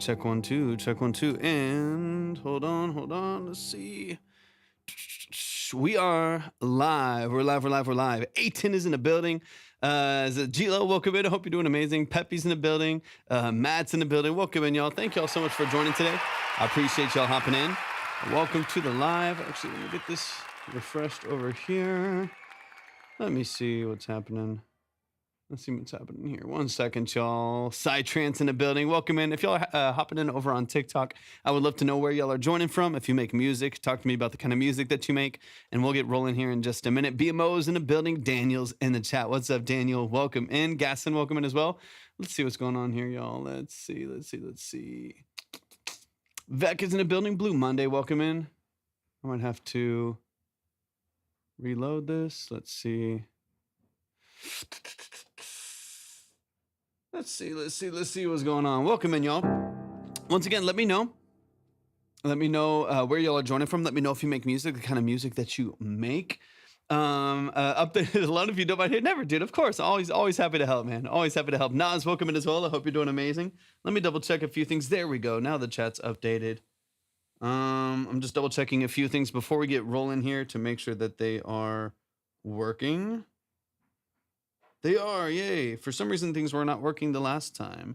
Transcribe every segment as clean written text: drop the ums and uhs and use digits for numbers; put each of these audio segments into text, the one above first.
Check one, two, check one, two. And hold on. Let's see. We are live. We're live. 18 is in the building. Gilo, welcome in. I hope you're doing amazing. Peppy's in the building. Matt's in the building. Welcome in, y'all. Thank y'all so much for joining today. I appreciate y'all hopping in. Welcome to the live. Actually, let me get this refreshed over here. Let me see what's happening. Let's see what's happening here. 1 second, y'all. Psytrance in the building. Welcome in. If y'all are hopping in over on TikTok, I would love to know where y'all are joining from. If you make music, talk to me about the kind of music that you make, and we'll get rolling here in just a minute. BMO's in the building. Daniel's in the chat. What's up, Daniel? Welcome in. Gaston, welcome in as well. Let's see what's going on here, y'all. Let's see. Vec is in the building. Blue Monday, welcome in. I might have to reload this. Let's see. Let's see what's going on. Welcome in, y'all. Once again, let me know. Where y'all are joining from. Let me know if you make music, the kind of music that you make. Updated a lot of you don't mind here. Never, dude. Of course. Always happy to help, man. Always happy to help. Nas, welcome in as well. I hope you're doing amazing. Let me double check a few things. There we go. Now the chat's updated. I'm just double checking a few things before we get rolling here to make sure that they are working. They are, yay. For some reason, things were not working the last time.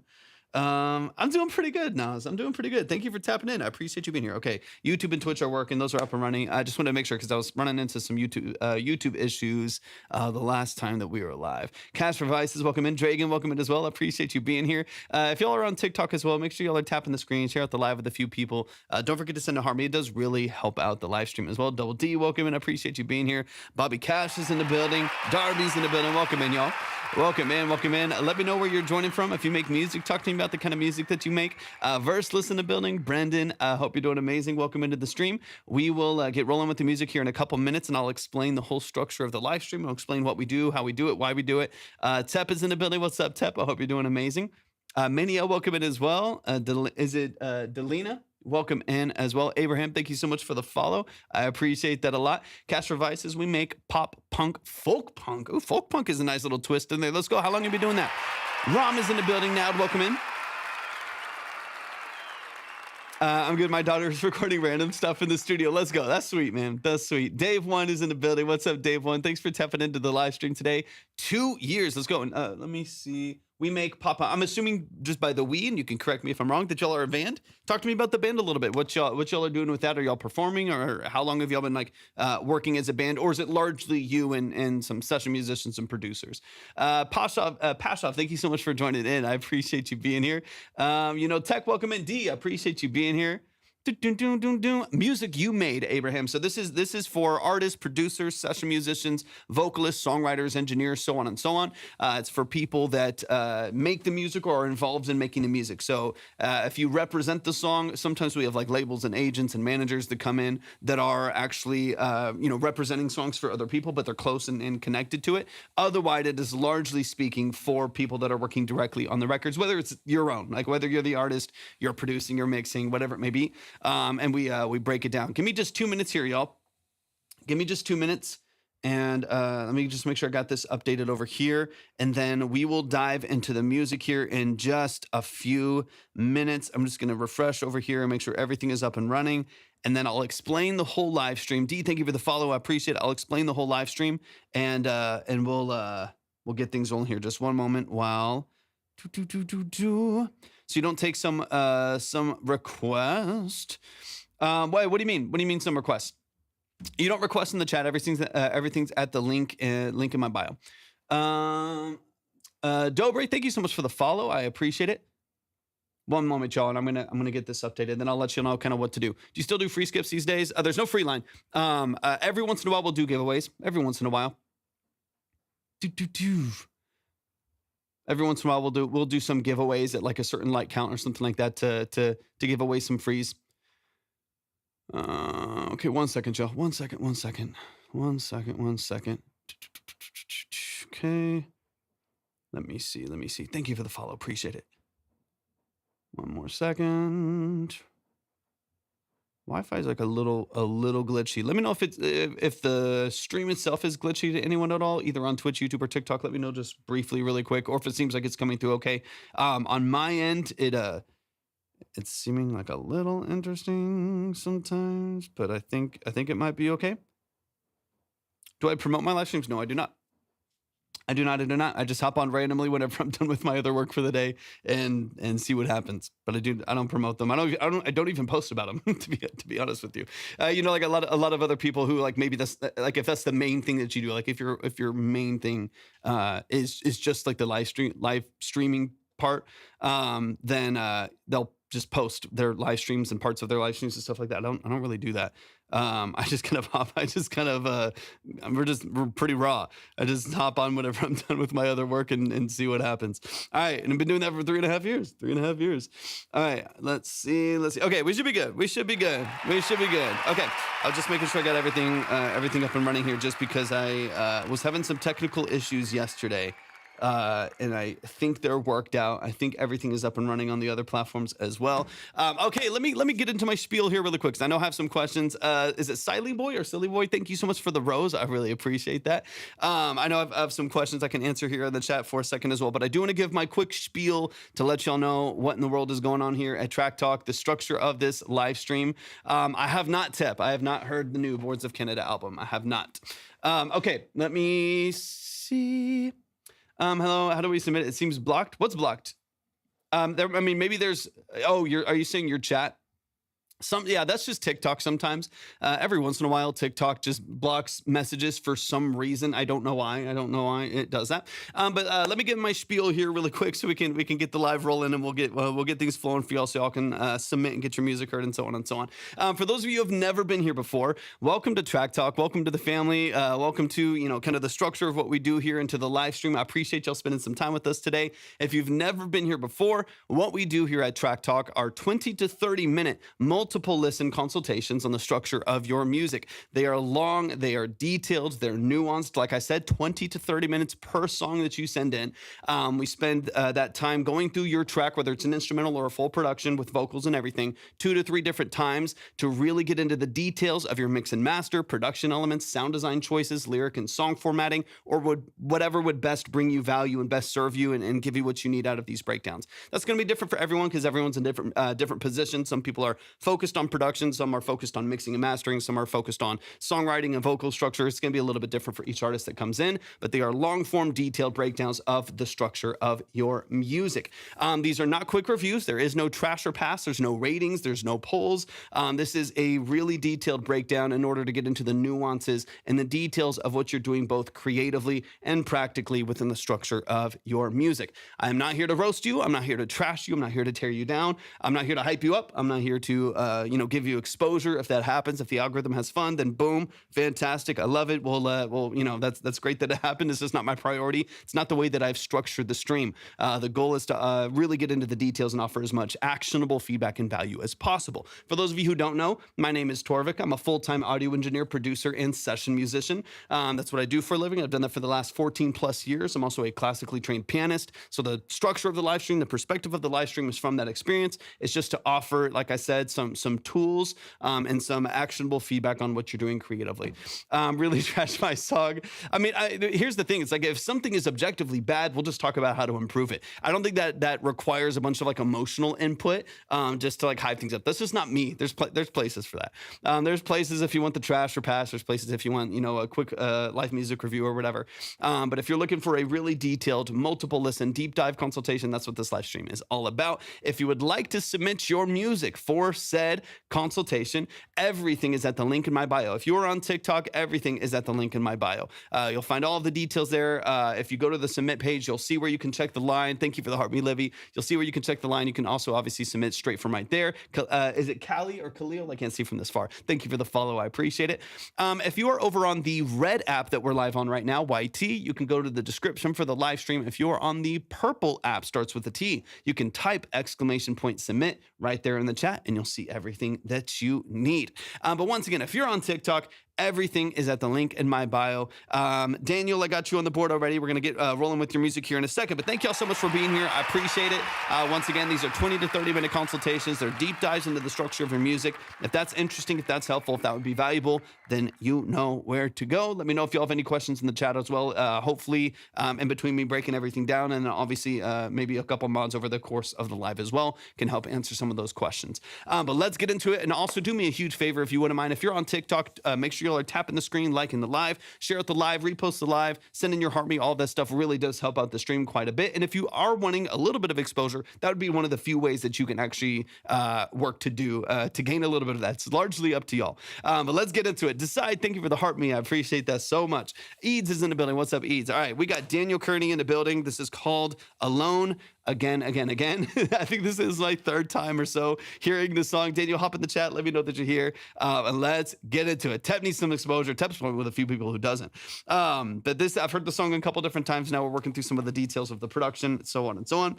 I'm doing pretty good, Nas. I'm doing pretty good. Thank you for tapping in. I appreciate you being here. Okay, YouTube and Twitch are working. Those are up and running. I just wanted to make sure because I was running into some YouTube issues the last time that we were live. Cash for Vices, welcome in. Dragon, welcome in as well. I appreciate you being here. If y'all are on TikTok as well, make sure y'all are tapping the screen. Share out the live with a few people. Don't forget to send a heart. It does really help out the live stream as well. Double D, welcome in. I appreciate you being here. Bobby Cash is in the building. Darby's in the building. Welcome in, y'all. Welcome in. Let me know where you're joining from. If you make music, talk to me about the kind of music that you make. Verse, listen to building. Brendan, hope you're doing amazing. Welcome into the stream. We will get rolling with the music here in a couple minutes, and I'll explain the whole structure of the live stream. I'll explain what we do, how we do it, why we do it. Tep is in the building. What's up, Tep? I hope you're doing amazing. Mania, welcome in as well. Is it Delina? Welcome in as well. Abraham, thank you so much for the follow. I appreciate that a lot. Cash for Vices, we make pop, punk, folk punk. Ooh, folk punk is a nice little twist in there. Let's go. How long have you been doing that? Rom is in the building now. Welcome in. I'm good. My daughter's recording random stuff in the studio. Let's go. That's sweet, man. That's sweet. Dave One is in the building. What's up, Dave One? Thanks for tapping into the live stream today. 2 years. Let's go. Let me see. We make pop. I'm assuming just by the we, and you can correct me if I'm wrong, that y'all are a band. Talk to me about the band a little bit. What y'all are doing with that? Are y'all performing, or how long have y'all been working as a band, or is it largely you and some session musicians and producers? Pashoff, thank you so much for joining in. I appreciate you being here. Tech, welcome in. D, I appreciate you being here. Music you made, Abraham. So this is for artists, producers, session musicians, vocalists, songwriters, engineers, so on and so on. It's for people that make the music or are involved in making the music. So if you represent the song, sometimes we have like labels and agents and managers that come in that are actually representing songs for other people, but they're close and connected to it. Otherwise, it is largely speaking for people that are working directly on the records, whether it's your own, like whether you're the artist, you're producing, you're mixing, whatever it may be. And we break it down. Give me just 2 minutes here, y'all. Give me just 2 minutes. And let me just make sure I got this updated over here. And then we will dive into the music here in just a few minutes. I'm just going to refresh over here and make sure everything is up and running. And then I'll explain the whole live stream. D, thank you for the follow. I appreciate it. I'll explain the whole live stream. And we'll get things rolling here. Just one moment while... So you don't take some request. What do you mean? What do you mean some request? You don't request in the chat. Everything's at the link in my bio. Dobre, thank you so much for the follow. I appreciate it. One moment, y'all, and I'm gonna get this updated. Then I'll let you know kind of what to do. Do you still do free skips these days? There's no free line. Every once in a while we'll do giveaways. Every once in a while. Every once in a while, we'll do some giveaways at like a certain like count or something like that to give away some frees. Okay, 1 second, y'all. 1 second. Okay. Let me see. Thank you for the follow. Appreciate it. 1 more second. Wi-Fi is like a little glitchy. Let me know if the stream itself is glitchy to anyone at all, either on Twitch, YouTube, or TikTok. Let me know just briefly, really quick, or if it seems like it's coming through okay. On my end, It's seeming like a little interesting sometimes, but I think it might be okay. Do I promote my live streams? No, I do not. I do not. I do not. I just hop on randomly whenever I'm done with my other work for the day and see what happens. But I do. I don't promote them. I don't even post about them to be honest with you. Like a lot of other people who like maybe that's like if that's the main thing that you do. Like if your main thing is just like the live streaming part, then they'll just post their live streams and parts of their live streams and stuff like that. I don't really do that. I just kind of hop. I just kind of we're pretty raw. I just hop on whenever I'm done with my other work and see what happens. All right, and I've been doing that for 3.5 years. 3.5 years. All right, let's see. Okay, we should be good. We should be good. Okay, I was just making sure I got everything up and running here, just because I was having some technical issues yesterday. And I think they're worked out. I think everything is up and running on the other platforms as well. Okay, let me get into my spiel here really quick, because I know I have some questions. Is it Silly Boy or Silly Boy? Thank you so much for the rose. I really appreciate that. I know I have some questions I can answer here in the chat for a second as well, but I do want to give my quick spiel to let y'all know what in the world is going on here at Track Talk, the structure of this live stream. I have not heard the new Boards of Canada album. I have not. Okay, let me see. Hello, how do we submit it? It seems blocked. What's blocked? Maybe there's, are you saying your chat? That's just TikTok sometimes. Every once in a while, TikTok just blocks messages for some reason. I don't know why it does that. But let me get my spiel here really quick so we can get the live rolling, and we'll get things flowing for y'all, so y'all can submit and get your music heard and so on and so on. For those of you who have never been here before, welcome to Track Talk. Welcome to the family. Welcome to kind of the structure of what we do here into the live stream. I appreciate y'all spending some time with us today. If you've never been here before, what we do here at Track Talk are 20 to 30 minute multiple listen consultations on the structure of your music. They are long, they are detailed, they're nuanced. Like I said, 20 to 30 minutes per song that you send in. We spend that time going through your track, whether it's an instrumental or a full production with vocals and everything, 2 to 3 different times to really get into the details of your mix and master, production elements, sound design choices, lyric and song formatting, or whatever would best bring you value and best serve you and give you what you need out of these breakdowns. That's going to be different for everyone, because everyone's in different positions. Some people are focused on production, some are focused on mixing and mastering, some are focused on songwriting and vocal structure. It's going to be a little bit different for each artist that comes in, but they are long-form, detailed breakdowns of the structure of your music. These are not quick reviews. There is no trash or pass. There's no ratings. There's no polls. This is a really detailed breakdown in order to get into the nuances and the details of what you're doing, both creatively and practically within the structure of your music. I am not here to roast you. I'm not here to trash you. I'm not here to tear you down. I'm not here to hype you up. I'm not here to, give you exposure. If that happens, if the algorithm has fun, then boom, fantastic. I love it. That's great that it happened. It's just not my priority. It's not the way that I've structured the stream. The goal is to really get into the details and offer as much actionable feedback and value as possible. For those of you who don't know, my name is Torvik. I'm a full-time audio engineer, producer, and session musician. That's what I do for a living. I've done that for the last 14 plus years. I'm also a classically trained pianist. So the structure of the live stream, the perspective of the live stream is from that experience. It's just to offer, like I said, some tools and some actionable feedback on what you're doing creatively. Really trash my song. Here's the thing. It's like, if something is objectively bad, we'll just talk about how to improve it. I don't think that requires a bunch of like emotional input just to like hype things up. That's just not me. There's places for that. There's places if you want the trash or pass. There's places if you want, a quick live music review or whatever. But if you're looking for a really detailed, multiple listen, deep dive consultation, that's what this live stream is all about. If you would like to submit your music for said consultation, everything is at the link in my bio. If you're on TikTok, everything is at the link in my bio. You'll find all of the details there. If you go to the submit page, you'll see where you can check the line. Thank you for the heart, me, Livy. You'll see where you can check the line. You can also obviously submit straight from right there. Is it Callie or Khalil? I can't see from this far. Thank you for the follow. I appreciate it. If you are over on the red app that we're live on right now, YT, you can go to the description for the live stream. If you are on the purple app, starts with a T, you can type !submit right there in the chat, and you'll see everything that you need. But once again, if you're on TikTok, Everything is at the link in my bio. Daniel, I got you on the board already. We're going to get rolling with your music here in a second. But thank y'all so much for being here. I appreciate it. Once again, these are 20 to 30-minute consultations. They're deep dives into the structure of your music. If that's interesting, if that's helpful, if that would be valuable, then you know where to go. Let me know if y'all have any questions in the chat as well. Hopefully, in between me breaking everything down, and obviously maybe a couple mods over the course of the live as well can help answer some of those questions. But let's get into it. And also do me a huge favor, if you wouldn't mind, if you're on TikTok, make sure y'all are tapping the screen, liking the live, share out the live, repost the live, send in your heart me. All that stuff really does help out the stream quite a bit. And if you are wanting a little bit of exposure, that would be one of the few ways that you can actually work to do to gain a little bit of that. It's largely up to y'all. But let's get into it. Decide, thank you for the heart me. I appreciate that so much. Eads is in the building. What's up, Eads? All right, we got Daniel Kearney in the building. This is called Alone. Again. I think this is my third time or so hearing this song. Daniel, hop in the chat. Let me know that you're here. And let's get into it. Tep needs some exposure. Tep's one with a few people who doesn't. But this, I've heard the song a couple different times now. We're working through some of the details of the production, so on and so on.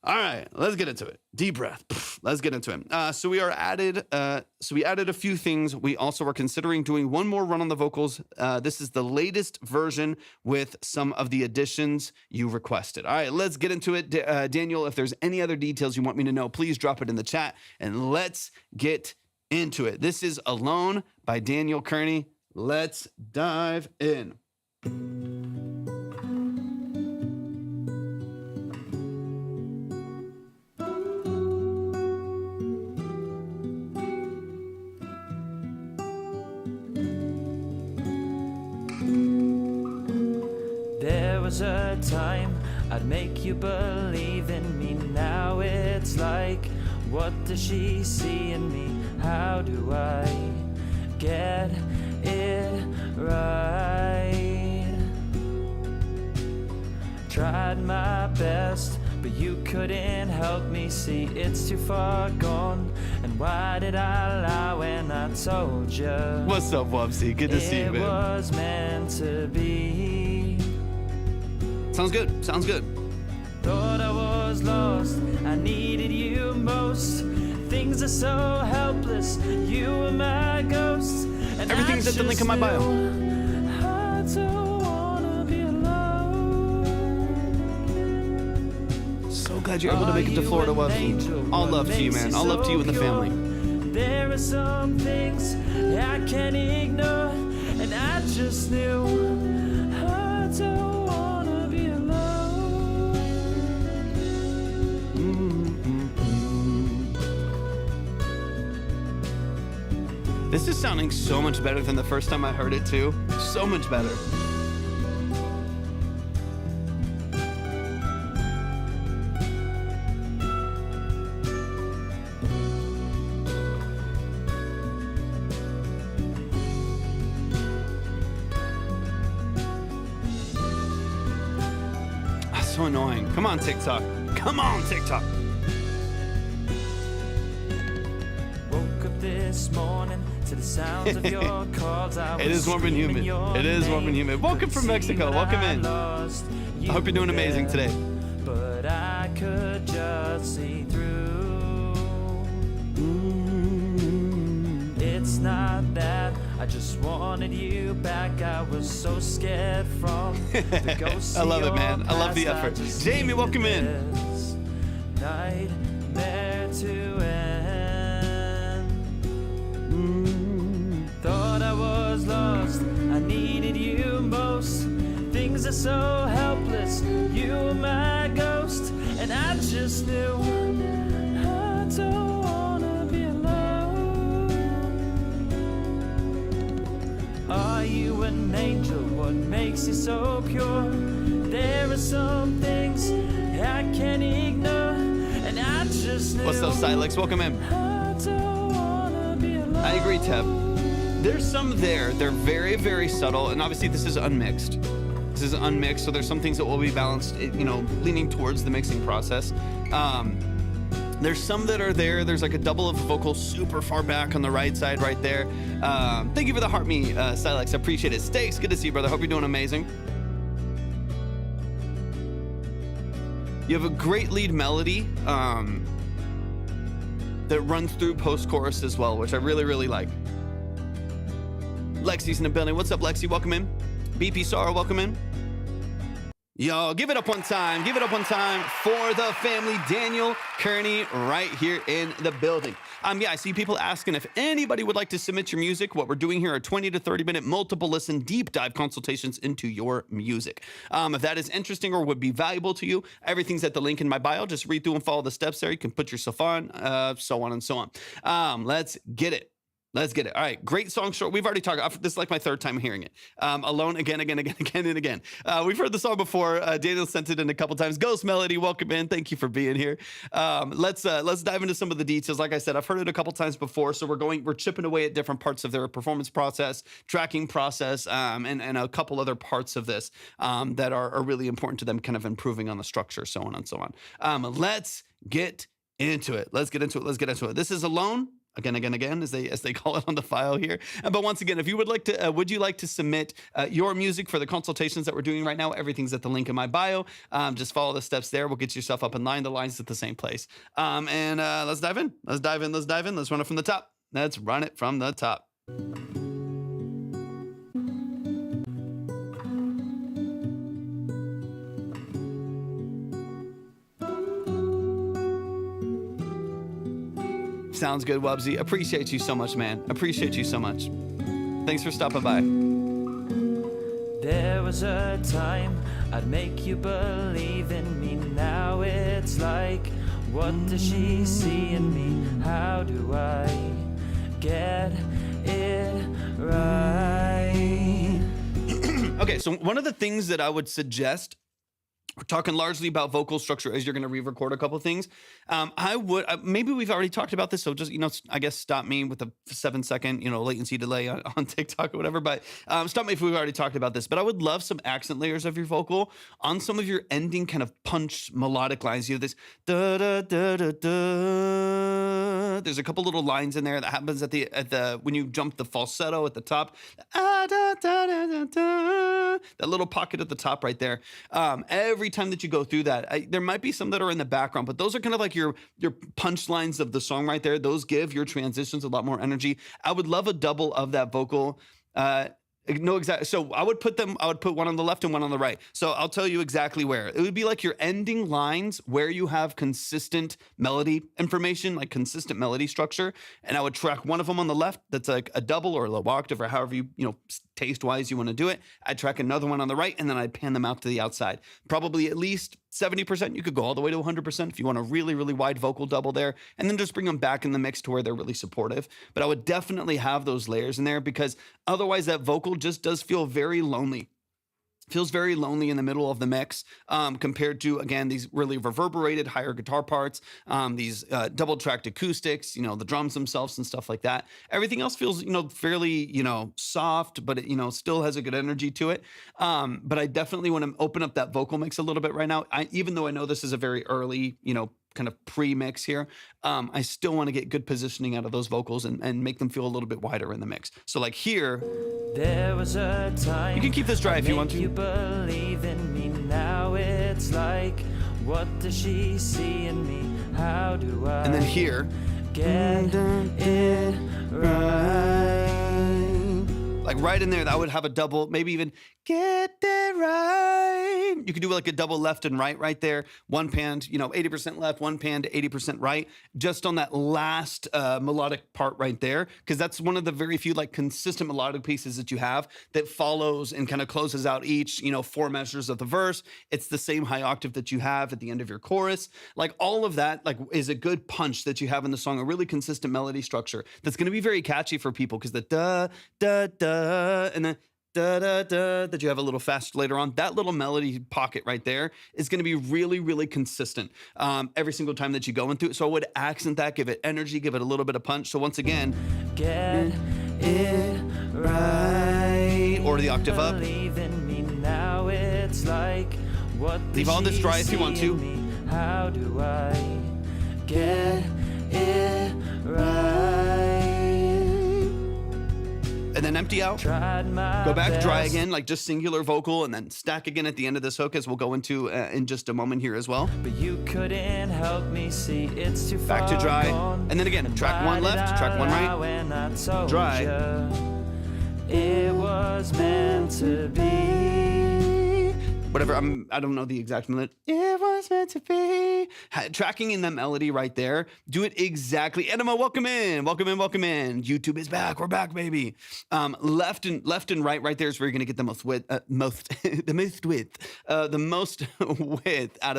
All right, let's get into it. Deep breath. Let's get into it. So we added a few things. We also are considering doing one more run on the vocals. This is the latest version with some of the additions you requested. All right, let's get into it. Daniel, if there's any other details you want me to know, please drop it in the chat, and let's get into it. This is Alone by Daniel Kearney. Let's dive in. There was a time I'd make you believe in me. Now it's like, what does she see in me? How do I get it right? Tried my best, but you couldn't help me see it's too far gone. And why did I lie when I told you? What's up, Wubsy? Good to see you, man. It was meant to be. Sounds good. Sounds good. Thought I was lost, I needed you most. Things are so helpless, you were my ghost. And everything's at the link in my bio. I don't wanna be alone. So glad you're able to make it to Florida, Wubsy. All love to you, man. All love to you and the family. There are some things I can't ignore, and I just knew I don't wanna be alone. This is sounding so much better than the first time I heard it too. So much better. So annoying. Come on, TikTok. Come on, TikTok. Woke up this morning to the sounds of your calls. It is warm and humid. It is warm and humid. Welcome from Mexico. Welcome in. I hope you're doing amazing today. But I could just see through. It's not that I just wanted you back. I was so scared from the ghosts. I love it, man. I love the effort. Jamie, welcome in. Nightmare to end. Thought I was lost, I needed you most. Things are so helpless, you were my ghost. And I just knew I don't wanna be alone. Are you an angel? What makes you so pure? There are some things I can't ignore, and I just knew. What's up, Silex? Welcome in. I agree, Teb. There's some there. They're very, very subtle, and obviously this is unmixed. This is unmixed, so there's some things that will be balanced, you know, leaning towards the mixing process. There's some that are there. There's like a double of a vocal super far back on the right side right there. Thank you for the heart me, Silex. I appreciate it. Stakes, good to see you, brother. Hope you're doing amazing. You have a great lead melody that runs through post-chorus as well, which I really, really like. Lexi's in the building. What's up, Lexi? Welcome in. BP Sarah, welcome in. Yo, give it up one time. Give it up one time for the family. Daniel Kearney right here in the building. Yeah, I see people asking if anybody would like to submit your music. What we're doing here are 20 to 30 minute multiple listen deep dive consultations into your music. If that is interesting or would be valuable to you, everything's at the link in my bio. Just read through and follow the steps there. You can put yourself on, so on and so on. Let's get it. Let's get it. All right. Great song. Short. We've already talked. This is like my third time hearing it. Alone again. We've heard the song before. Daniel sent it in a couple times. Ghost Melody, welcome in. Thank you for being here. Let's dive into some of the details. Like I said, I've heard it a couple times before. So we're chipping away at different parts of their performance process, tracking process, and a couple other parts of this that are really important to them, kind of improving on the structure, so on and so on. Let's get into it. Let's get into it. This is Alone. Again, as they call it on the file here. But once again, if you would like to submit your music for the consultations that we're doing right now, everything's at the link in my bio. Just follow the steps there. We'll get yourself up in line. The line's at the same place. Let's dive in. Let's run it from the top. Let's run it from the top. Sounds good, Wubsy. Appreciate you so much, man. Appreciate you so much. Thanks for stopping by. There was a time I'd make you believe in me. Now it's like, what does she see in me? How do I get it right? Okay, so one of the things that I would suggest, we're talking largely about vocal structure as you're going to re-record a couple of things. Maybe we've already talked about this, so just, I guess stop me with a 7-second, latency delay on TikTok or whatever, but stop me if we've already talked about this. But I would love some accent layers of your vocal on some of your ending kind of punch melodic lines. You have this da da da da da. There's a couple little lines in there that happens at the when you jump the falsetto at the top. Da da da da da. That little pocket at the top right there. Every time that you go through that, there might be some that are in the background, but those are kind of like your punch lines of the song right there. Those give your transitions a lot more energy. I would love a double of that vocal. No, exactly. So I would put one on the left and one on the right. So I'll tell you exactly where. It would be like your ending lines where you have consistent melody information, like consistent melody structure. And I would track one of them on the left that's like a double or a low octave or however you taste-wise you want to do it. I'd track another one on the right, and then I'd pan them out to the outside. Probably at least 70%. You could go all the way to 100% if you want a really, really wide vocal double there, and then just bring them back in the mix to where they're really supportive. But I would definitely have those layers in there, because otherwise that vocal just does feel very lonely. Feels very lonely in the middle of the mix, compared to, again, these really reverberated higher guitar parts, these double-tracked acoustics, the drums themselves and stuff like that. Everything else feels, fairly, soft, but it, still has a good energy to it. But I definitely want to open up that vocal mix a little bit right now. Even though I know this is a very early, kind of pre-mix here, I still want to get good positioning out of those vocals and make them feel a little bit wider in the mix. So like here, there was a time you can keep this dry if you want to. You believe in me. Now it's like, what does she see in me? How do I? And then here, get it right? Like right in there, that would have a double, maybe even get it right. You could do like a double left and right there. One pan, 80% left, one pan to 80% right, just on that last melodic part right there. Because that's one of the very few like consistent melodic pieces that you have that follows and kind of closes out each, 4 measures of the verse. It's the same high octave that you have at the end of your chorus. Like all of that like is a good punch that you have in the song, a really consistent melody structure that's going to be very catchy for people, because the da, da, da, and then da, da, da, that you have a little fast later on, that little melody pocket right there is going to be really, really consistent every single time that you go into it. So I would accent that, give it energy, give it a little bit of punch. So once again, get it right, or the octave up. Believe in me. Now it's like, what leave all this dry if you want to. How do I get it right? And then empty out, go back, dry again, like just singular vocal, and then stack again at the end of this hook, as we'll go into in just a moment here as well. But you couldn't help me see, it's too far back to dry, gone. and then again, track one left, track one right, dry. it was meant to be. Whatever, I don't know the exact minute. It was meant to be. Tracking in that melody right there. Do it exactly. Anima, welcome in. Welcome in, welcome in. YouTube is back. We're back, baby. Left and right there is where you're gonna get the most width, the most width out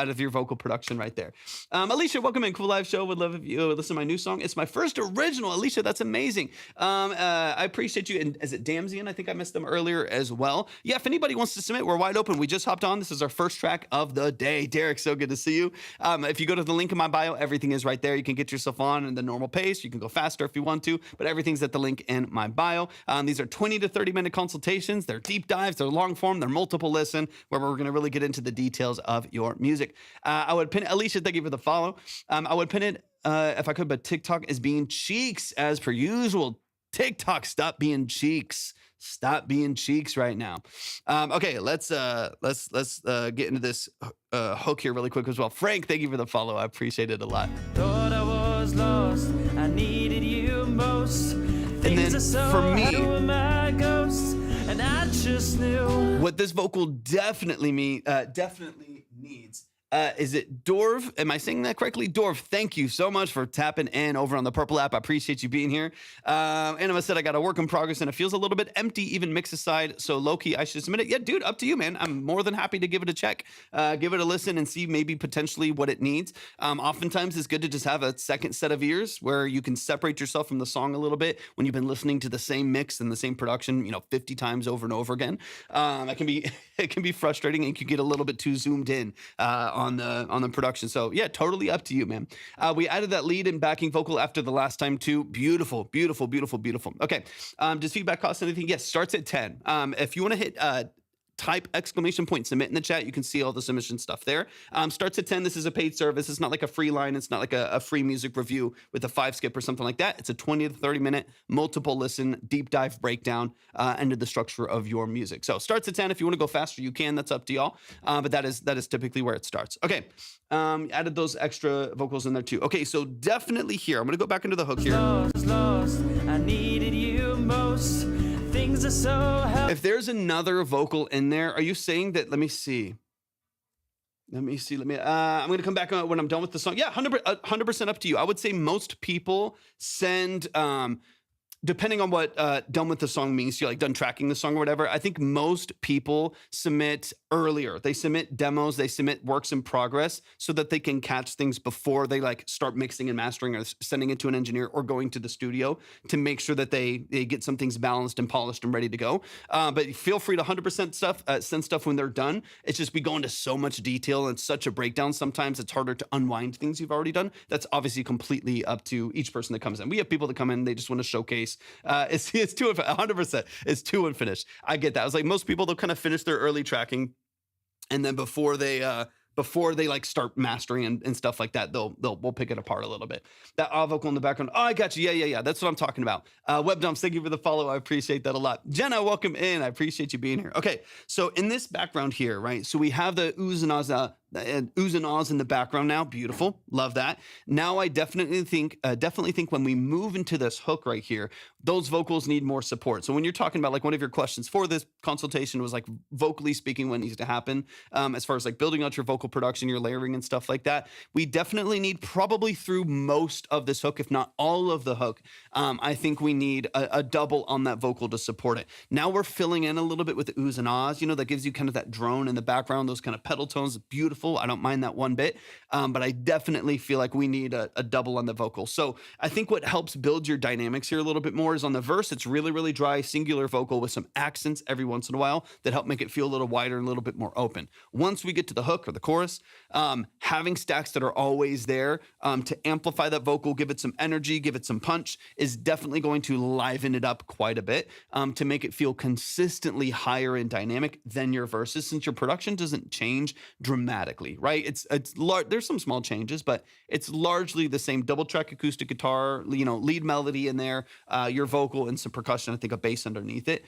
of your vocal production right there. Alicia, welcome in. Cool live show. Would love if you listen to my new song. It's my first original. Alicia, that's amazing. I appreciate you. And is it Damsian? I think I missed them earlier as well. Yeah, if anybody wants to submit, we're wide open. We just hopped on. This is our first track of the day. Derek, so good to see you. If you go to the link in my bio, everything is right there. You can get yourself on in the normal pace. You can go faster if you want to, but everything's at the link in my bio. These are 20 to 30 minute consultations. They're deep dives. They're long form. They're multiple listen where we're going to really get into the details of your music. I would pin Alicia, thank you for the follow. I would pin it if I could, but TikTok is being cheeks as per usual. TikTok, stop being cheeks. Stop being cheeks right now. Okay, let's get into this hook here really quick as well. Frank, thank you for the follow. I appreciate it a lot. Thought I was lost, I needed you most. And then for me, my ghost, and I just knew what this vocal definitely needs. Is it Dorv? Am I saying that correctly? Dorv, thank you so much for tapping in over on the Purple app. I appreciate you being here. Anima said, I got a work in progress and it feels a little bit empty, even mix aside. So low-key, I should submit it. Yeah, dude, up to you, man. I'm more than happy to give it a check, give it a listen and see maybe potentially what it needs. Oftentimes it's good to just have a second set of ears where you can separate yourself from the song a little bit when you've been listening to the same mix and the same production, 50 times over and over again. It can be frustrating and you can get a little bit too zoomed in, on the production. So yeah, totally up to you, man. We added that lead and backing vocal after the last time too. Beautiful, beautiful, beautiful, beautiful. Okay. Does feedback cost anything? Yes, starts at 10. If you want to hit type exclamation point submit in the chat, you can see all the submission stuff there. Starts at 10. This is a paid service. It's not like a free line. It's not like a free music review with a 5 skip or something like that. It's a 20 to 30 minute multiple listen deep dive breakdown into the structure of your music. So starts at 10. If you want to go faster, you can. That's up to y'all. But that is typically where it starts. Okay. Added those extra vocals in there too. Okay, so definitely here. I'm gonna go back into the hook here. Lost, I needed you most. Things are so if there's another vocal in there, are you saying that? Let me see. I'm going to come back when I'm done with the song. Yeah, 100% up to you. I would say most people send, depending on what done with the song means, you're like done tracking the song or whatever. I think most people submit earlier. They submit demos, they submit works in progress so that they can catch things before they like start mixing and mastering or sending it to an engineer or going to the studio to make sure that they get some things balanced and polished and ready to go. But feel free to 100% send stuff when they're done. It's just we go into so much detail and such a breakdown. Sometimes it's harder to unwind things you've already done. That's obviously completely up to each person that comes in. We have people that come in, they just want to showcase. It's 100%. It's to and finish. I get that. I was like, most people, they'll kind of finish their early tracking, and then before they like start mastering and stuff like that, we'll pick it apart a little bit. That vocal in the background. Oh, I got you. Yeah. That's what I'm talking about. Web Dumps, thank you for the follow. I appreciate that a lot. Jenna, welcome in. I appreciate you being here. Okay, so in this background here, right? So we have the oohs and ahs in the background now. Beautiful. Love that. Now I definitely think when we move into this hook right here, those vocals need more support. So when you're talking about like one of your questions for this consultation was like vocally speaking, what needs to happen as far as like building out your vocal production, your layering and stuff like that, we definitely need probably through most of this hook, if not all of the hook. I think we need a double on that vocal to support it. Now we're filling in a little bit with the oohs and ahs, that gives you kind of that drone in the background, those kind of pedal tones. Beautiful. I don't mind that one bit, but I definitely feel like we need a double on the vocal. So I think what helps build your dynamics here a little bit more is on the verse. It's really, really dry, singular vocal with some accents every once in a while that help make it feel a little wider and a little bit more open. Once we get to the hook or the chorus, having stacks that are always there to amplify that vocal, give it some energy, give it some punch is definitely going to liven it up quite a bit to make it feel consistently higher in dynamic than your verses, since your production doesn't change dramatically, right? There's some small changes, but it's largely the same double track acoustic guitar, lead melody in there, your vocal and some percussion, I think a bass underneath it.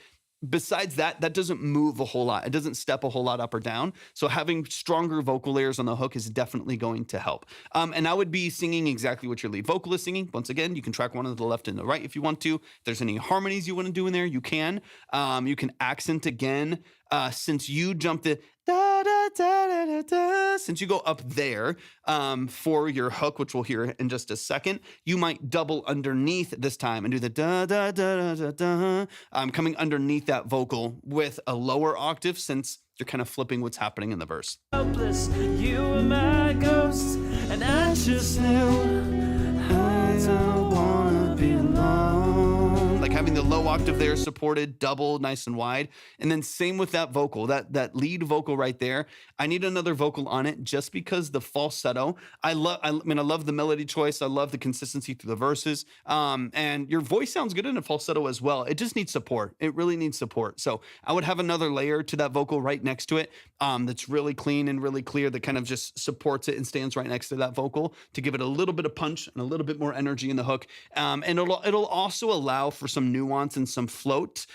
besides that, that doesn't move a whole lot. It doesn't step a whole lot up or down. So having stronger vocal layers on the hook is definitely going to help. And I would be singing exactly what your lead vocal is singing. Once again, you can track one on the left and the right if you want to. If there's any harmonies you want to do in there, you can. You can accent again. Since you jump the da da da da da da, since you go up there for your hook, which we'll hear in just a second, you might double underneath this time and do the da da da da da da. Coming underneath that vocal with a lower octave, since you're kind of flipping what's happening in the verse. Helpless, you were my ghost, and I just knew I don't wanna be alone. Like having the low octave there supported, double, nice and wide. And then same with that vocal, that lead vocal right there. I need another vocal on it just because the falsetto, I love the melody choice. I love the consistency through the verses. And your voice sounds good in a falsetto as well. It just needs support. It really needs support. So I would have another layer to that vocal right next to it that's really clean and really clear, that kind of just supports it and stands right next to that vocal to give it a little bit of punch and a little bit more energy in the hook. And it'll also allow for some nuance and some float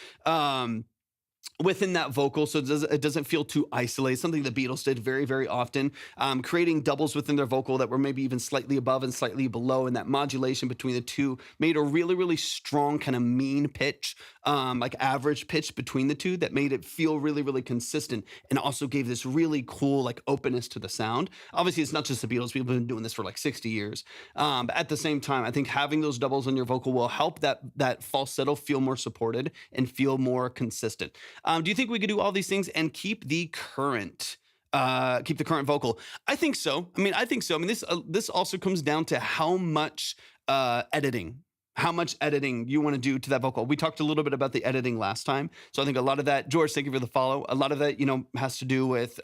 within that vocal, so it doesn't feel too isolated. Something the Beatles did very, very often, creating doubles within their vocal that were maybe even slightly above and slightly below, and that modulation between the two made a really, really strong kind of mean pitch, like average pitch between the two, that made it feel really, really consistent, and also gave this really cool like openness to the sound. Obviously, it's not just the Beatles. People have been doing this for like 60 years. But at the same time, I think having those doubles on your vocal will help that falsetto feel more supported and feel more consistent. Do you think we could do all these things and keep the current vocal? I think so. I mean, this also comes down to how much editing you want to do to that vocal. We talked a little bit about the editing last time. So I think a lot of that, George, thank you for the follow. A lot of that, has to do with,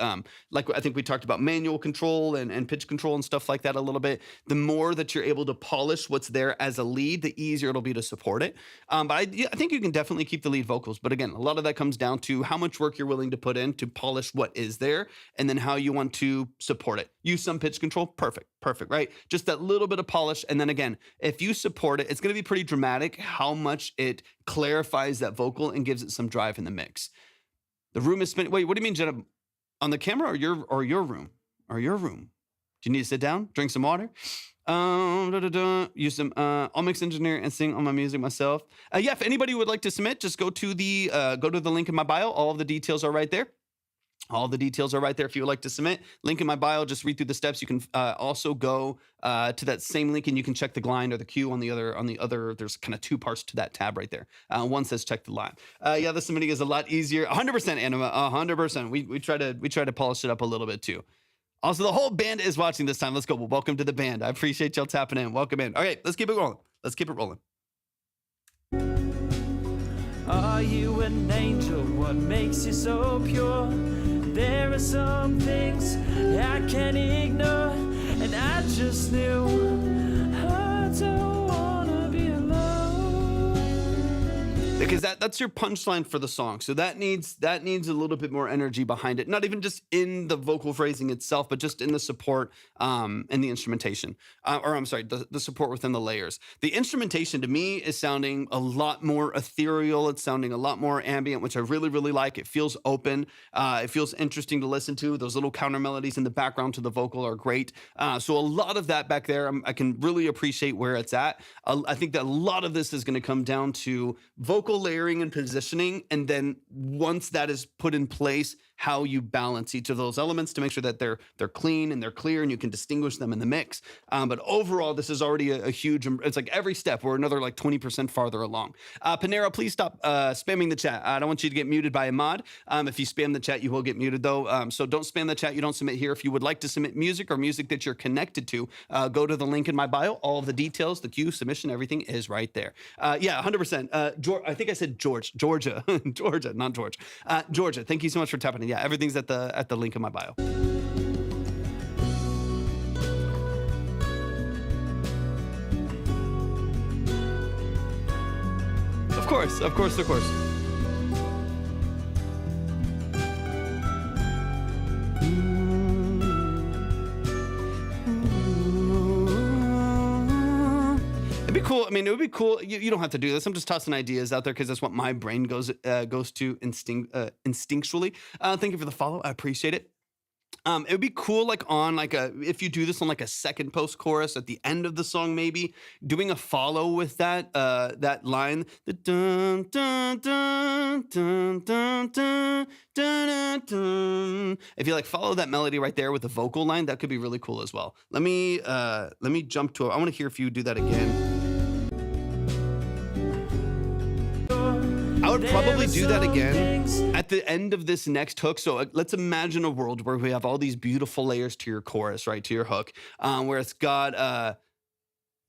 like I think we talked about manual control and pitch control and stuff like that a little bit. The more that you're able to polish what's there as a lead, the easier it'll be to support it. But I think you can definitely keep the lead vocals. But again, a lot of that comes down to how much work you're willing to put in to polish what is there, and then how you want to support it. Use some pitch control. Perfect, right? Just that little bit of polish. And then again, if you support it, it's going to be pretty dramatic how much it clarifies that vocal and gives it some drive in the mix. The room is spinning. Wait, what do you mean, Jenna? On the camera or your room? Or your room? Do you need to sit down? Drink some water? Use some I'll mix, engineer, and sing on my music myself. Yeah, if anybody would like to submit, just go to the link in my bio. All of the details are right there. All the details are right there if you would like to submit. Link in my bio, just read through the steps. You can also go to that same link and you can check the grind or the queue on the other. There's kind of two parts to that tab right there. One says check the line. Yeah, the submitting is a lot easier. 100%, Anima, 100%. We try to polish it up a little bit too. Also, the whole band is watching this time. Let's go. Well, welcome to the band. I appreciate y'all tapping in. Welcome in. All right, let's keep it rolling. Are you an angel? What makes you so pure? There are some things I can't ignore, and I just knew I don't wanna be alone. Because that's your punchline for the song. So that needs a little bit more energy behind it. Not even just in the vocal phrasing itself, but just in the support and the instrumentation. The support within the layers. The instrumentation to me is sounding a lot more ethereal. It's sounding a lot more ambient, which I really, really like. It feels open. It feels interesting to listen to. Those little counter melodies in the background to the vocal are great. So a lot of that back there, I can really appreciate where it's at. I think that a lot of this is going to come down to vocal layering and positioning, and then once that is put in place, how you balance each of those elements to make sure that they're clean and they're clear and you can distinguish them in the mix. But overall, this is already a huge, it's like every step we're another like 20% farther along. Panera, please stop spamming the chat. I don't want you to get muted by a mod. If you spam the chat, you will get muted though. So don't spam the chat. You don't submit here. If you would like to submit music or music that you're connected to, go to the link in my bio. All of the details, the queue, submission, everything is right there. Yeah, 100%. I think I said Georgia, Georgia, not George. Georgia, thank you so much for tapping in. Yeah, everything's at the link in my bio. Of course. It'd be cool. I mean, it would be cool. You don't have to do this. I'm just tossing ideas out there because that's what my brain goes to instinctually. Thank you for the follow. I appreciate it. It would be cool, like on like if you do this on like a second post chorus at the end of the song, maybe doing a follow with that line, the dun dun dun dun dun dun dun dun. If you like follow that melody right there with the vocal line, that could be really cool as well. Let me jump to it. I want to hear if you do that again. I would probably do that again at the end of this next hook. So let's imagine a world where we have all these beautiful layers to your chorus, right? To your hook, where it's got,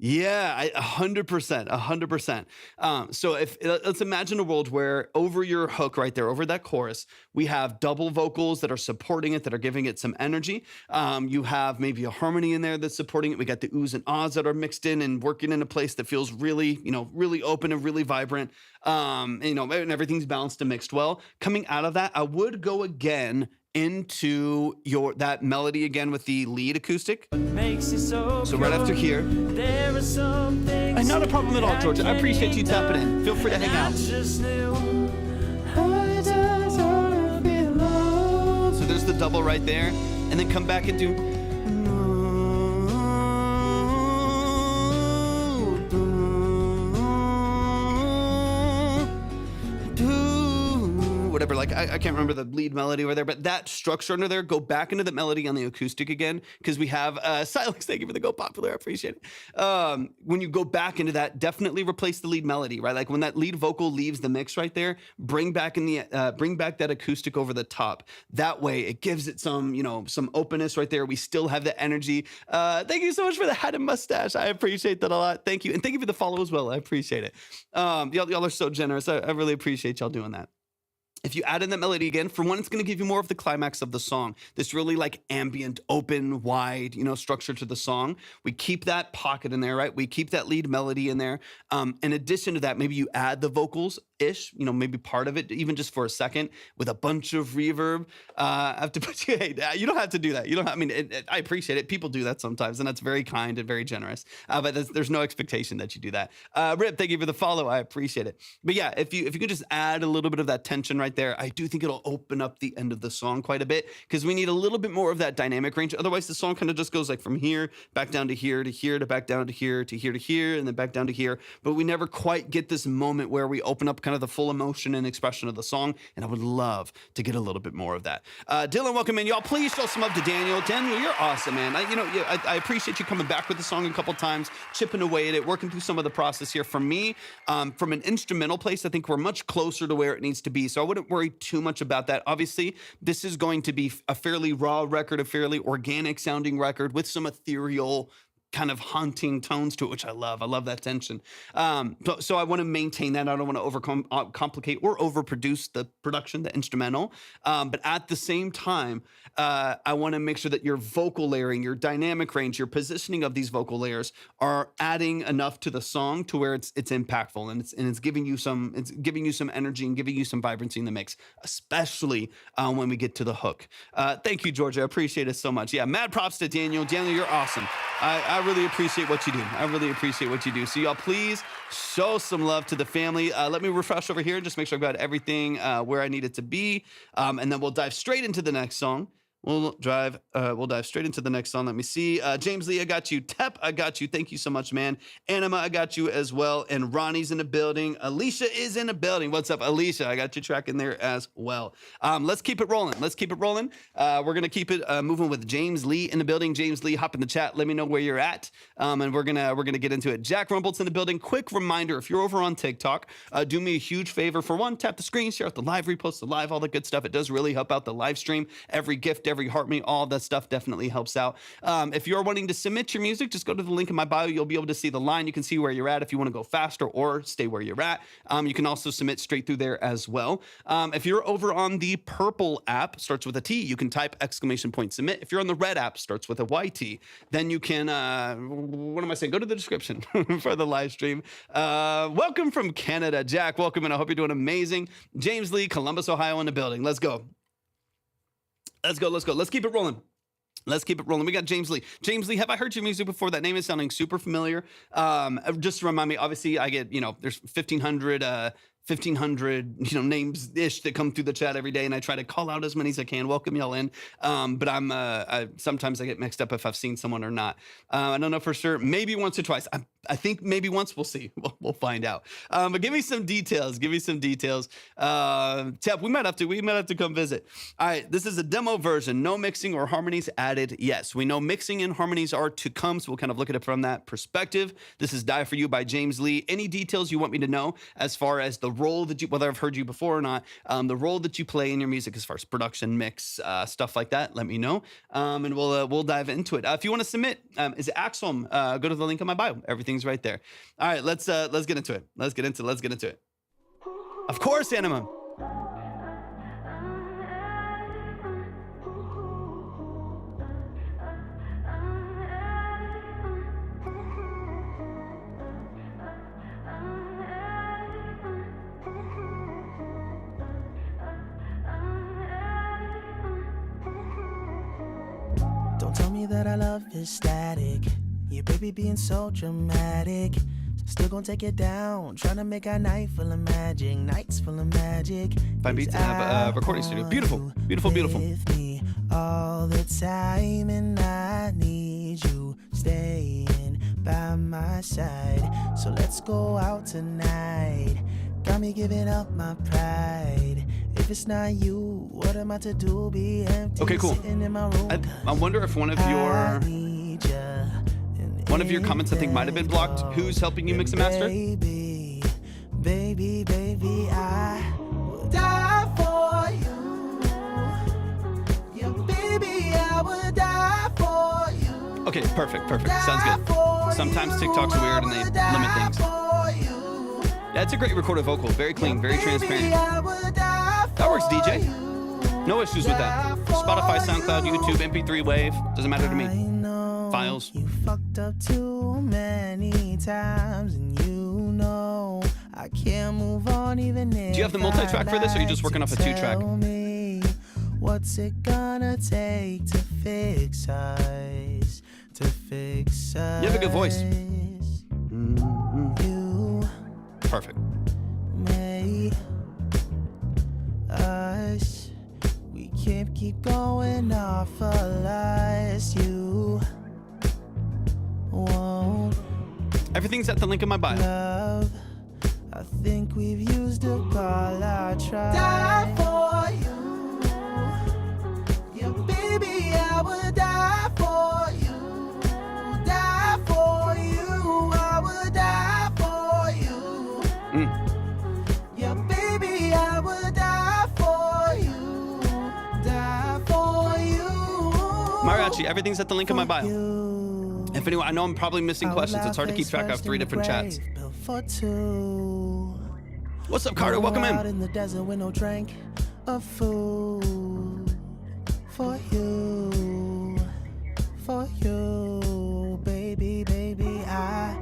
100%. So let's imagine a world where over your hook right there, over that chorus, we have double vocals that are supporting it, that are giving it some energy. You have maybe a harmony in there that's supporting it. We got the oohs and ahs that are mixed in and working in a place that feels really, really open and really vibrant. And everything's balanced and mixed well. Coming out of that, I would go again into that melody again with the lead acoustic. So right after here. And not a problem at all, Georgia. I appreciate you tapping in. Feel free to hang out. So there's the double right there. And then come back and do. Whatever, like I can't remember the lead melody over there, but that structure under there, go back into the melody on the acoustic again, because we have Silex, thank you for the Go Popular, I appreciate it. When you go back into that, definitely replace the lead melody, right? Like when that lead vocal leaves the mix right there, bring back that acoustic over the top. That way it gives it some openness right there. We still have the energy. Thank you so much for the hat and mustache. I appreciate that a lot. Thank you. And thank you for the follow as well. I appreciate it. Y'all are so generous. I really appreciate y'all doing that. If you add in that melody again, for one, it's going to give you more of the climax of the song. This really like ambient, open, wide, structure to the song. We keep that pocket in there, right? We keep that lead melody in there. In addition to that, maybe you add the vocals-ish, maybe part of it, even just for a second, with a bunch of reverb. I have to put you, hey, you don't have to do that. You don't. I appreciate it. People do that sometimes, and that's very kind and very generous. But there's no expectation that you do that. Rip, thank you for the follow. I appreciate it. But yeah, if you could just add a little bit of that tension right there, I do think it'll open up the end of the song quite a bit, because we need a little bit more of that dynamic range. Otherwise, the song kind of just goes like from here, back down to here, to here, to back down to here, to here, to here, and then back down to here. But we never quite get this moment where we open up kind of the full emotion and expression of the song, and I would love to get a little bit more of that. Dylan, welcome in. Y'all, please show some love to Daniel. Daniel, you're awesome, man. I appreciate you coming back with the song a couple times, chipping away at it, working through some of the process here. For me, from an instrumental place, I think we're much closer to where it needs to be, so I wouldn't worry too much about that. Obviously, this is going to be a fairly raw record, a fairly organic sounding record with some ethereal kind of haunting tones to it, which I love. I love that tension. So I want to maintain that. I don't want to complicate or overproduce the production, the instrumental. But at the same time, I want to make sure that your vocal layering, your dynamic range, your positioning of these vocal layers are adding enough to the song to where it's impactful, and it's giving you some energy and giving you some vibrancy in the mix, especially when we get to the hook. Thank you, Georgia. I appreciate it so much. Yeah, mad props to Daniel. Daniel, you're awesome. I really appreciate what you do. I really appreciate what you do. So y'all, please show some love to the family. Let me refresh over here and just make sure I've got everything where I need it to be. And then we'll dive straight into the next song. We'll dive straight into the next song. Let me see. James Lee, I got you. Tep, I got you. Thank you so much, man. Anima, I got you as well. And Ronnie's in the building. Alicia is in the building. What's up, Alicia? I got you tracking there as well. Let's keep it rolling. We're going to keep it moving with James Lee in the building. James Lee, hop in the chat. Let me know where you're at. And we're gonna get into it. Jack Rumbolt's in the building. Quick reminder, if you're over on TikTok, do me a huge favor. For one, tap the screen, share out the live, repost the live, all the good stuff. It does really help out the live stream. Every gift, every heart me, all that stuff definitely helps out. If you're wanting to submit your music, just go to the link in my bio. You'll be able to see the line. You can see where you're at if you want to go faster or stay where you're at. You can also submit straight through there as well. If you're over on the purple app, starts with a T, you can type !submit. If you're on the red app, starts with a YT, then you can, what am I saying? Go to the description for the live stream. Welcome from Canada, Jack. Welcome, and I hope you're doing amazing. James Lee, Columbus, Ohio in the building. Let's go. Let's keep it rolling. Let's keep it rolling. We got James Lee. James Lee, have I heard your music before? That name is sounding super familiar. Just to remind me, obviously, I get, there's 1,500, names-ish that come through the chat every day, and I try to call out as many as I can, welcome y'all in. But sometimes I get mixed up if I've seen someone or not. I don't know for sure. Maybe once or twice. I think maybe once. We'll see. We'll find out. But give me some details. Tep, we might have to come visit. All right, this is a demo version. No mixing or harmonies added. Yes, we know mixing and harmonies are to come, so we'll kind of look at it from that perspective. This is Die For You by James Lee. Any details you want me to know as far as the role that whether I've heard you before or not, the role that you play in your music as far as production, mix, stuff like that, let me know. And we'll dive into it. If you want to submit, is it Axum? Go to the link in my bio. Everything's right there. All right, let's get into it. Let's get into it. Of course, Anima. Don't tell me that our love is static. Yeah, baby being so dramatic. Still gonna take it down. Trying to make our night full of magic. Nights full of magic. Find beats and have a recording studio. Beautiful. With me all the time, and I need you staying by my side. So let's go out tonight. Got me giving up my pride. If it's not you, what am I to do? Be empty. Okay, cool. Sitting in my room. I wonder if one of your comments I think might have been blocked. Who's helping you mix and master? Baby, I will die for you. Yeah, baby, I will die for you. Okay, perfect. Sounds good. Sometimes TikTok's weird and they limit things. Yeah, it's a great recorded vocal. Very clean, very transparent. That works, DJ. No issues with that. Spotify, SoundCloud, YouTube, MP3 Wave. Doesn't matter to me. Files. You fucked up too many times, and I can't move on even if. Do you have the multi-track for this, or are you just working off a 2-track? What's it gonna take to fix us? You have a good voice. Perfect. Made us. We can't keep going off unless you won't. Everything's at the link in my bio. Love, I think we've used up all our try. Die for you. Yeah, baby, I would die for you. Die for you. I would die for you. Yeah, baby, I would die for you. Die for you. Mariachi, everything's at the link in my bio. If anyone, I know I'm probably missing questions. It's hard to keep track of 3 different chats. What's up, Carter? Welcome in. In the desert with no drink of food for you, baby, I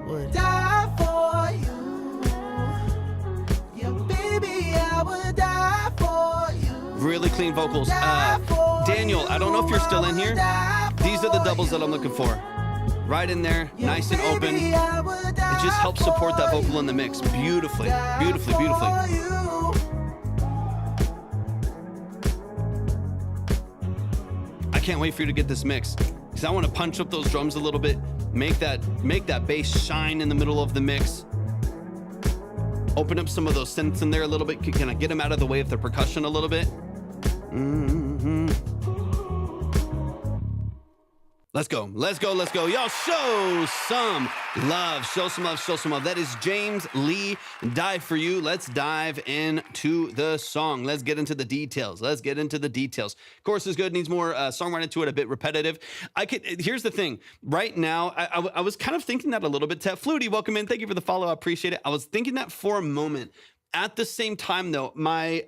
would die for you. Yeah, baby, I would die for you. Really clean vocals. Daniel, I don't know if you're still in here. These are the doubles that I'm looking for. Right in there, nice and open. It just helps support that vocal in the mix beautifully. I can't wait for you to get this mix, because I want to punch up those drums a little bit, make that bass shine in the middle of the mix. Open up some of those synths in there a little bit. Can I get them out of the way of the percussion a little bit? Let's go. Y'all show some love. That is James Lee, Die For You. Let's dive into the song. Let's get into the details. Chorus is good, needs more songwriting to it, a bit repetitive. Here's the thing. Right now, I was kind of thinking that a little bit. Flutie, welcome in. Thank you for the follow. I appreciate it. I was thinking that for a moment. At the same time, though, my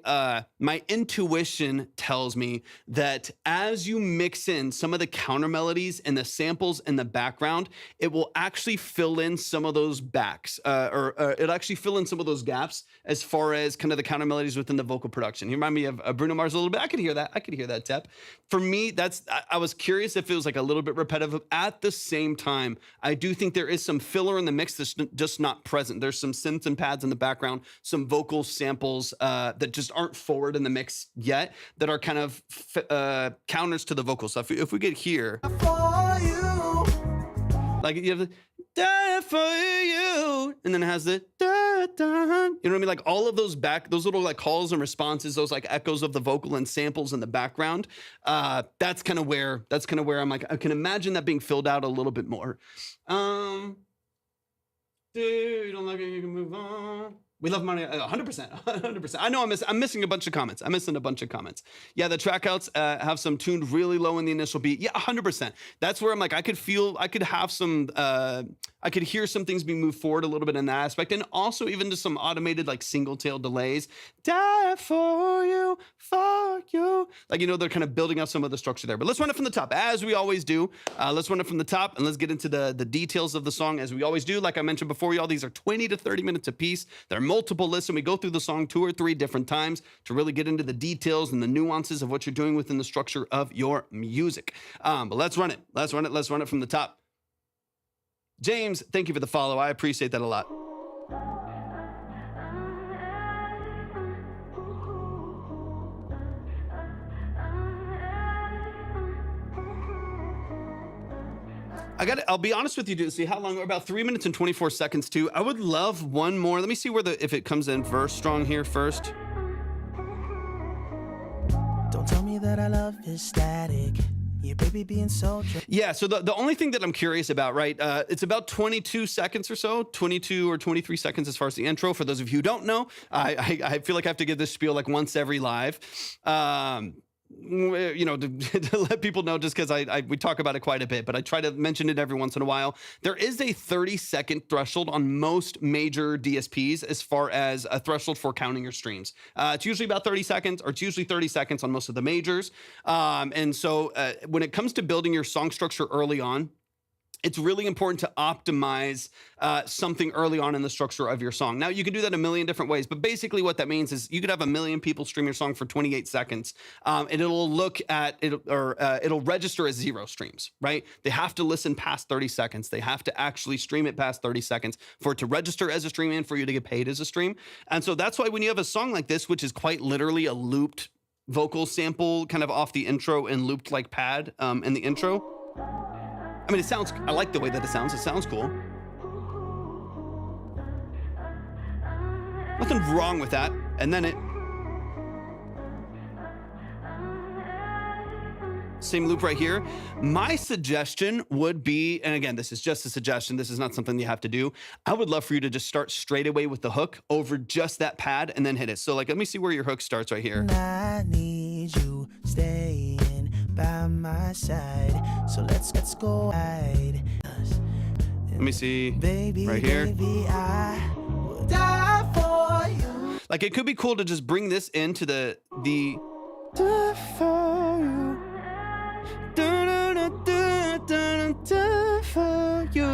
intuition tells me that as you mix in some of the counter melodies and the samples in the background, it will actually fill in some of those backs, or it'll actually fill in some of those gaps as far as kind of the counter melodies within the vocal production. You remind me of Bruno Mars a little bit. I could hear that. Tep. For me, I was curious if it was like a little bit repetitive. At the same time, I do think there is some filler in the mix that's just not present. There's some synths and pads in the background, some vocal samples that just aren't forward in the mix yet, that are kind of counters to the vocal stuff. If we get here, like you have the "die for you," and then it has the da, da, you know what I mean? Like all of those little like calls and responses, those like echoes of the vocal and samples in the background. That's kind of where I'm like, I can imagine that being filled out a little bit more. Dude, you don't like it, you can move on. We love money, 100%, 100%. I know I'm missing a bunch of comments. Yeah, the track outs have some tuned really low in the initial beat. Yeah, 100%. That's where I'm like, I could hear some things being moved forward a little bit in that aspect. And also even just some automated like single tail delays. Die for you, fuck you. Like, you know, they're kind of building up some of the structure there. But let's run it from the top, as we always do. Let's run it from the top and let's get into the details of the song as we always do. Like I mentioned before, y'all, these are 20 to 30 minutes a piece. They're multiple lists, and we go through the song 2 or 3 different times to really get into the details and the nuances of what you're doing within the structure of your music. But let's run it from the top. James, thank you for the follow. I appreciate that a lot. I'll be honest with you, dude. See how long? We're about 3 minutes and 24 seconds too. I would love one more. Let me see if it comes in verse strong here first. Don't tell me that I love is static. Yeah, baby being so yeah, so the only thing that I'm curious about, right? It's about 22 seconds or so, 22 or 23 seconds as far as the intro. For those of you who don't know, I feel like I have to give this spiel like once every live. You know, to let people know, just because we talk about it quite a bit, but I try to mention it every once in a while. There is a 30-second threshold on most major DSPs as far as a threshold for counting your streams. It's usually about 30 seconds, or it's usually 30 seconds on most of the majors. And so when it comes to building your song structure early on, it's really important to optimize something early on in the structure of your song. Now, you can do that a million different ways, but basically what that means is you could have 1 million people stream your song for 28 seconds, and it'll register as 0 streams, right? They have to listen past 30 seconds. They have to actually stream it past 30 seconds for it to register as a stream and for you to get paid as a stream. And so that's why when you have a song like this, which is quite literally a looped vocal sample kind of off the intro and looped like pad in the intro, I mean, I like the way that it sounds. It sounds cool. Nothing wrong with that. And then same loop right here. My suggestion would be, and again, this is just a suggestion. This is not something you have to do. I would love for you to just start straight away with the hook over just that pad and then hit it. So like, let me see where your hook starts right here. I need you staying by my side, so let's go hide. Let me see, baby, right here. Baby, I will die for you. Like, it could be cool to just bring this into the die for you. Die for you.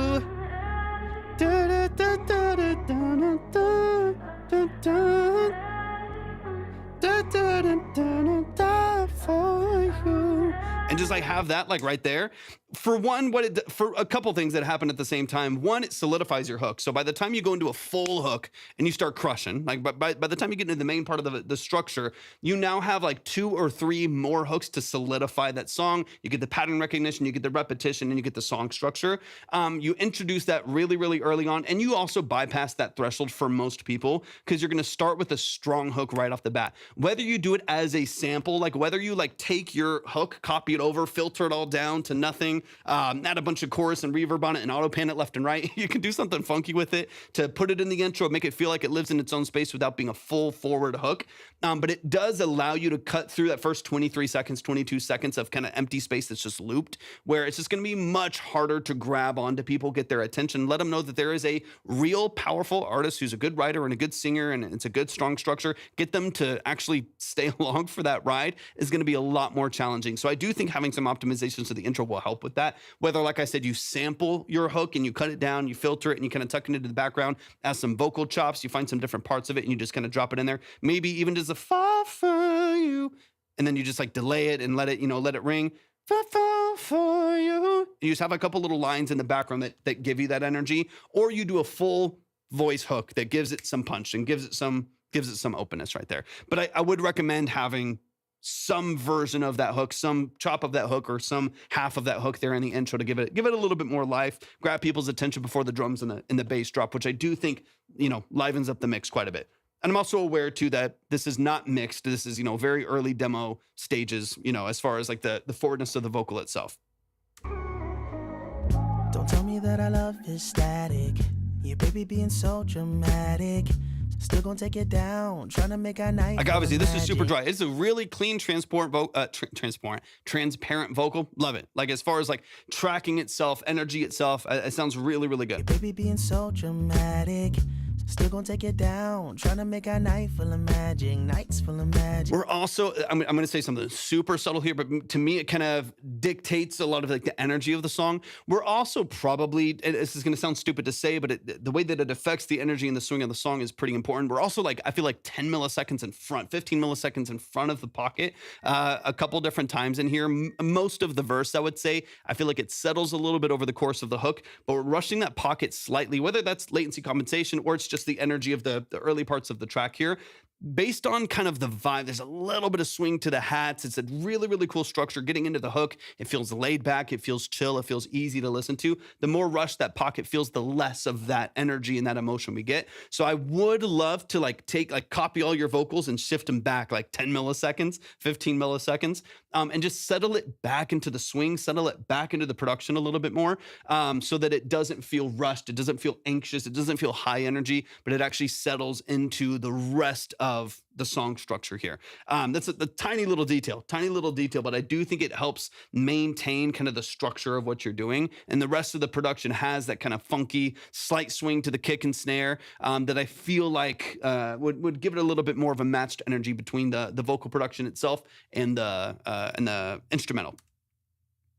Die for you. And just like have that like right there. For one, for a couple things that happen at the same time. One, it solidifies your hook. So by the time you go into a full hook and you start crushing, like by the time you get into the main part of the structure, you now have like 2 or 3 more hooks to solidify that song. You get the pattern recognition, you get the repetition, and you get the song structure. You introduce that really, really early on, and you also bypass that threshold for most people because you're going to start with a strong hook right off the bat. Whether you do it as a sample, like whether you like take your hook, copy it over, filter it all down to nothing, add a bunch of chorus and reverb on it and auto pan it left and right. You can do something funky with it to put it in the intro, make it feel like it lives in its own space without being a full forward hook. But it does allow you to cut through that first 23 seconds, 22 seconds of kind of empty space that's just looped, where it's just going to be much harder to grab onto people, get their attention, let them know that there is a real powerful artist who's a good writer and a good singer and it's a good strong structure. Get them to actually stay along for that ride is going to be a lot more challenging. So I do think having some optimizations to the intro will help with that. Whether, like I said, you sample your hook and you cut it down, you filter it and you kind of tuck it into the background as some vocal chops, you find some different parts of it and you just kind of drop it in there. Maybe even just a fall for you. And then you just like delay it and let it, let it ring. Fall for you. You just have a couple little lines in the background that give you that energy, or you do a full voice hook that gives it some punch and gives it some openness right there. But I would recommend having some version of that hook, some chop of that hook, or some half of that hook there in the intro to give it a little bit more life, grab people's attention before the drums and the bass drop, which I do think, livens up the mix quite a bit. And I'm also aware too that this is not mixed. This is, very early demo stages, as far as like the forwardness of the vocal itself. Don't tell me that I love is static. Yeah, baby being so dramatic. Still gonna take it down, trying to make a night. Like obviously this is super dry. It's a really clean transparent vocal. Love it. Like as far as like tracking itself, energy itself, it sounds really, really good. Yeah, baby being so dramatic. Still gonna take it down, trying to make a night full of magic, nights full of magic. We're also, I'm gonna say something super subtle here, but to me, it kind of dictates a lot of like the energy of the song. We're also probably, this is gonna sound stupid to say, but the way that it affects the energy and the swing of the song is pretty important. We're also like, I feel like 10 milliseconds in front, 15 milliseconds in front of the pocket, a couple different times in here. Most of the verse, I would say, I feel like it settles a little bit over the course of the hook, but we're rushing that pocket slightly, whether that's latency compensation or it's just the energy of the early parts of the track here. Based on kind of the vibe, there's a little bit of swing to the hats. It's a really, really cool structure. Getting into the hook, it feels laid back, it feels chill, it feels easy to listen to. The more rushed that pocket feels, the less of that energy and that emotion we get. So I would love to copy all your vocals and shift them back like 10 milliseconds, 15 milliseconds, and just settle it back into the swing, settle it back into the production a little bit more, so that it doesn't feel rushed, it doesn't feel anxious, it doesn't feel high energy, but it actually settles into the rest of the song structure here. That's the tiny little detail, but I do think it helps maintain kind of the structure of what you're doing. And the rest of the production has that kind of funky, slight swing to the kick and snare that I feel like would give it a little bit more of a matched energy between the vocal production itself and the instrumental.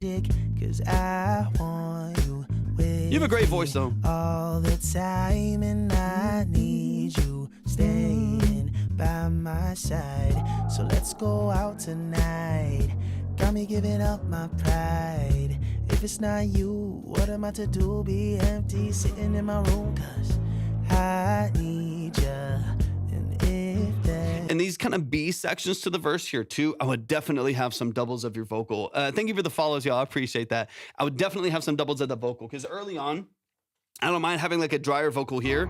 Cause I want you with You have a great voice though. all the time, and I need you staying by my side. So let's go out tonight. Got me giving up my pride. If it's not you, what am I to do? Be empty, sitting in my room, cause I need ya. And if that And these kind of B sections to the verse here too, I would definitely have some doubles of your vocal. Thank you for the follows, y'all. I appreciate that. I would definitely have some doubles of the vocal because early on, I don't mind having like a drier vocal here.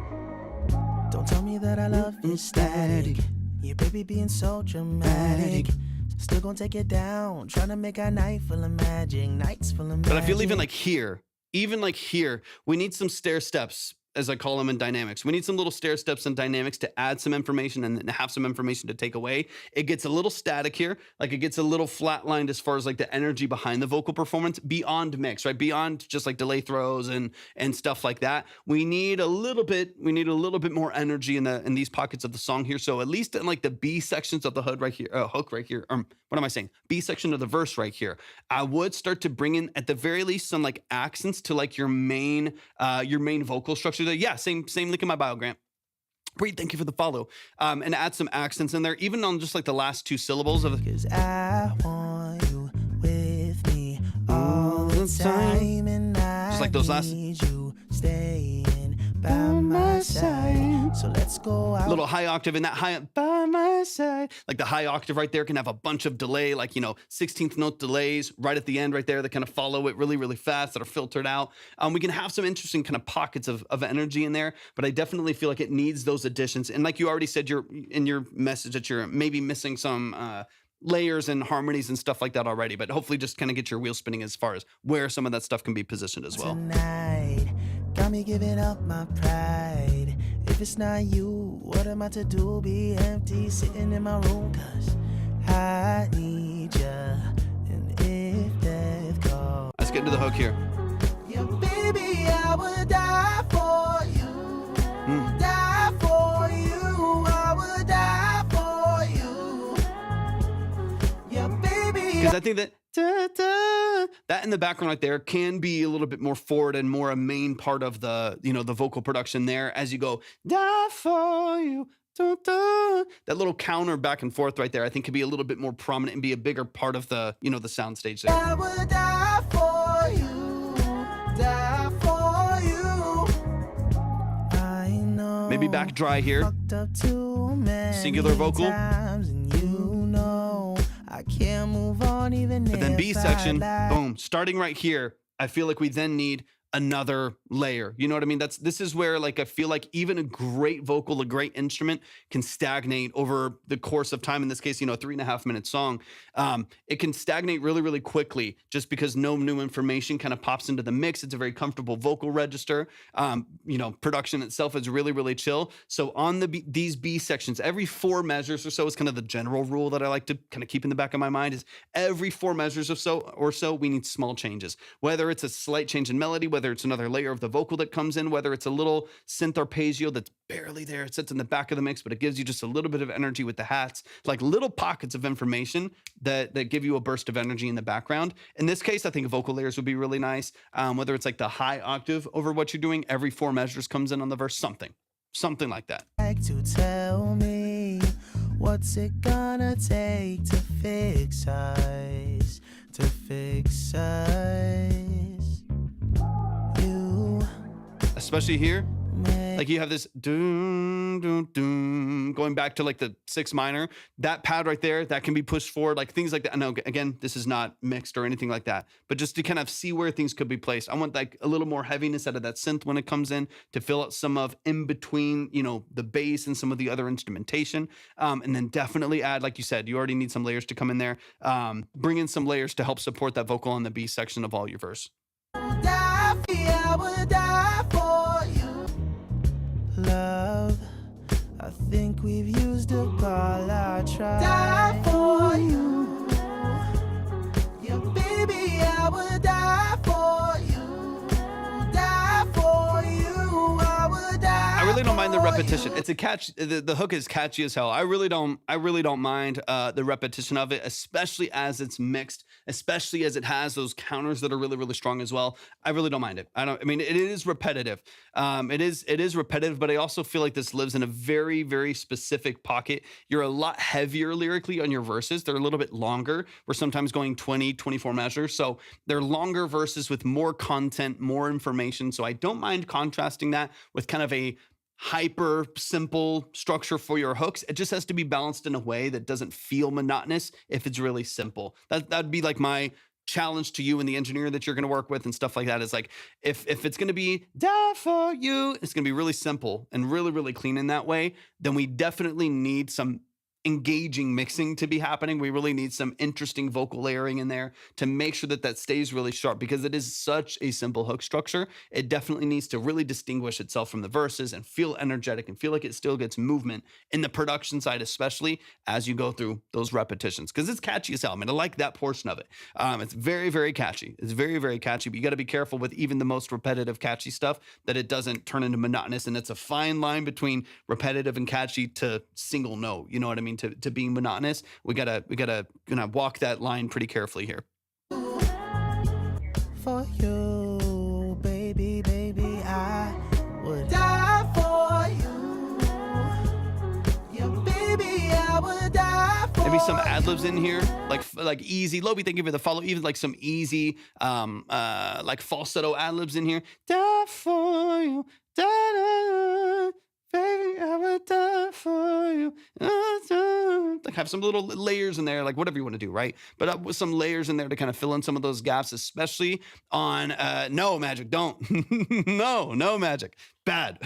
Don't tell me that I love is static. Yeah, baby being so dramatic. Still gonna take it down, trying to make a night full of magic, nights full of magic. But I feel even like here, we need some stair steps, as I call them in dynamics. We need some little stair steps and dynamics to add some information and have some information to take away. It gets a little static here, like it gets a little flatlined as far as like the energy behind the vocal performance beyond mix, right? Beyond just like delay throws and stuff like that. We need a little bit more energy in these pockets of the song here. So at least in like the B sections of the hook right here, what am I saying? B section of the verse right here. I would start to bring in at the very least some like accents to like your main vocal structure. Yeah, same link in my bio, Grant. Reed, thank you for the follow. And add some accents in there, even on just like the last two syllables of it. Cause I want you with me all the time, and I Just like those last- need you staying by my side. So let's go out. Little high octave in that high by my side. Like the high octave right there can have a bunch of delay, like, 16th note delays right at the end right there that kind of follow it really, really fast that are filtered out. We can have some interesting kind of pockets of energy in there, but I definitely feel like it needs those additions. And like you already said in your message that you're maybe missing some layers and harmonies and stuff like that already, but hopefully just kind of get your wheels spinning as far as where some of that stuff can be positioned as well. Tonight, got me giving up my pride. If it's not you, what am I to do? Be empty, sitting in my room, 'cause I need ya. And if death calls, Let's get into the hook here. yeah, baby, I would die for you. Die for you. I would die for you. Yeah, baby. Because I think that that in the background right there can be a little bit more forward and more a main part of the, you know, the vocal production there as you go, die for you. That little counter back and forth right there, I think could be a little bit more prominent and be a bigger part of the, you know, the sound stage there. I would die for you. Die for you. I know. Maybe back dry here. Fucked up too many Singular vocal. times, and you know I can't move on even But then B if I section, lie. boom, starting right here, I feel like we then need another layer. You know what I mean? This is where, like, I feel like even a great vocal, a great instrument can stagnate over the course of time. In this case, you know, a 3.5 minute song. It can stagnate really, really quickly just because no new information kind of pops into the mix. It's a very comfortable vocal register. You know, production itself is really, really chill. So on these B sections, every 4 measures or so is kind of the general rule that I like to kind of keep in the back of my mind is every 4 measures or so, we need small changes. Whether it's a slight change in melody, whether it's another layer of the vocal that comes in, whether it's a little synth arpeggio that's barely there, it sits in the back of the mix, but it gives you just a little bit of energy with the hats, like little pockets of information that give you a burst of energy in the background. In this case, I think vocal layers would be really nice. Whether it's like the high octave over what you're doing, every 4 measures comes in on the verse, something like that. Like to tell me what's it gonna take to fix us, you Especially here, make like you have this doom, doom, doom, going back to like the 6 minor, that pad right there, that can be pushed forward, like things like that. I know, again, this is not mixed or anything like that, but just to kind of see where things could be placed. I want like a little more heaviness out of that synth when it comes in to fill out some of in between, you know, the bass and some of the other instrumentation. And then definitely add, like you said, you already need some layers to come in there. Bring in some layers to help support that vocal on the B section of all your verse. die for you, I would die for you. Love, I think we've used up all our try. Die for you. Yeah, baby, I would die for you. Die for you. I would die. I really don't mind the for repetition. you. It's a catch. The hook is catchy as hell. I really don't mind the repetition of it, especially as it's mixed, especially as it has those counters that are really, really strong as well. I really don't mind it. I mean, it is repetitive. It is repetitive, but I also feel like this lives in a very, very specific pocket. You're a lot heavier lyrically on your verses. They're a little bit longer. We're sometimes going 20, 24 measures. So they're longer verses with more content, more information. So I don't mind contrasting that with kind of a hyper simple structure for your hooks. It just has to be balanced in a way that doesn't feel monotonous if it's really simple. That'd be like my challenge to you and the engineer that you're going to work with and stuff like that is like, if it's going to be die for you, it's going to be really simple and really, really clean in that way, then we definitely need some engaging mixing to be happening. We really need some interesting vocal layering in there to make sure that that stays really sharp because it is such a simple hook structure. It definitely needs to really distinguish itself from the verses and feel energetic and feel like it still gets movement in the production side, especially as you go through those repetitions because it's catchy as hell. I mean, I like that portion of it. It's very, very catchy. It's very, very catchy, but you got to be careful with even the most repetitive catchy stuff that it doesn't turn into monotonous. And it's a fine line between repetitive and catchy to single note. You know what I mean? To being monotonous, we gotta gonna walk that line pretty carefully here. For you, baby, baby, I would die for you. Yeah, baby, I would die for Maybe some ad libs in here, like easy. Lobi, thank you for the follow. Even like some easy, like falsetto ad libs in here. Die for you, da, da, da. Baby, I would die for you. Like have some little layers in there, like whatever you want to do, right? But with some layers in there to kind of fill in some of those gaps, especially on no magic, don't. No magic. bad.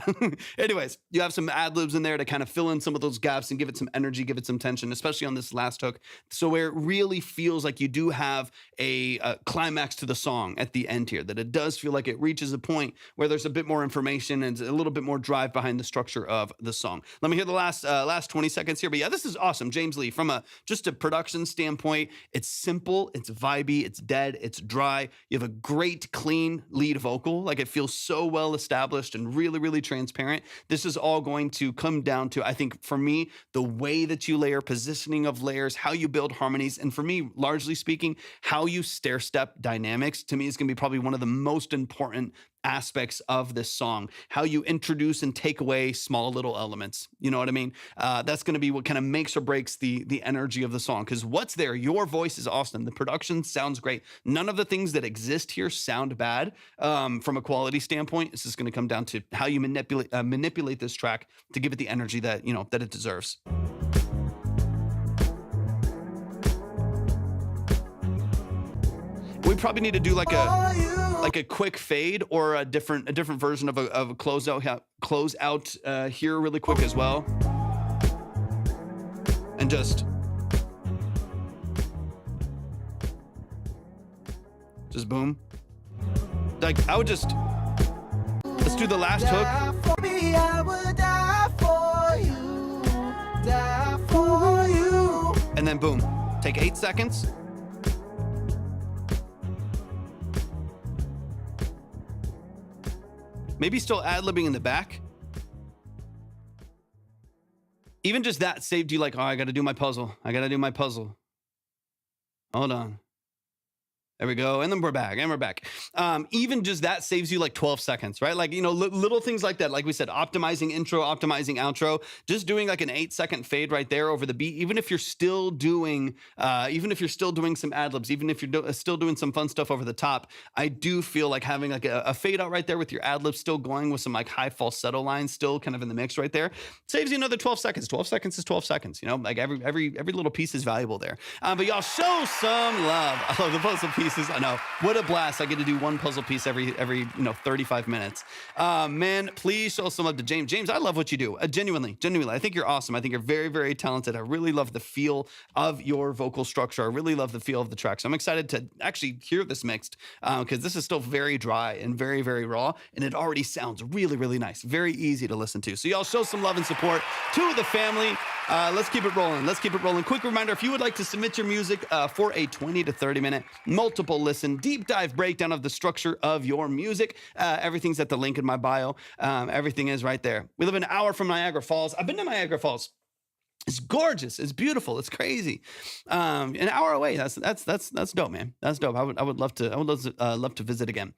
Anyways, you have some ad libs in there to kind of fill in some of those gaps and give it some energy, give it some tension, especially on this last hook. So where it really feels like you do have a climax to the song at the end here, that it does feel like it reaches a point where there's a bit more information and a little bit more drive behind the structure of the song. Let me hear the last 20 seconds here. But yeah, this is awesome. James Lee, from just a production standpoint, it's simple, it's vibey, it's dead, it's dry. You have a great, clean lead vocal. Like, it feels so well established and really transparent. This is all going to come down to, I think, for me, the way that you layer, positioning of layers, how you build harmonies, and for me, largely speaking, how you stair step dynamics, to me, is going to be probably one of the most important aspects of this song. How you introduce and take away small little elements. You know what I mean? That's going to be what kind of makes or breaks the energy of the song. Because what's there? Your voice is awesome. The production sounds great. None of the things that exist here sound bad from a quality standpoint. It's just going to come down to how you manipulate this track to give it the energy that that it deserves. We probably need to do like a quick fade or a different version of a closeout here really quick as well, and just boom. Like, I would just, let's do the last hook. For me, I would die for you. And then boom. Take 8 seconds. Maybe still ad-libbing in the back. Even just that saved you, like, oh, I got to do my puzzle. Hold on. There we go. And then we're back. Even just that saves you like 12 seconds, right? Like, little things like that. Like we said, optimizing intro, optimizing outro, just doing like an 8-second fade right there over the beat. Even if you're still doing some ad libs, even if you're still doing some fun stuff over the top, I do feel like having like a fade out right there with your ad libs still going with some like high falsetto lines still kind of in the mix right there saves you another 12 seconds. 12 seconds is 12 seconds. Like every little piece is valuable there. But y'all show some love. I love the puzzle piece. I know, what a blast. I get to do one puzzle piece every 35 minutes. Man, please show some love to James. James, I love what you do. Genuinely. I think you're awesome. I think you're very talented. I really love the feel of your vocal structure. I really love the feel of the track. So I'm excited to actually hear this mixed because this is still very dry and very raw, and it already sounds really nice. Very easy to listen to. So y'all show some love and support to the family. Let's keep it rolling. Quick reminder, if you would like to submit your music for a 20 to 30 minute multiple listen deep dive breakdown of the structure of your music, everything's at the link in my bio. Everything is right there. We live an hour from Niagara Falls. I've been to Niagara Falls. It's gorgeous. It's beautiful. It's crazy. An hour away. That's dope, man. That's dope. I would love to visit again.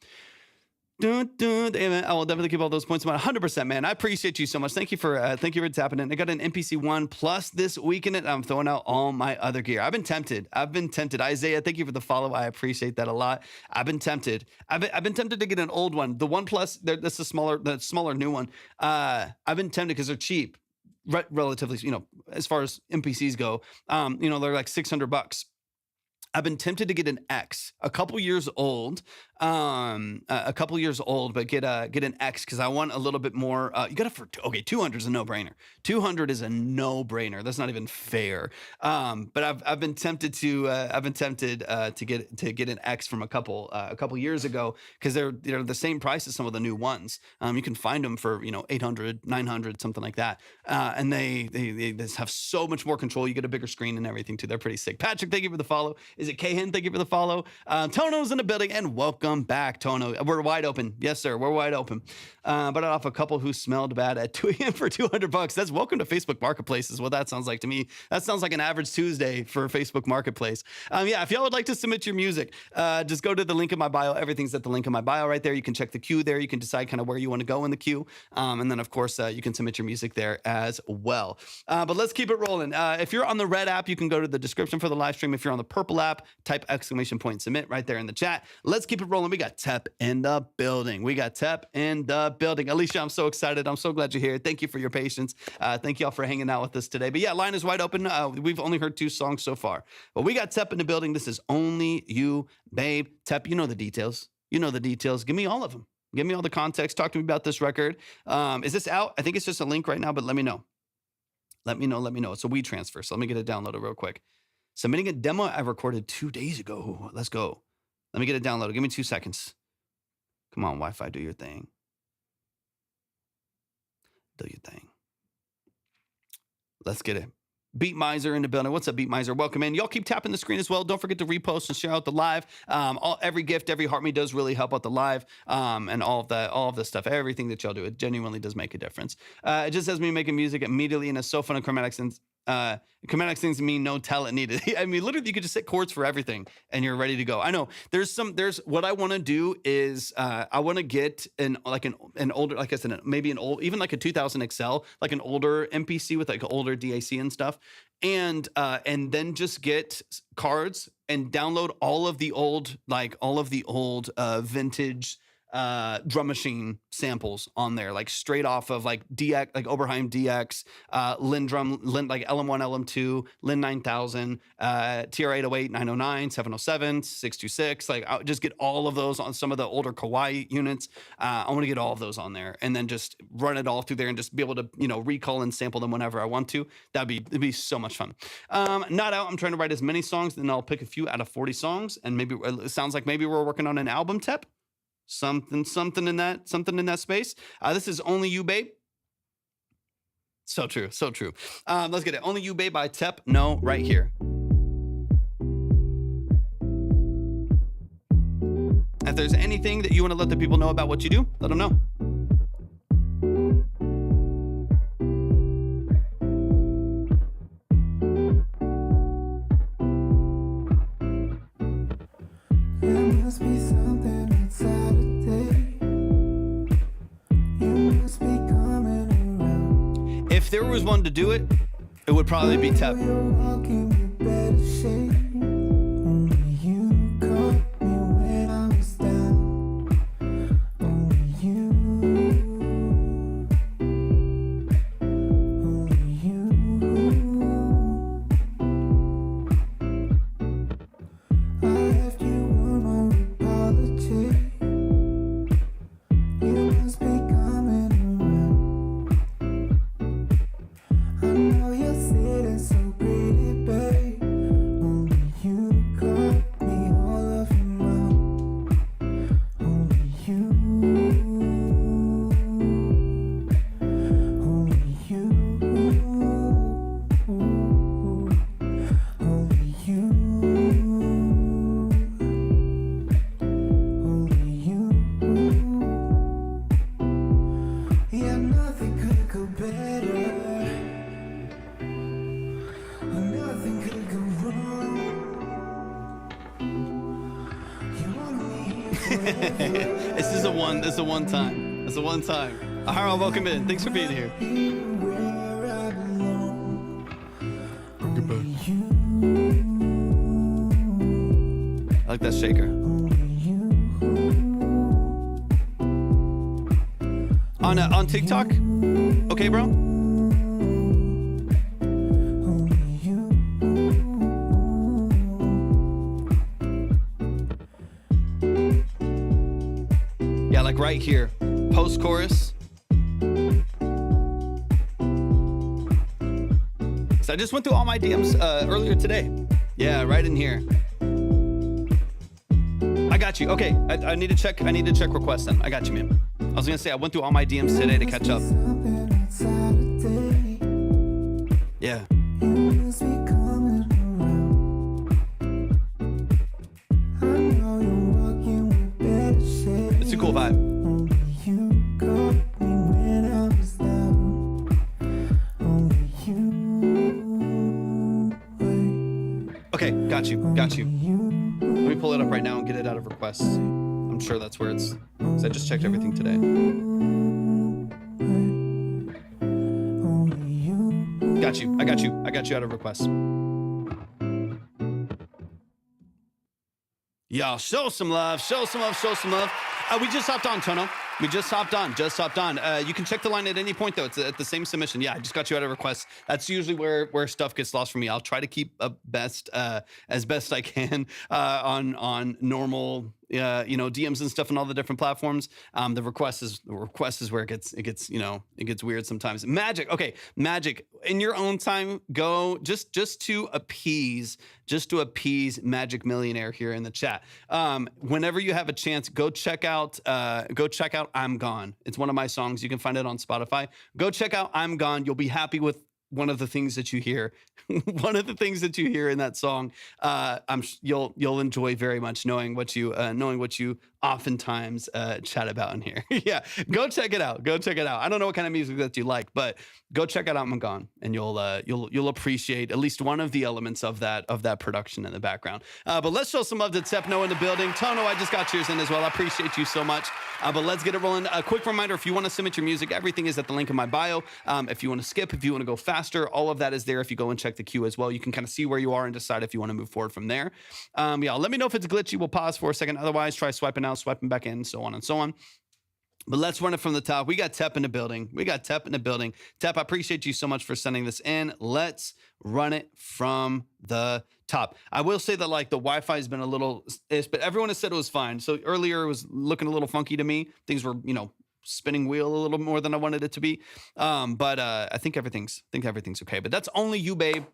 I will definitely keep all those points in mind. 100%, man. I appreciate you so much. Thank you for tapping in. I got an MPC-1 plus this week in it. I'm throwing out all my other gear. I've been tempted. Isaiah, thank you for the follow. I appreciate that a lot. I've been tempted. I've been tempted to get an old one. The One Plus, that's the smaller new one. I've been tempted because they're cheap, relatively, as far as MPCs go. They're like $600. I've been tempted to get an X, a couple years old, but get an X because I want a little bit more. You got to 200 is a no-brainer. 200 is a no-brainer. That's not even fair. But I've been tempted to get an X from a couple years ago because they're the same price as some of the new ones. You can find them for 800, 900, something like that. And they just have so much more control. You get a bigger screen and everything too. They're pretty sick. Patrick, thank you for the follow. Is it Kahan? Thank you for the follow. Tono's in the building, and welcome back, Tono. We're wide open. Yes, sir. We're wide open. But off a couple who smelled bad at 2 a.m. for $200. That's welcome to Facebook Marketplace is what that sounds like to me. That sounds like an average Tuesday for Facebook Marketplace. If y'all would like to submit your music, just go to the link in my bio. Everything's at the link in my bio right there. You can check the queue there. You can decide kind of where you want to go in the queue. And then, of course, you can submit your music there as well. But let's keep it rolling. If you're on the red app, you can go to the description for the live stream. If you're on the purple app, type !submit right there in the chat. Let's keep it rolling. We got Tep in the building. Alicia, I'm so excited. I'm so glad you're here. Thank you for your patience. Thank y'all for hanging out with us today. But yeah, line is wide open. We've only heard 2 songs so far, but we got Tep in the building. This is Only You, Babe. Tep, you know the details. Give me all of them. Give me all the context. Talk to me about this record. Is this out? I think it's just a link right now, but let me know. Let me know. It's a WeTransfer, transfer, so let me get it downloaded real quick. Submitting a demo I recorded 2 days ago. Let's go. Let me get it downloaded. Give me 2 seconds. Come on, Wi-Fi, do your thing. Do your thing. Let's get it. Beat Miser in the building. What's up, Beat Miser? Welcome in. Y'all keep tapping the screen as well. Don't forget to repost and share out the live. Every gift, every heart me does really help out the live, and all of the stuff. Everything that y'all do, it genuinely does make a difference. It just says me making music immediately in a so fun and chromatic sense. Chromatic things mean no talent needed. I mean, literally, you could just set chords for everything, and you're ready to go. I know there's what I want to do is I want to get an older, like I said, maybe an old, even like a 2000 XL, like an older MPC with like older DAC and stuff, and then just get cards and download all of the old vintage drum machine samples on there, like straight off of like DX, like Oberheim DX, Lin like LM1, LM2, Lin 9000, TR-808, 909, 707, 626. Like I'll just get all of those on some of the older Kawai units. I want to get all of those on there and then just run it all through there and just be able to, recall and sample them whenever I want to. It'd be so much fun. Not out. I'm trying to write as many songs, then I'll pick a few out of 40 songs, and maybe it sounds like maybe we're working on an album, Tep. Something in that space. This is Only You, Babe. So true. Let's get it. Only You, Babe by Tep. No, right here. If there's anything that you want to let the people know about what you do, let them know. There must be something inside today. You must be coming around. If there was one to do it, it would probably be Tep. You're walking with better shape. Only you caught me when I was down. Only you. Only you. I left you one more apology. You must be coming around. I know you're sitting so pretty, babe. Only you got me all of your mouth. Only you. Only you. Only you. Only you. Yeah, nothing could go better. Nothing could go wrong. You want me here forever. This is a one time. It's a one time. Ahara, welcome in. Thanks for being here. Where I belong. Only you. I like that shaker. Only you. On TikTok? Okay, bro? Only you. Yeah, like right here. Post-chorus. So I just went through all my DMs earlier today. Yeah, right in here. I got you. Okay, I need to check requests then. I got you, man. I was gonna say I went through all my DMs today to catch up. Something inside today. Yeah. You must be coming around. I know you're walking with better shape. It's a cool vibe. Only you got me when I was down. Only you. Okay, got you. You. Let me pull it up right now and get it out of requests. I'm sure that's where it's. Cause I just checked everything today. Only you. Got you. I got you out of requests. Y'all, show some love. We just hopped on, Tono. Just hopped on. You can check the line at any point, though. It's at the same submission. Yeah, I just got you out of requests. That's usually where stuff gets lost for me. I'll try to keep as best I can on normal DMs and stuff on all the different platforms. The request is where it gets weird sometimes. Magic. Okay. Magic, in your own time, go just to appease Magic Millionaire here in the chat. Whenever you have a chance, go check out I'm Gone. It's one of my songs. You can find it on Spotify. Go check out I'm Gone. You'll be happy with one of the things that you hear. One of the things that you hear in that song, you'll enjoy very much, knowing what you oftentimes chat about in here. Yeah, go check it out. I don't know what kind of music that you like, but go check out I'm Gone, and you'll appreciate at least one of the elements of that production in the background. But let's show some love to Tepno in the building. Tono, I just got yours in as well. I appreciate you so much. But let's get it rolling. A quick reminder: if you want to submit your music, everything is at the link in my bio. If you want to skip, if you want to go faster, all of that is there. If you go and check the queue as well, you can kind of see where you are and decide if you want to move forward from there. Let me know if it's glitchy. We'll pause for a second. Otherwise, try swiping out, swiping back in, so on and so on. But let's run it from the top. We got Tep in the building. Tep, I appreciate you so much for sending this in. Let's run it from the top. I will say that like the Wi-Fi has been a little ish, but everyone has said it was fine. So earlier it was looking a little funky to me. Things were, spinning wheel a little more than I wanted it to be. But I think everything's okay. But that's Only You, Babe,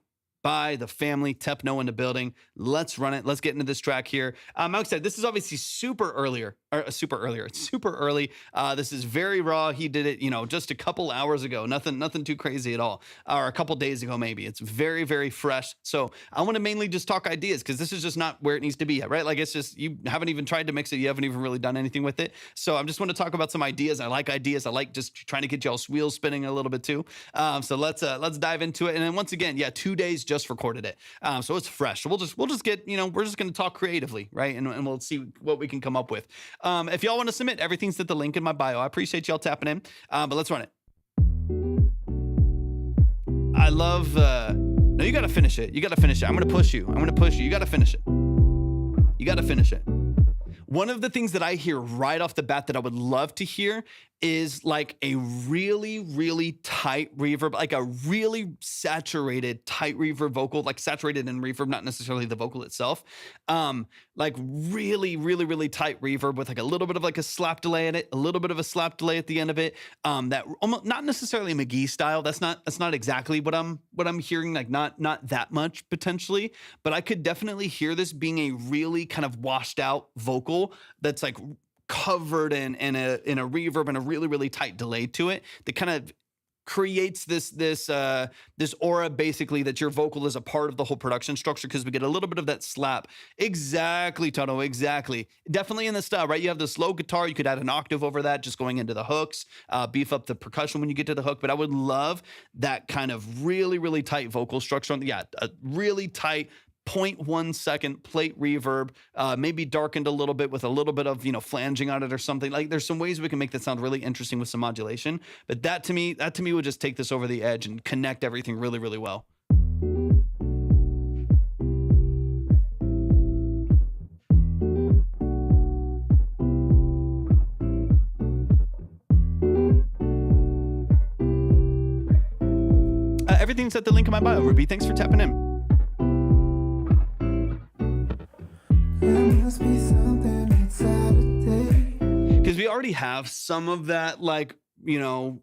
by the family. Tepno in the building. Let's run it. Let's get into this track here. I'm excited. This is obviously super early. It's super early. This is very raw. He did it, just a couple hours ago. Nothing too crazy at all. Or a couple days ago, maybe. It's very, very fresh. So I want to mainly just talk ideas, because this is just not where it needs to be at, right? Like, it's just, you haven't even tried to mix it. You haven't even really done anything with it. So I just want to talk about some ideas. I like ideas. I like just trying to get y'all's wheels spinning a little bit too. So let's dive into it. And then once again, 2 days just recorded it. So it's fresh. So we'll just get, we're just going to talk creatively, right? And we'll see what we can come up with. If y'all want to submit, everything's at the link in my bio. I appreciate y'all tapping in. But let's run it. I love, no, you got to finish it. I'm going to push you. You got to finish it. One of the things that I hear right off the bat that I would love to hear is like a really, really tight reverb, like a really saturated tight reverb vocal, like saturated in reverb, not necessarily the vocal itself. Like really, really, really tight reverb with like a little bit of like a slap delay in it, a little bit of a slap delay at the end of it. That almost not necessarily McGee style. That's not exactly what I'm hearing. Like not that much potentially, but I could definitely hear this being a really kind of washed out vocal that's like covered in a reverb and a really, really tight delay to it that kind of creates this aura, basically, that your vocal is a part of the whole production structure, because we get a little bit of that slap. Exactly, Toto, exactly. Definitely in the style, right? You have the slow guitar. You could add an octave over that, just going into the hooks, beef up the percussion when you get to the hook. But I would love that kind of really, really tight vocal structure. A really tight 0.1 second plate reverb, maybe darkened a little bit with a little bit of, flanging on it or something. Like, there's some ways we can make that sound really interesting with some modulation, but that to me would just take this over the edge and connect everything really, really well. Everything's at the link in my bio, Ruby. Thanks for tapping in. Because we already have some of that, like,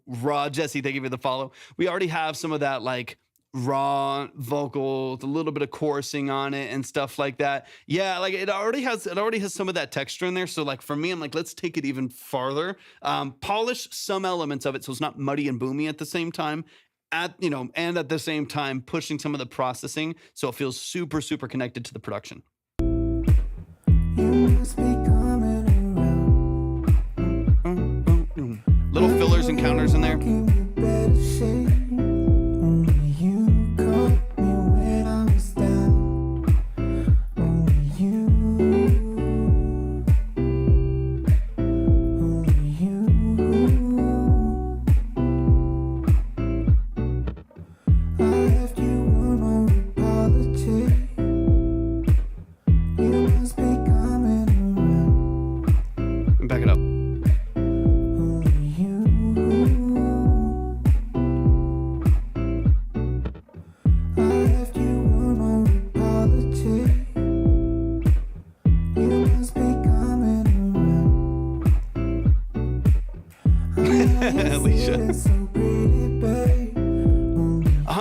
raw, Jesse, thank you for the follow. We already have some of that, like, raw vocals, a little bit of chorusing on it and stuff like that. Yeah, like it already has some of that texture in there. So like for me, I'm like, let's take it even farther. Polish some elements of it so it's not muddy and boomy at the same time. And at the same time pushing some of the processing so it feels super, super connected to the production. Little fillers and counters in there.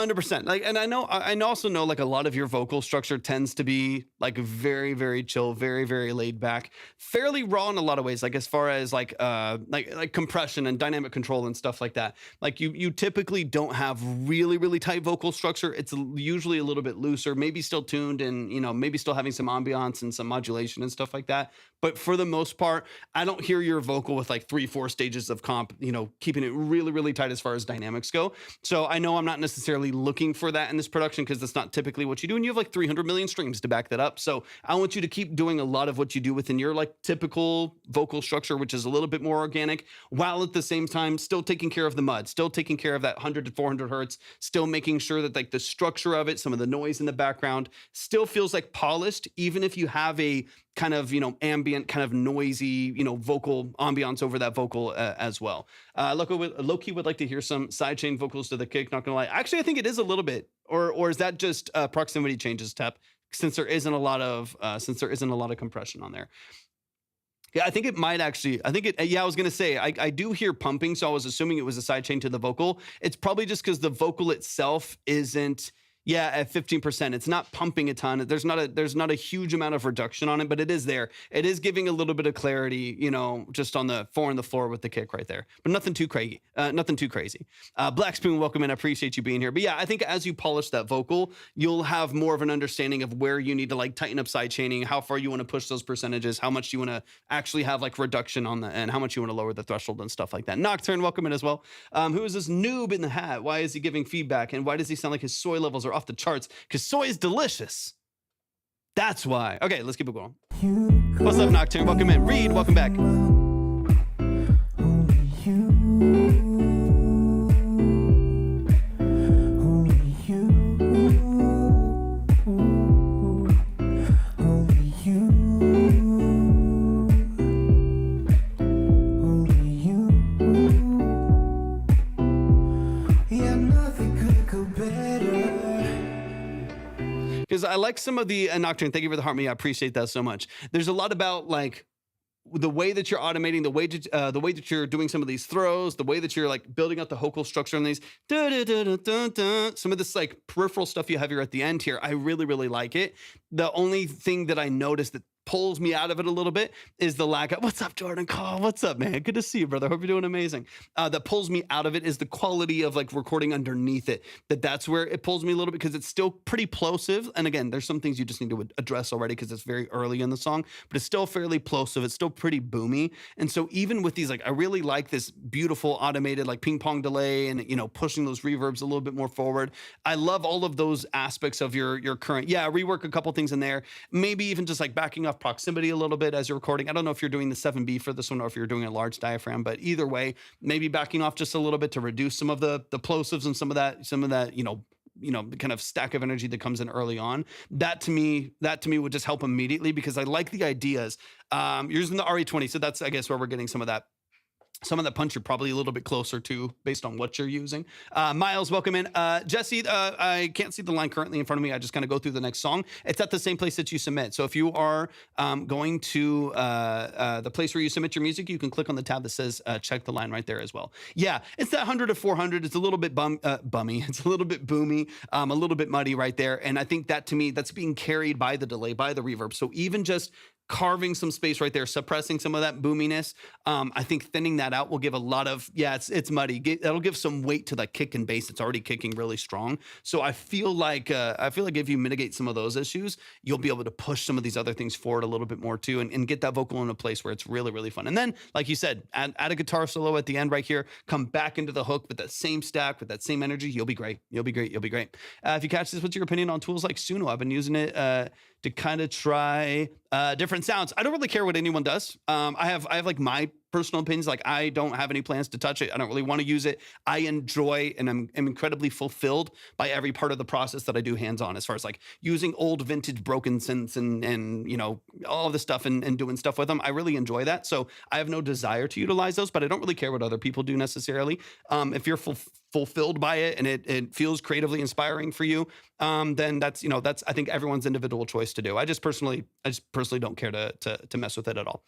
100%. Like, and I also know like a lot of your vocal structure tends to be like very, very chill, very, very laid back, fairly raw in a lot of ways. Like as far as like compression and dynamic control and stuff like that. Like you typically don't have really, really tight vocal structure. It's usually a little bit looser, maybe still tuned and, maybe still having some ambiance and some modulation and stuff like that. But for the most part, I don't hear your vocal with like 3-4 stages of comp, keeping it really, really tight as far as dynamics go. So I know I'm not necessarily looking for that in this production because that's not typically what you do. And you have like 300 million streams to back that up. So I want you to keep doing a lot of what you do within your like typical vocal structure, which is a little bit more organic, while at the same time still taking care of the mud, still taking care of that 100 to 400 hertz, still making sure that like the structure of it, some of the noise in the background still feels like polished, even if you have a kind of, ambient, kind of noisy, vocal ambiance over that vocal as well. Loki would like to hear some sidechain vocals to the kick. Not gonna lie. Actually, I think it is a little bit, or is that just proximity changes, Tep? Since there isn't a lot of compression on there. Yeah, I think it might actually. Yeah, I was gonna say I do hear pumping, so I was assuming it was a sidechain to the vocal. It's probably just because the vocal itself isn't. Yeah, at 15%, it's not pumping a ton. There's not a huge amount of reduction on it, but it is there. It is giving a little bit of clarity, just on the 4 on the floor with the kick right there. But nothing too crazy. Black Spoon, welcome in. I appreciate you being here. But yeah, I think as you polish that vocal, you'll have more of an understanding of where you need to like tighten up side chaining, how far you want to push those percentages, how much you want to actually have like reduction on the, and how much you want to lower the threshold and stuff like that. Nocturne, welcome in as well. Who is this noob in the hat? Why is he giving feedback? And why does he sound like his soy levels are off the charts? Because soy is delicious. That's why. Okay, let's keep it going. What's up, Nocturne? Welcome in. Reed, welcome back. Because I like some of the Nocturne. Thank you for the heart me. I appreciate that so much. There's a lot about like the way that you're automating, the way that you're doing some of these throws, the way that you're like building out the vocal structure on these. Some of this like peripheral stuff you have here at the end here, I really, really like it. The only thing that I noticed that pulls me out of it a little bit is the lack of, what's up, Jordan Call? What's up, man? Good to see you, brother. Hope you're doing amazing. That pulls me out of it is the quality of like recording underneath it. That's where it pulls me a little bit because it's still pretty plosive. And again, there's some things you just need to address already because it's very early in the song, but it's still fairly plosive. It's still pretty boomy. And so even with these, like, I really like this beautiful automated like ping pong delay and, pushing those reverbs a little bit more forward. I love all of those aspects of your current, rework a couple things in there. Maybe even just like backing off proximity a little bit as you're recording. I don't know if you're doing the 7B for this one or if you're doing a large diaphragm, but either way, maybe backing off just a little bit to reduce some of the plosives and some of that, kind of stack of energy that comes in early on. That to me would just help immediately because I like the ideas. You're using the RE20, so that's, I guess, where we're getting some of that punch you're probably a little bit closer to based on what you're using. Miles, welcome in. Jesse, I can't see the line currently in front of me. I just kind of go through the next song. It's at the same place that you submit. So if you are going to the place where you submit your music, you can click on the tab that says check the line right there as well. Yeah, it's that 100 to 400. It's a little bit bummy. It's a little bit boomy, a little bit muddy right there. And I think that to me, that's being carried by the delay, by the reverb. So even just carving some space right there, suppressing some of that boominess. I think thinning that out will give a lot of, it's muddy. That'll give some weight to that kick and bass. It's already kicking really strong. So I feel like if you mitigate some of those issues, you'll be able to push some of these other things forward a little bit more too, and get that vocal in a place where it's really, really fun. And then, like you said, add a guitar solo at the end right here, come back into the hook with that same stack, with that same energy. You'll be great. You'll be great. If you catch this, what's your opinion on tools like Suno? I've been using it to kind of try different sounds. I don't really care what anyone does. I have like my personal opinions. Like, I don't have any plans to touch it. I don't really want to use it. I enjoy and I'm incredibly fulfilled by every part of the process that I do hands-on, as far as like using old vintage broken synths and all of this stuff and doing stuff with them. I really enjoy that. So I have no desire to utilize those, but I don't really care what other people do necessarily. If you're fulfilled by it and it feels creatively inspiring for you, then that's I think everyone's individual choice to do. I just personally don't care to mess with it at all.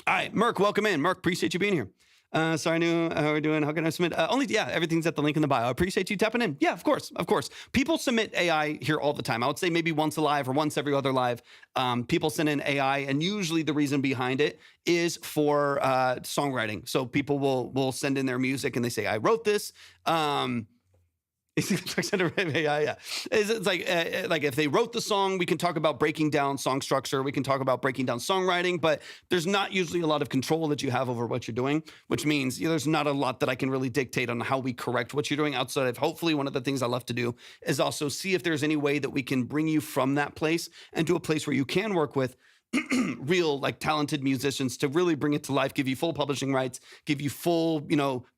All right, Merc, welcome in. Merc, appreciate you being here. Sorry, I knew we're doing. How can I submit? Everything's at the link in the bio. I appreciate you tapping in. Yeah, of course. People submit AI here all the time. I would say maybe once a live or once every other live. People send in AI, and usually the reason behind it is for songwriting. So people will send in their music and they say, "I wrote this." It's like if they wrote the song, we can talk about breaking down song structure. We can talk about breaking down songwriting, but there's not usually a lot of control that you have over what you're doing, which means there's not a lot that I can really dictate on how we correct what you're doing outside of hopefully one of the things I love to do is also see if there's any way that we can bring you from that place and to a place where you can work with real like talented musicians to really bring it to life, give you full publishing rights, give you full,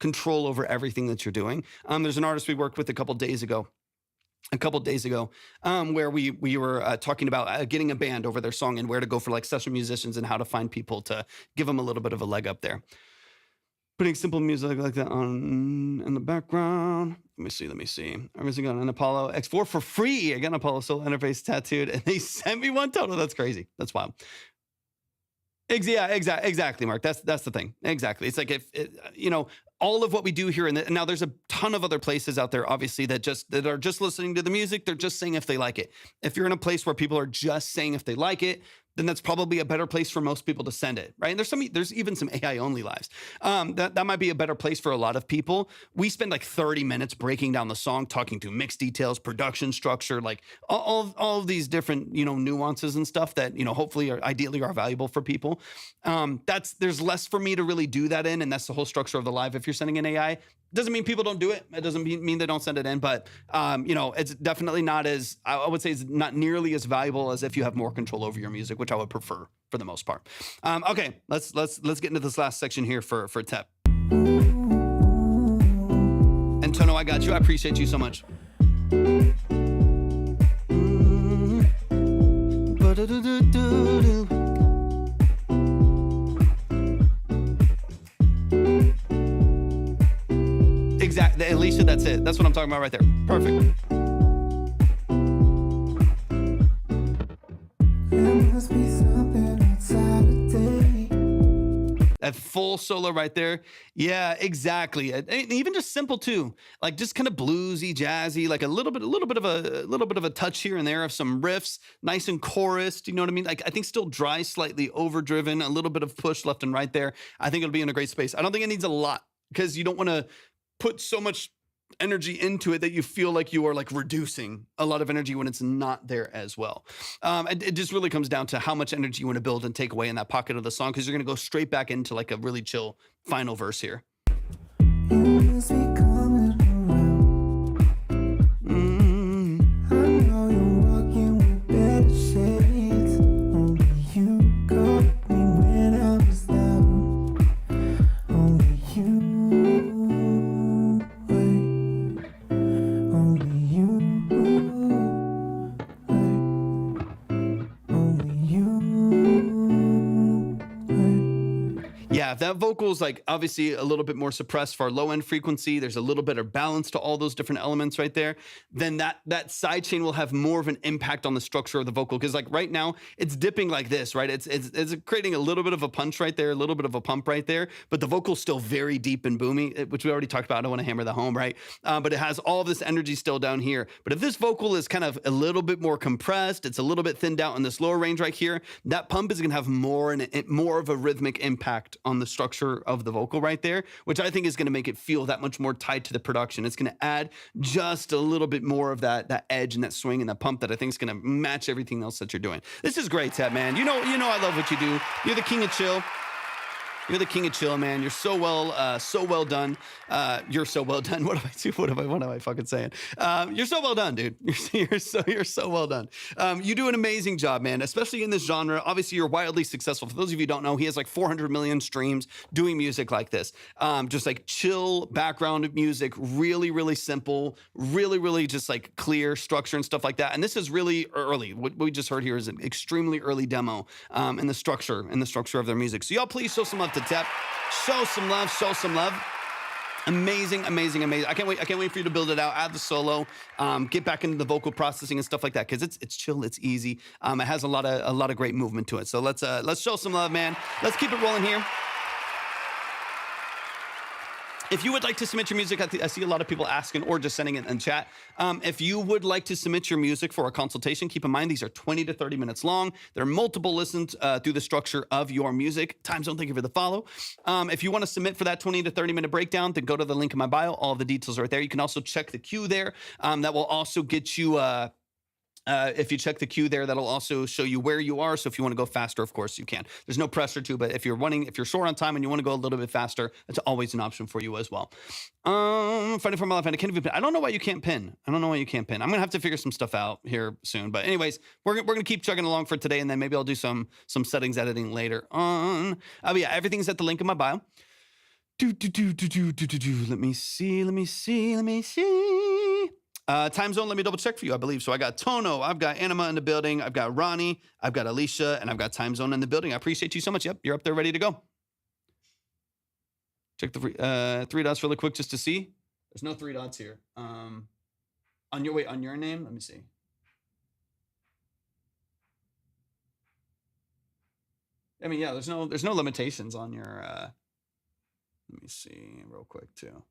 control over everything that you're doing. There's an artist we worked with a couple days ago, where we were talking about getting a band over their song and where to go for like session musicians and how to find people to give them a little bit of a leg up there. Putting simple music like that on in the background. Let me see. I'm just going an Apollo X4 for free. I got an Apollo Soul interface tattooed, and they sent me one total. That's crazy. That's wild. Exactly, Mark. That's the thing. Exactly. It's like if all of what we do here, and now there's a ton of other places out there, obviously that are just listening to the music. They're just saying if they like it. If you're in a place where people are just saying if they like it, then that's probably a better place for most people to send it, right? And there's even some AI only lives. That might be a better place for a lot of people. We spend like 30 minutes breaking down the song, talking through mix details, production structure, like all of these different nuances and stuff that hopefully ideally are valuable for people. There's less for me to really do that in, and that's the whole structure of the live. If you're sending an AI, doesn't mean people don't do it. It doesn't mean they don't send it in, but it's definitely not as, I would say, it's not nearly as valuable as if you have more control over your music, which I would prefer for the most part. Okay, let's get into this last section here for Tep. And Tono, I got you. I appreciate you so much. Exactly, Alicia, that's it. That's what I'm talking about right there. Perfect. That full solo right there. Yeah, exactly. And even just simple too, like just kind of bluesy, jazzy, like a little bit of a touch here and there of some riffs, nice and chorused. You know what I mean? Like I think still dry, slightly overdriven, a little bit of push left and right there. I think it'll be in a great space. I don't think it needs a lot because you don't want to put so much energy into it that you feel like you are like reducing a lot of energy when it's not there as well. It just really comes down to how much energy you want to build and take away in that pocket of the song, because you're going to go straight back into like a really chill final verse here. If that vocal is like obviously a little bit more suppressed for our low end frequency, there's a little bit of balance to all those different elements right there, then that sidechain will have more of an impact on the structure of the vocal. Because like right now it's dipping like this, right? It's creating a little bit of a punch right there, a little bit of a pump right there, but the vocal's still very deep and boomy, which we already talked about. I don't want to hammer that home, right? But it has all this energy still down here. But if this vocal is kind of a little bit more compressed, it's a little bit thinned out in this lower range right here, that pump is going to have more of a rhythmic impact on the structure of the vocal right there, which I think is going to make it feel that much more tied to the production. It's going to add just a little bit more of that edge and that swing and that pump that I think is going to match everything else that you're doing. This is great, Ted, man. You know I love what you do. You're the king of chill. You're the king of chill, man. You're so well done. You're so well done. What am I fucking saying? You're so well done, dude. You're so well done. You do an amazing job, man, especially in this genre. Obviously, you're wildly successful. For those of you who don't know, he has like 400 million streams doing music like this. Just like chill background music, really, really simple, really, really just like clear structure and stuff like that. And this is really early. What we just heard here is an extremely early demo in the structure of their music. So y'all please show some love to Tep. Show some love. Amazing. I can't wait for you to build it out, add the solo, get back into the vocal processing and stuff like that, because it's chill, it's easy. It has a lot of great movement to it. So let's show some love, man. Let's keep it rolling here. If you would like to submit your music, I see a lot of people asking or just sending it in chat. If you would like to submit your music for a consultation, keep in mind these are 20 to 30 minutes long. There are multiple listens through the structure of your music. Time zone, thank you for the follow. If you want to submit for that 20 to 30 minute breakdown, then go to the link in my bio. All of the details are right there. You can also check the queue there. That will also get you... if you check the queue there, that'll also show you where you are. So if you want to go faster, of course you can. There's no pressure to, but if you're short on time and you want to go a little bit faster, that's always an option for you as well. Fighting for my life, and I can't even pin. I don't know why you can't pin. I'm gonna have to figure some stuff out here soon. But anyways, we're gonna keep chugging along for today, and then maybe I'll do some settings editing later on. But yeah, everything's at the link in my bio. Let me see. Time zone, let me double check for you, I believe. So I got Tono, I've got Anima in the building, I've got Ronnie, I've got Alicia, and I've got time zone in the building. I appreciate you so much. Yep, you're up there ready to go. Check the three dots really quick just to see. There's no three dots here. On your name, let me see. I mean, yeah, there's no limitations on your, let me see real quick too.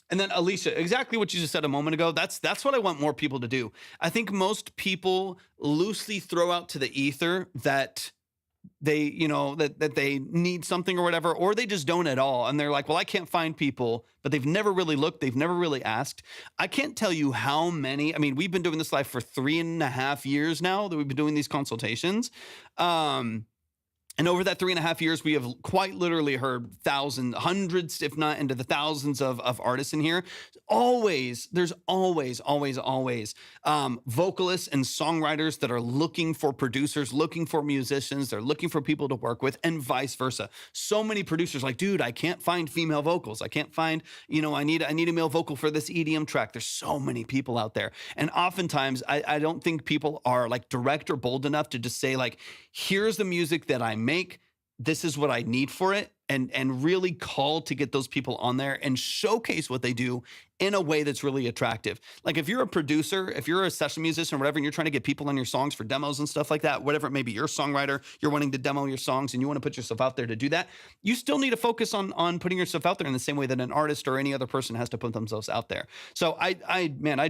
And then Alicia, exactly what you just said a moment ago. That's what I want more people to do. I think most people loosely throw out to the ether that they, that they need something or whatever, or they just don't at all. And they're like, well, I can't find people, but they've never really looked. They've never really asked. I can't tell you how many. I mean, we've been doing this live for 3.5 years now that we've been doing these consultations. And over that 3.5 years, we have quite literally heard thousands, hundreds, if not into the thousands of artists in here. There's always vocalists and songwriters that are looking for producers, looking for musicians. They're looking for people to work with, and vice versa. So many producers like, dude, I can't find female vocals. I can't find, I need a male vocal for this EDM track. There's so many people out there. And oftentimes, I don't think people are like direct or bold enough to just say like, here's the music that I make, this is what I need for it, and really call to get those people on there and showcase what they do in a way that's really attractive. Like if you're a producer, if you're a session musician or whatever, and you're trying to get people on your songs for demos and stuff like that, whatever it may be, you're a songwriter, you're wanting to demo your songs and you want to put yourself out there to do that, you still need to focus on putting yourself out there in the same way that an artist or any other person has to put themselves out there. So I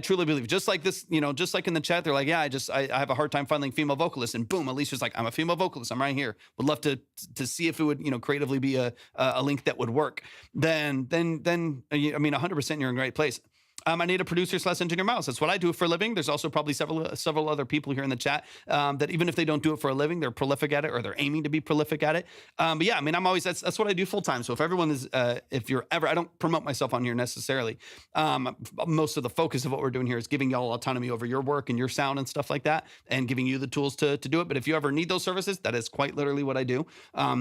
truly believe, just like this, just like in the chat, they're like, yeah, I have a hard time finding female vocalists, and boom, Alicia's like, I'm a female vocalist, I'm right here. Would love to see if it would, creatively be a link that would work. Then 100% you're in a great place. I need a producer/engineer mouse. That's what I do for a living. There's also probably several other people here in the chat that even if they don't do it for a living, they're prolific at it, or they're aiming to be prolific at it. But yeah, I'm always, that's what I do full time. So if everyone is, if you're ever, I don't promote myself on here necessarily. Most of the focus of what we're doing here is giving y'all autonomy over your work and your sound and stuff like that, and giving you the tools to do it. But if you ever need those services, that is quite literally what I do.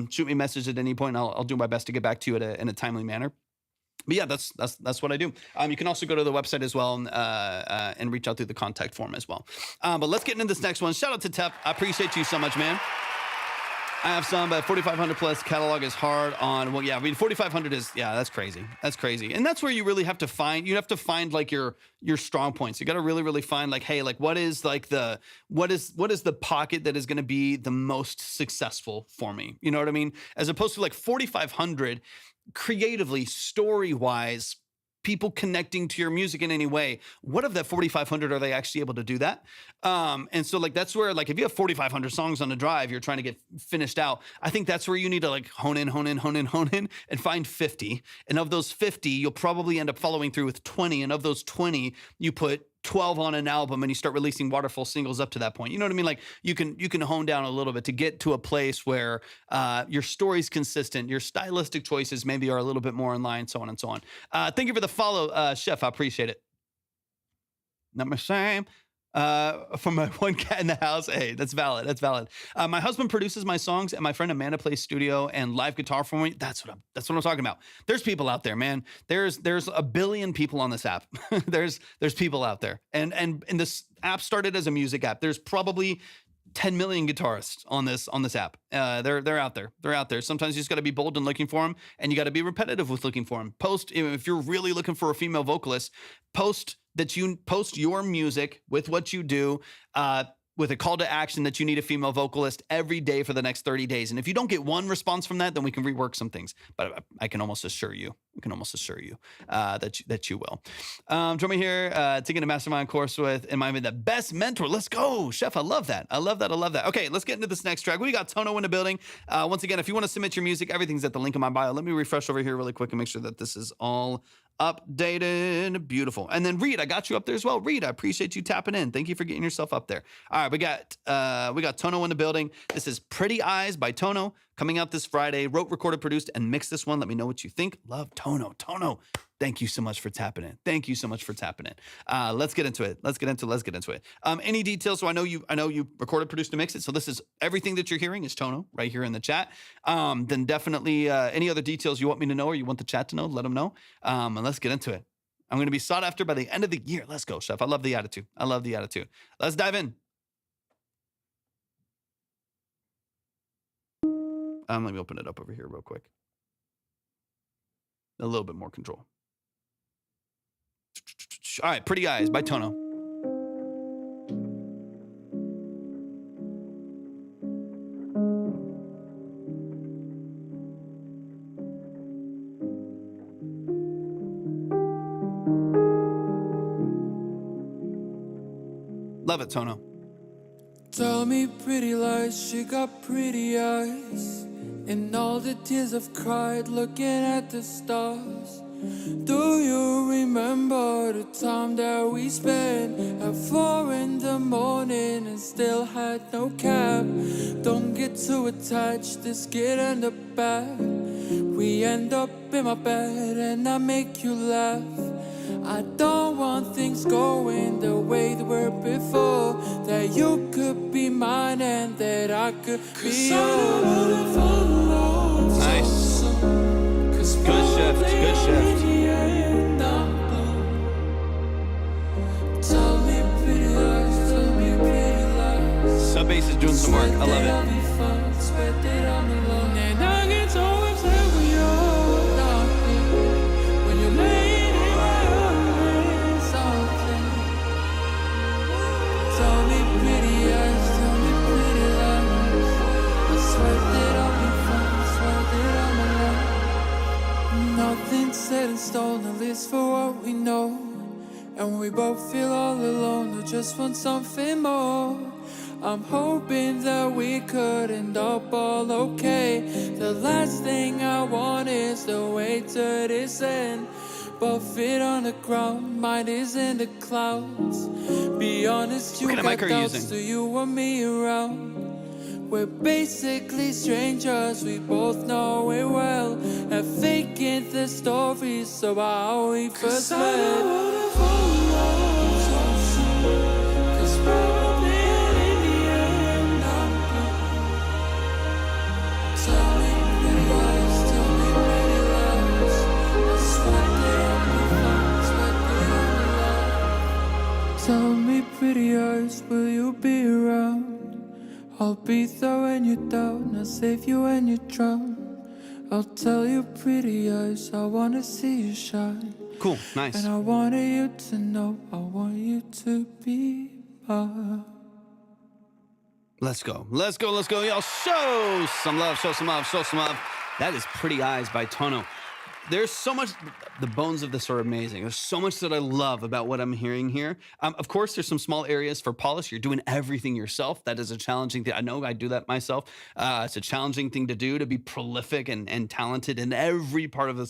Shoot me a message at any point. I'll do my best to get back to you in a timely manner. But yeah, that's what I do. You can also go to the website as well and reach out through the contact form as well. But let's get into this next one. Shout out to Tep. I appreciate you so much, man. I have some, but 4,500 plus catalog is hard on. Well, yeah, 4,500 is, yeah, that's crazy. That's crazy. And that's where you really have to find, like your strong points. You got to really find like, hey, like what is the pocket that is going to be the most successful for me? You know what I mean? As opposed to like 4,500 creatively, story-wise, people connecting to your music in any way. What of that 4,500 are they actually able to do that? And so like, that's where, like, if you have 4,500 songs on the drive, you're trying to get finished out. I think that's where you need to like hone in and find 50. And of those 50, you'll probably end up following through with 20. And of those 20, you put 12 on an album and you start releasing waterfall singles up to that point. You know what I mean? Like you can hone down a little bit to get to a place where your story's consistent, your stylistic choices maybe are a little bit more in line, so on and so on. Thank you for the follow, Chef. I appreciate it. Not my same. From my one cat in the house. Hey, that's valid. That's valid. My husband produces my songs, and my friend Amanda plays studio and live guitar for me. That's what I'm talking about. There's people out there, man. There's a billion people on this app. there's people out there, and this app started as a music app. There's probably 10 million guitarists on this app. They're out there. They're out there. Sometimes you just got to be bold in looking for them, and you got to be repetitive with looking for them. If you're really looking for a female vocalist, post your music with what you do. with a call to action that you need a female vocalist every day for the next 30 days. And if you don't get one response from that, then we can rework some things. But I can almost assure you, that you will. Join me here, taking a mastermind course with, in Miami, the best mentor. Let's go, Chef. I love that. Okay, let's get into this next track. We got Tono in the building. Once again, if you want to submit your music, everything's at the link in my bio. Let me refresh over here really quick and make sure that this is all updated. Beautiful. And then Reed, I got you up there as well. Reed, I appreciate you tapping in. Thank you for getting yourself up there. All right, we got Tono in the building. This is Pretty Eyes by Tono, coming out this Friday. Wrote, recorded, produced, and mixed this one. Let me know what you think. Love Tono. Thank you so much for tapping in. Let's get into it. Any details? So I know you recorded, produced, and mixed it. So this is everything that you're hearing is Tono right here in the chat. Then definitely any other details you want me to know or you want the chat to know, let them know. And let's get into it. I'm going to be sought after by the end of the year. Let's go, Chef. I love the attitude. Let's dive in. Let me open it up over here real quick. A little bit more control. All right, Pretty Eyes by Tono. Love it, Tono. Tell me pretty lies, she got pretty eyes. And all the tears I've cried looking at the stars. Do you remember the time that we spent at 4 in the morning and still had no cab? Don't get too attached, this get in the back. We end up in my bed and I make you laugh. I don't want things going the way they were before. That you could be mine and that I could be yours. Nice. Good shift. Sub bass is doing some work. I love it. Nothing's set in stone, at least for what we know. And we both feel all alone, or just want something more. I'm hoping that we could end up all okay. The last thing I want is to wait to this end. Both feet on the ground, mind is in the clouds. Be honest, you got doubts, do you want me around? We're basically strangers, we both know it well. And faking the stories about how we first met. Tell me pretty eyes, will you be around? I'll be there when you're down, I'll save you when you drown. I'll tell you pretty eyes, I wanna see you shine. Cool, nice. And I wanted you to know, I want you to be mine. Let's go. Y'all show some love. That is Pretty Eyes by Tono. There's so much, the bones of this are amazing. There's so much that I love about what I'm hearing here. Of course, there's some small areas for polish. You're doing everything yourself. That is a challenging thing. I know I do that myself. It's a challenging thing to do, to be prolific and talented in every part of the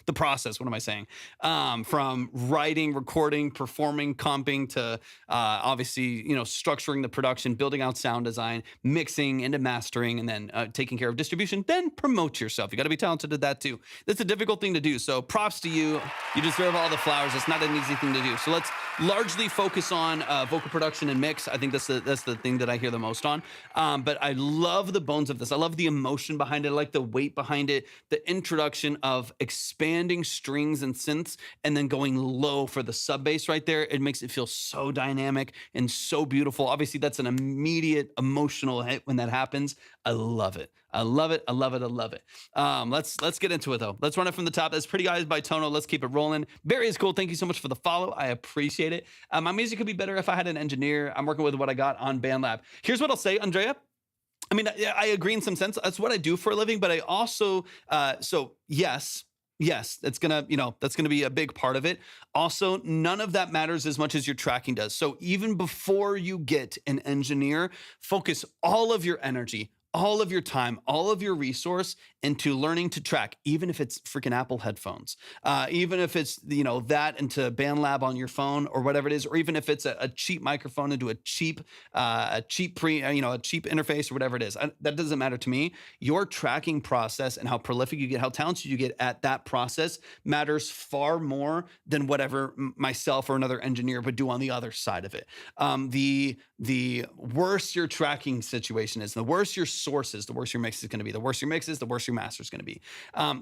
the process. What am I saying? From writing, recording, performing, comping to obviously, structuring the production, building out sound design, mixing into mastering, and then taking care of distribution, then promote yourself. You got to be talented at that too. That's a difficult thing to do. So props to you. You deserve all the flowers. It's not an easy thing to do. So let's largely focus on vocal production and mix. I think that's the thing that I hear the most on. But I love the bones of this. I love the emotion behind it. I like the weight behind it. The introduction of expanding strings and synths and then going low for the sub bass right there. It makes it feel so dynamic and so beautiful. Obviously, that's an immediate emotional hit when that happens. I love it. I love it. I love it. I love it. Let's get into it though. Let's run it from the top. That's Pretty Eyes by Tono. Let's keep it rolling. Barry is cool. Thank you so much for the follow. I appreciate it. My music could be better if I had an engineer. I'm working with what I got on BandLab. Here's what I'll say, Andrea. I mean, I agree in some sense. That's what I do for a living, but I also, so yes, that's gonna, that's gonna be a big part of it. Also, none of that matters as much as your tracking does. So even before you get an engineer, focus all of your energy, all of your time, all of your resource into learning to track, even if it's freaking Apple headphones, even if it's, that into BandLab on your phone or whatever it is, or even if it's a cheap microphone into a cheap interface or whatever it is. That doesn't matter to me. Your tracking process and how prolific you get, how talented you get at that process matters far more than whatever myself or another engineer would do on the other side of it. The worse your tracking situation is, the worse your sources, the worse your mix is going to be. The worse your mix is, the worse your master is going to be.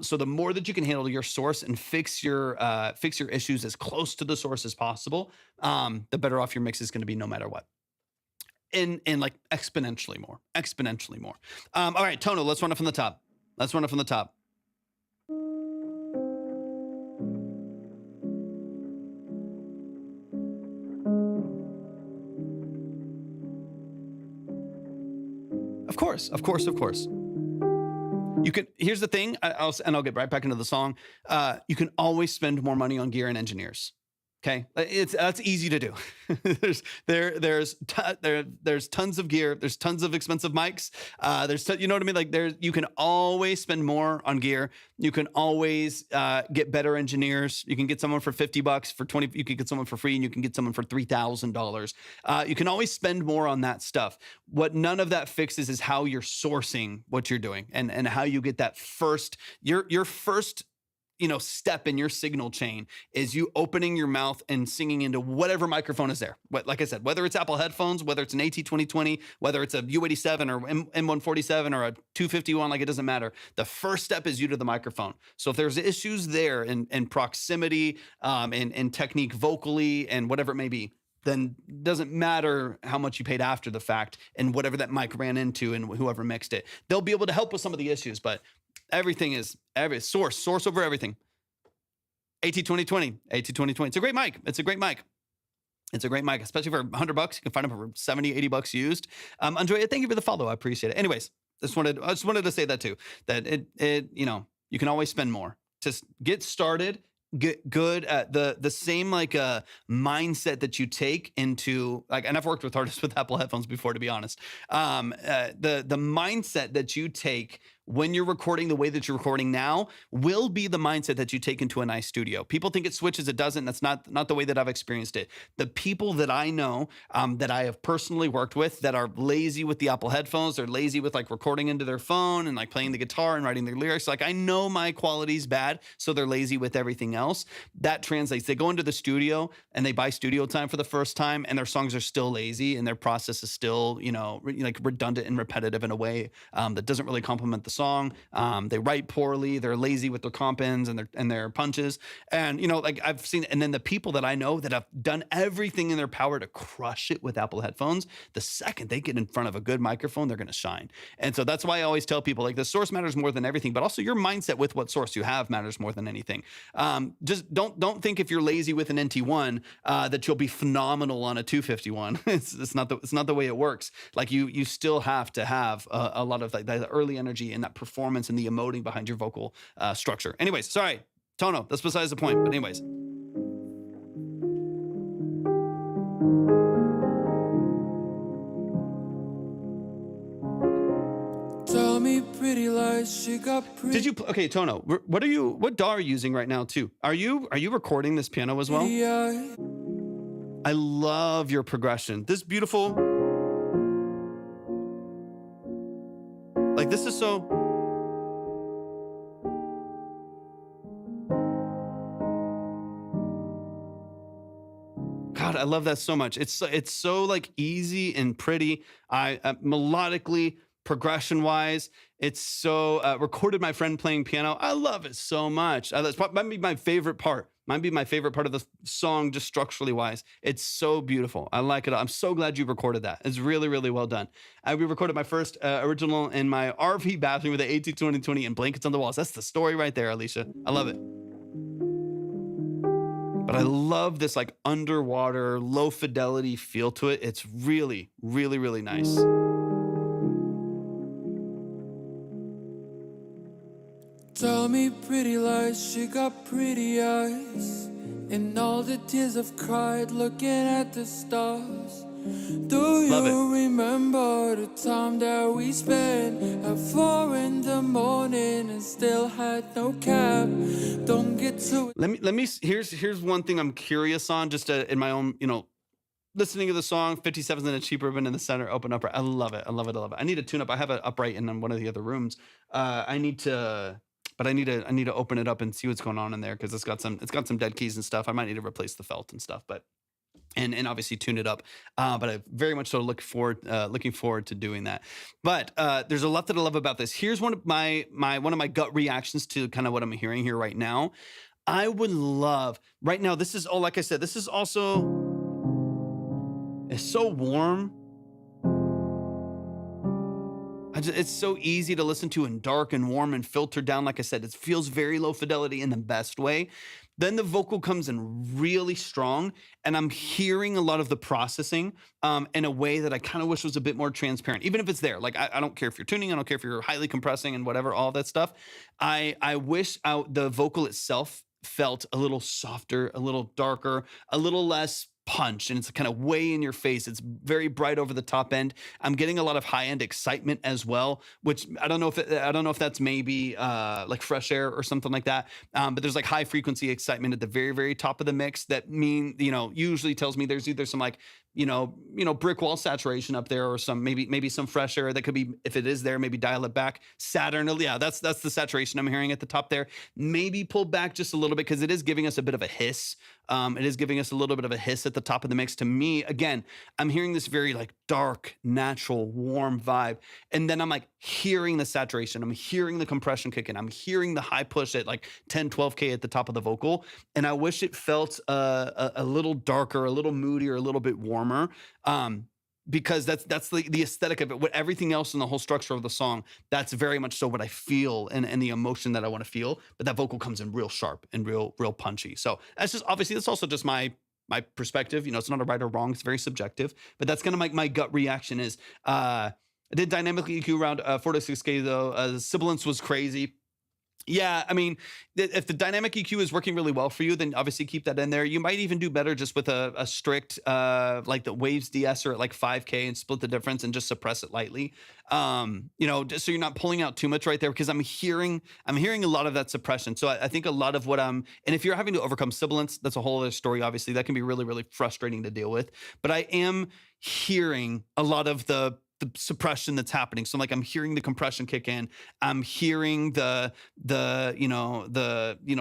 So the more that you can handle your source and fix your issues as close to the source as possible, the better off your mix is going to be no matter what. And like exponentially more. All right, Tono, let's run it from the top. Of course. You can, here's the thing, I'll get right back into the song. You can always spend more money on gear and engineers. Okay, that's easy to do. there's tons of gear. There's tons of expensive mics. You know what I mean? Like you can always spend more on gear. You can always get better engineers. You can get someone for $50 for 20. You can get someone for free, and you can get someone for $3,000. You can always spend more on that stuff. What none of that fixes is how you're sourcing what you're doing and how you get that first your first step in your signal chain is you opening your mouth and singing into whatever microphone is there. Like I said, whether it's Apple headphones, whether it's an AT2020, whether it's a U87 or M147 or a 251, like it doesn't matter. The first step is you to the microphone. So if there's issues there in proximity, in technique vocally and whatever it may be, then it doesn't matter how much you paid after the fact and whatever that mic ran into and whoever mixed it. They'll be able to help with some of the issues, but everything is source over everything. AT2020. It's a great mic. Especially for $100. You can find them for $70, $80 used. Andrea, thank you for the follow. I appreciate it. Anyways, I just wanted to say that too, that you can always spend more. Just get started. Get good at the same mindset that you take into and I've worked with artists with Apple headphones before, to be honest. The mindset that you take when you're recording the way that you're recording now will be the mindset that you take into a nice studio. People think it switches, it doesn't. That's not the way that I've experienced it. The people that I know, that I have personally worked with that are lazy with the Apple headphones, they're lazy with recording into their phone and playing the guitar and writing their lyrics. I know my quality's bad, so they're lazy with everything else. That translates. They go into the studio and they buy studio time for the first time and their songs are still lazy and their process is still, redundant and repetitive in a way that doesn't really complement the song. They write poorly. They're lazy with their comp ends and their punches. And I've seen, and then the people that I know that have done everything in their power to crush it with Apple headphones, the second they get in front of a good microphone, they're going to shine. And so that's why I always tell people the source matters more than everything, but also your mindset with what source you have matters more than anything. Just don't think if you're lazy with an NT1 that you'll be phenomenal on a 251. It's not the way it works. You still have to have a lot of the early energy and that performance and the emoting behind your vocal structure. Anyways, sorry, Tono, that's besides the point. But anyways. Tell me pretty lies, she got pretty. Did you okay, Tono? What DAW are you using right now too? Are you recording this piano as well? I love your progression. This beautiful. This is so. God, I love that so much. It's so easy and pretty. I melodically progression wise. It's so recorded my friend playing piano. I love it so much. That's might be my favorite part. Might be my favorite part of the song, just structurally wise. It's so beautiful. I like it. I'm so glad you recorded that. It's really, really well done. We recorded my first original in my RV bathroom with the AT2020 and blankets on the walls. That's the story right there, Alicia. I love it. But I love this like underwater, low fidelity feel to it. It's really, really, really nice. Tell me pretty lies, she got pretty eyes. And all the tears I've cried looking at the stars. Do Love you it. remember the time that we spent at 4 in the morning and still had no cab? Don't get too Let me. Here's one thing I'm curious on, just in my own, listening to the song. 57's in a cheap ribbon in the center, open upright. I love it. I love it. I love it. I need to tune up. I have it upright in one of the other rooms. I need to open it up and see what's going on in there because it's got some dead keys and stuff. I might need to replace the felt and stuff, but and obviously tune it up. But I very much so looking forward to doing that. But there's a lot that I love about this. Here's one of my gut reactions to kind of what I'm hearing here right now. I would love right now. This is all, like I said, this is also, it's so warm. It's so easy to listen to and dark and warm and filtered down. Like I said, it feels very low fidelity in the best way. Then the vocal comes in really strong, and I'm hearing a lot of the processing in a way that I kind of wish was a bit more transparent, even if it's there. Like, I don't care if you're tuning, I don't care if you're highly compressing and whatever, all that stuff. I wish the vocal itself felt a little softer, a little darker, a little less punch, and it's kind of way in your face. It's very bright over the top end. I'm getting a lot of high end excitement as well, which I don't know if that's maybe like fresh air or something like that. But there's like high frequency excitement at the very, very top of the mix that usually tells me there's either some like brick wall saturation up there or some maybe some fresh air that could be, if it is there, maybe dial it back. Saturn, yeah, that's the saturation I'm hearing at the top there. Maybe pull back just a little bit because it is giving us a bit of a hiss. It is giving us a little bit of a hiss at the top of the mix. To me, again, I'm hearing this very like dark, natural, warm vibe. And then I'm like hearing the saturation. I'm hearing the compression kick in. I'm hearing the high push at like 10, 12K at the top of the vocal. And I wish it felt a little darker, a little moodier, a little bit warmer. Because that's the aesthetic of it. What everything else in the whole structure of the song, that's very much so what I feel and the emotion that I want to feel. But that vocal comes in real sharp and real punchy. So that's just, obviously, that's also just my perspective. It's not a right or wrong. It's very subjective. But that's kind of my gut reaction is, I did dynamic EQ around 4 to 6K though. Sibilance was crazy. Yeah, I mean, if the dynamic EQ is working really well for you, then obviously keep that in there. You might even do better just with a strict, like the waves de-esser at like 5K and split the difference and just suppress it lightly. Just so you're not pulling out too much right there, because I'm hearing a lot of that suppression. So I think a lot of and if you're having to overcome sibilance, that's a whole other story. Obviously, that can be really, really frustrating to deal with. But I am hearing a lot of the suppression that's happening. So like I'm hearing the compression kick in. I'm hearing the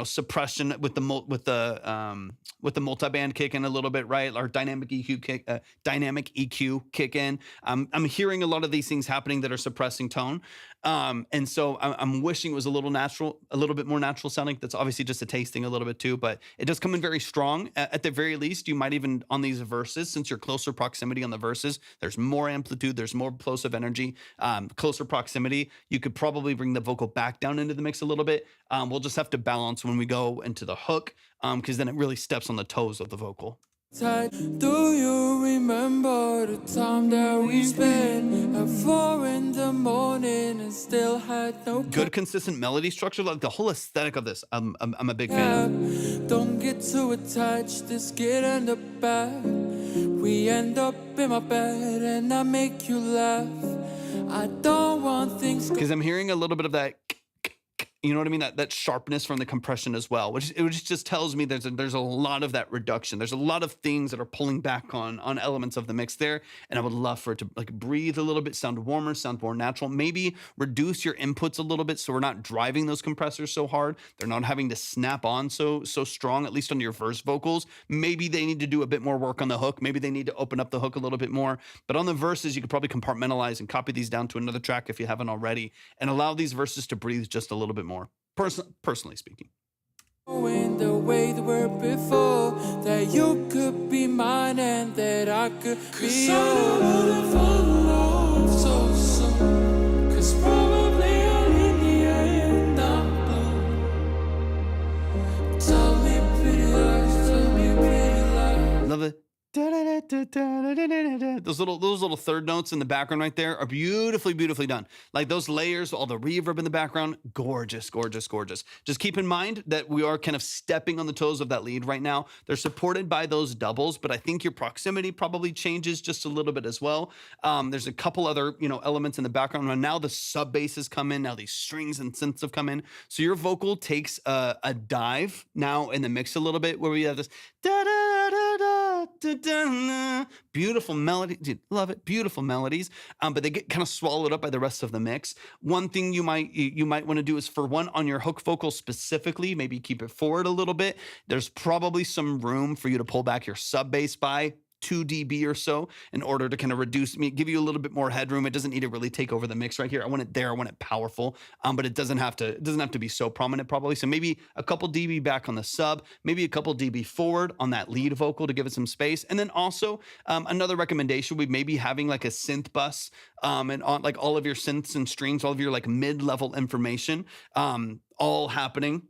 suppression with the multiband kick in a little bit, right? Or dynamic EQ kick in. I'm hearing a lot of these things happening that are suppressing tone. And so I'm wishing it was a little bit more natural sounding. That's obviously just a tasting a little bit too, but it does come in very strong. At the very least, you might even on these verses, since you're closer proximity on the verses, there's more amplitude, there's more plosive energy, closer proximity. You could probably bring the vocal back down into the mix a little bit. We'll just have to balance when we go into the hook, because then it really steps on the toes of the vocal. Do you remember the time that we spent at 4 in the morning and still had no good consistent melody structure, like the whole aesthetic of this. I'm a big fan. Don't get too attached, just get in the back. We end up in my bed and I make you laugh. I don't want things because I'm hearing a little bit of that You know what I mean? That sharpness from the compression as well, which just tells me there's a lot of that reduction. There's a lot of things that are pulling back on elements of the mix there, and I would love for it to like breathe a little bit, sound warmer, sound more natural. Maybe reduce your inputs a little bit so we're not driving those compressors so hard. They're not having to snap on so strong, at least on your verse vocals. Maybe they need to do a bit more work on the hook. Maybe they need to open up the hook a little bit more. But on the verses, you could probably compartmentalize and copy these down to another track if you haven't already, and allow these verses to breathe just a little bit more. Personally speaking. In the way they were before, that you could be mine and that I could be yours. I don't wanna fall in love so soon, 'cause probably I'll in the end I'm blue. Tell me pretty lies, tell me pretty lies. Love it. Those little third notes in the background right there are beautifully done. Like those layers, all the reverb in the background, gorgeous. Just keep in mind that we are kind of stepping on the toes of that lead right now. They're supported by those doubles, but I think your proximity probably changes just a little bit as well. There's a couple other elements in the background. And now the sub basses come in. Now these strings and synths have come in. So your vocal takes a dive now in the mix a little bit, where we have this da da da da da da. Beautiful melody, dude, love it. Beautiful melodies, but they get kind of swallowed up by the rest of the mix. One thing you might want to do is, for one, on your hook vocal specifically, maybe keep it forward a little bit. There's probably some room for you to pull back your sub bass by 2 dB or so in order to kind of give you a little bit more headroom. It doesn't need to really take over the mix right here. I want it there. I want it powerful, but it doesn't have to be so prominent probably. So maybe a couple dB back on the sub, maybe a couple dB forward on that lead vocal to give it some space. And then also another recommendation would maybe having like a synth bus and on like all of your synths and strings, all of your like mid-level information all happening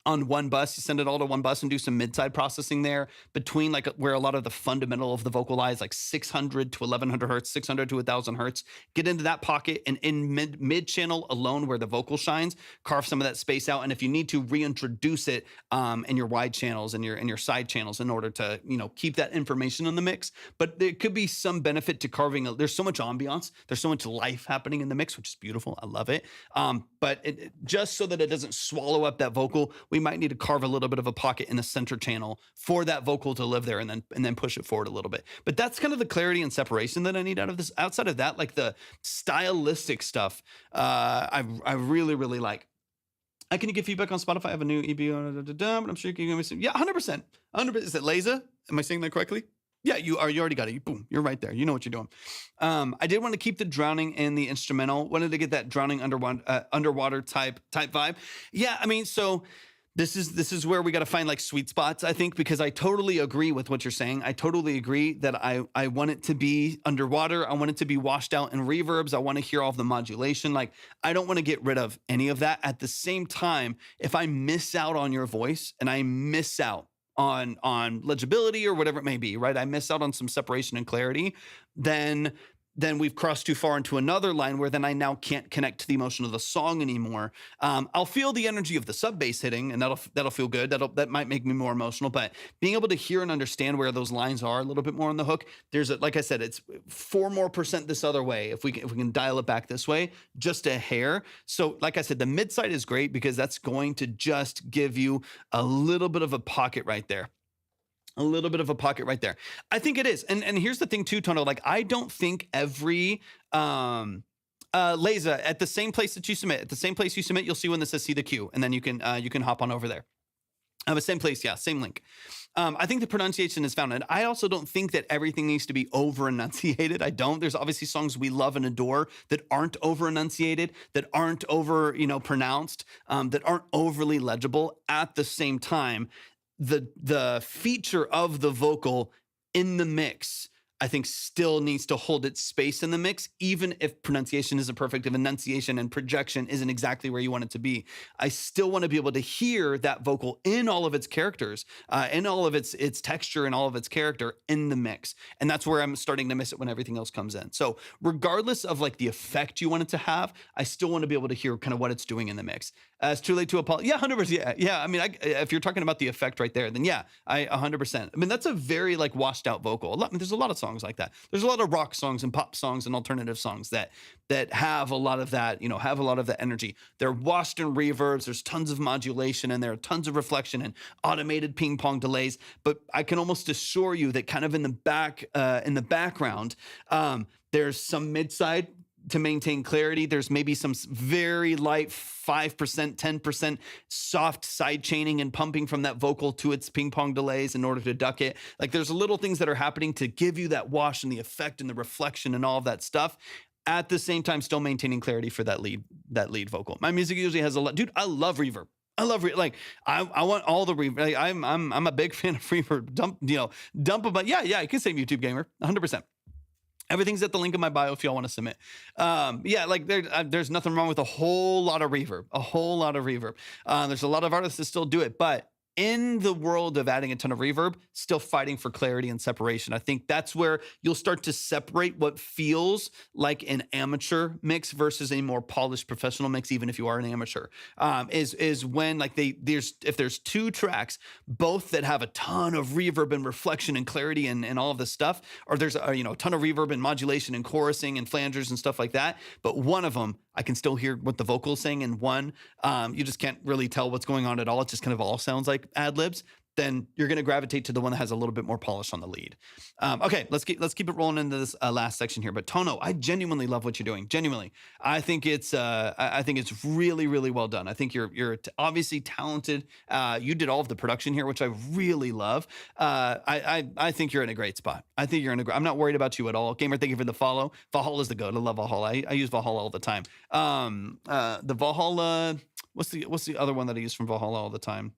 on one bus. You send it all to one bus and do some mid-side processing there between like where a lot of the fundamental of the vocal lies, like 600 to 1100 hertz, 600 to 1000 hertz. Get into that pocket, and in mid channel alone where the vocal shines, carve some of that space out. And if you need to, reintroduce it in your wide channels and your side channels in order to keep that information in the mix. But there could be some benefit to carving. There's so much ambiance, there's so much life happening in the mix, which is beautiful. I love it. But just so that it doesn't swallow up that vocal, we might need to carve a little bit of a pocket in the center channel for that vocal to live there, and then push it forward a little bit. But that's kind of the clarity and separation that I need out of this. Outside of that, like the stylistic stuff, I really like. Can you give feedback on Spotify? I have a new EP, but I'm sure you can give me some. Yeah, 100%. 100%. Is it Laza? Am I saying that correctly? Yeah, you already got it. Boom, you're right there. You know what you're doing. I did want to keep the drowning in the instrumental. Wanted to get that drowning underwater type vibe. Yeah, I mean, so this is where we got to find like sweet spots, I think, because I totally agree with what you're saying. I totally agree that I want it to be underwater. I want it to be washed out in reverbs. I want to hear all of the modulation. Like, I don't want to get rid of any of that. At the same time, if I miss out on your voice and I miss out on legibility or whatever it may be, right? I miss out on some separation and clarity, then we've crossed too far into another line where then I now can't connect to the emotion of the song anymore. I'll feel the energy of the sub bass hitting, and that'll feel good. That might make me more emotional. But being able to hear and understand where those lines are a little bit more on the hook, like I said, it's 4% more this other way. If we can dial it back this way, just a hair. So like I said, the mid side is great because that's going to just give you a little bit of a pocket right there. A little bit of a pocket right there. I think it is. And here's the thing too, Tono, like I don't think every Laza at the same place that you submit, you'll see when this says see the queue, and then you can hop on over there. The same place, yeah, same link. I think the pronunciation is found, and I also don't think that everything needs to be over enunciated. I don't. There's obviously songs we love and adore that aren't over enunciated, that aren't over pronounced, that aren't overly legible. At the same time, the feature of the vocal in the mix, I think, still needs to hold its space in the mix, even if pronunciation isn't perfect, if enunciation and projection isn't exactly where you want it to be. I still want to be able to hear that vocal in all of its characters, in all of its texture and all of its character in the mix. And that's where I'm starting to miss it when everything else comes in. So regardless of like the effect you want it to have, I still want to be able to hear kind of what it's doing in the mix. It's too late to apologize. Yeah, 100%. Yeah. I mean, if you're talking about the effect right there, then yeah, I 100%. I mean, that's a very like washed out vocal. There's a lot of songs songs like that. There's a lot of rock songs and pop songs and alternative songs that have a lot of that, have a lot of that energy. They're washed in reverbs. There's tons of modulation and there are tons of reflection and automated ping pong delays. But I can almost assure you that kind of in the background, there's some mid-side to maintain clarity. There's maybe some very light 5%, 10% soft side chaining and pumping from that vocal to its ping pong delays in order to duck it. Like there's little things that are happening to give you that wash and the effect and the reflection and all of that stuff. At the same time, still maintaining clarity for that lead vocal. My music usually has a lot. Dude, I love reverb. I want all the reverb. Like, I'm a big fan of reverb. Dump them. But yeah, you can save YouTube Gamer, 100%. Everything's at the link in my bio if y'all want to submit. There's nothing wrong with a whole lot of reverb. There's a lot of artists that still do it, but in the world of adding a ton of reverb, still fighting for clarity and separation. I think that's where you'll start to separate what feels like an amateur mix versus a more polished professional mix, even if you are an amateur. Is when like if there's two tracks, both that have a ton of reverb and reflection and clarity and all of this stuff, or there's a ton of reverb and modulation and chorusing and flangers and stuff like that, but one of them I can still hear what the vocal is saying, and one you just can't really tell what's going on at all. It just kind of all sounds like ad libs. Then you're going to gravitate to the one that has a little bit more polish on the lead. Okay, let's keep it rolling into this last section here. But Tono, I genuinely love what you're doing. Genuinely, I think it's really, really well done. I think you're obviously talented. You did all of the production here, which I really love. I think you're in a great spot. I'm not worried about you at all. Gamer, thank you for the follow. Valhalla is the goat. I love Valhalla. I use Valhalla all the time. The Valhalla. What's the other one that I use from Valhalla all the time?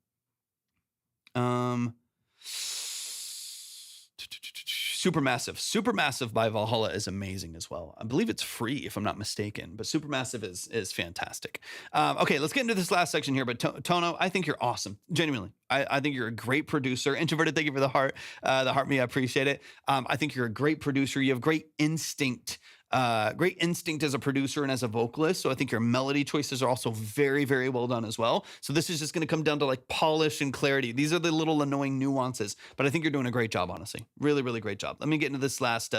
Supermassive by Valhalla is amazing as well. I believe it's free if I'm not mistaken, but Supermassive is fantastic. Okay, let's get into this last section here. But Tono, I think you're awesome. Genuinely, I think you're a great producer. Introverted, thank you for the heart me. I appreciate it. I think you're a great producer. You have great instinct as a producer and as a vocalist. So I think your melody choices are also very, very well done as well. So this is just going to come down to like polish and clarity. These are the little annoying nuances, but I think you're doing a great job, honestly. Really, really great job. Let me get into this last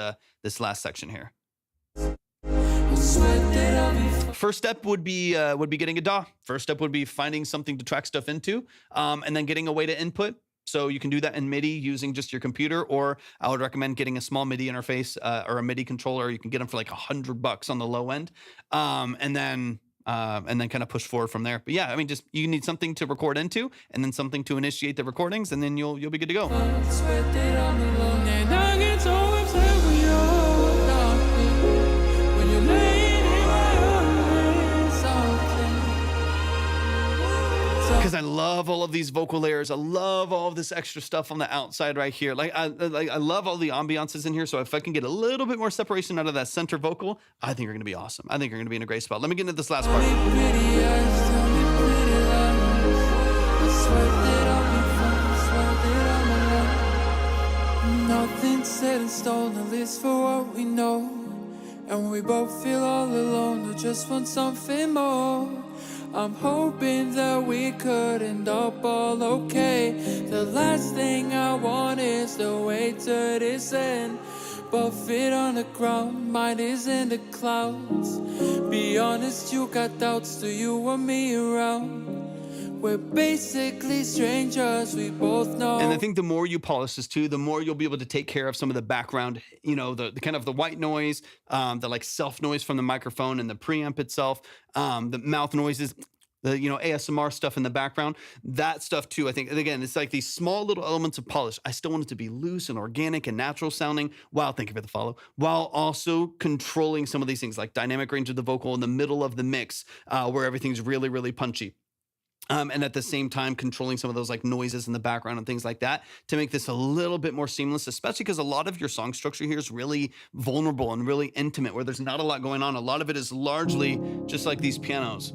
section here. First step would be getting a DAW. First step would be finding something to track stuff into, and then getting a way to input. So you can do that in MIDI using just your computer, or I would recommend getting a small MIDI interface or a MIDI controller. You can get them for like $100 on the low end, and then kind of push forward from there. But yeah, I mean, just you need something to record into, and then something to initiate the recordings, and then you'll be good to go. Because I love all of these vocal layers. I love all of this extra stuff on the outside right here. I love all the ambiances in here. So if I can get a little bit more separation out of that center vocal, I think you're going to be awesome. I think you're going to be in a great spot. Let me get into this last part. Nothing set in stone, at least for what we know. And we both feel all alone, or just want something more. I'm hoping that we could end up all okay. The last thing I want is to wait to this end. Both feet on the ground, mind is in the clouds. Be honest, you got doubts, do you want me around? We're basically strangers, we both know. And I think the more you polish this too, the more you'll be able to take care of some of the background, the kind of the white noise, the like self noise from the microphone and the preamp itself, the mouth noises, the ASMR stuff in the background, that stuff too. I think, and again, it's like these small little elements of polish. I still want it to be loose and organic and natural sounding, while thank you for the follow, while also controlling some of these things like dynamic range of the vocal in the middle of the mix, where everything's really, really punchy. And at the same time, controlling some of those like noises in the background and things like that to make this a little bit more seamless, especially because a lot of your song structure here is really vulnerable and really intimate, where there's not a lot going on. A lot of it is largely just like these pianos.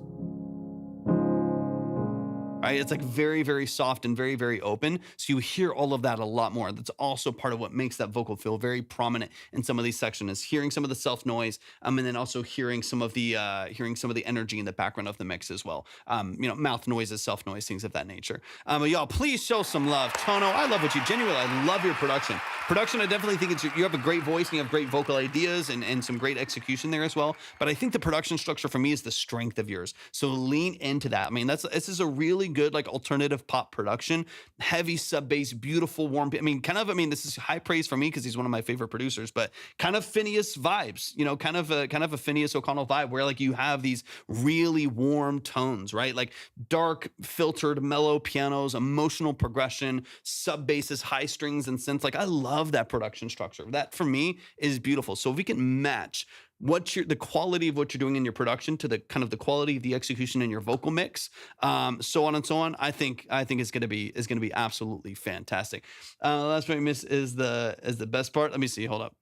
Right? It's like very, very soft and very, very open. So you hear all of that a lot more. That's also part of what makes that vocal feel very prominent in some of these sections, is hearing some of the self noise, and then also hearing some of the energy in the background of the mix as well. Mouth noises, self noise, things of that nature. But y'all, please show some love. Tono, I love what you genuinely. I love your production. Production, I definitely think you have a great voice and you have great vocal ideas and some great execution there as well. But I think the production structure for me is the strength of yours. So lean into that. I mean, this is a really good like alternative pop production, heavy sub bass, beautiful warm. This is high praise for me because he's one of my favorite producers. But kind of Phineas vibes, kind of a Phineas O'Connell vibe where like you have these really warm tones, right? Like dark, filtered, mellow pianos, emotional progression, sub basses, high strings, and synths. Like I love that production structure. That for me is beautiful. So if we can match the quality of what you're doing in your production to the kind of the quality of the execution in your vocal mix, so on and so on, I think it's gonna be absolutely fantastic. Last point, miss is the best part. Let me see. Hold up.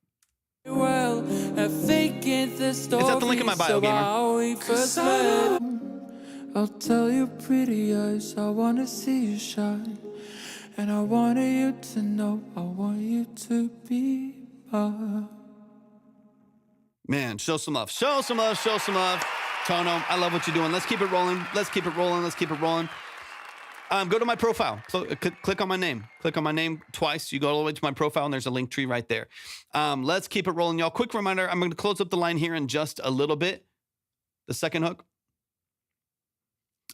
Well, Is that the link in my bio, gamer? I'll tell you pretty eyes, I wanna see you shine. And I wanted you to know, I want you to be mine. Man, show some love. Show some love. Show some love. Tono, I love what you're doing. Let's keep it rolling. Let's keep it rolling. Let's keep it rolling. Go to my profile. Click on my name. Click on my name twice. You go all the way to my profile, and there's a link tree right there. Let's keep it rolling, y'all. Quick reminder, I'm going to close up the line here in just a little bit. The second hook.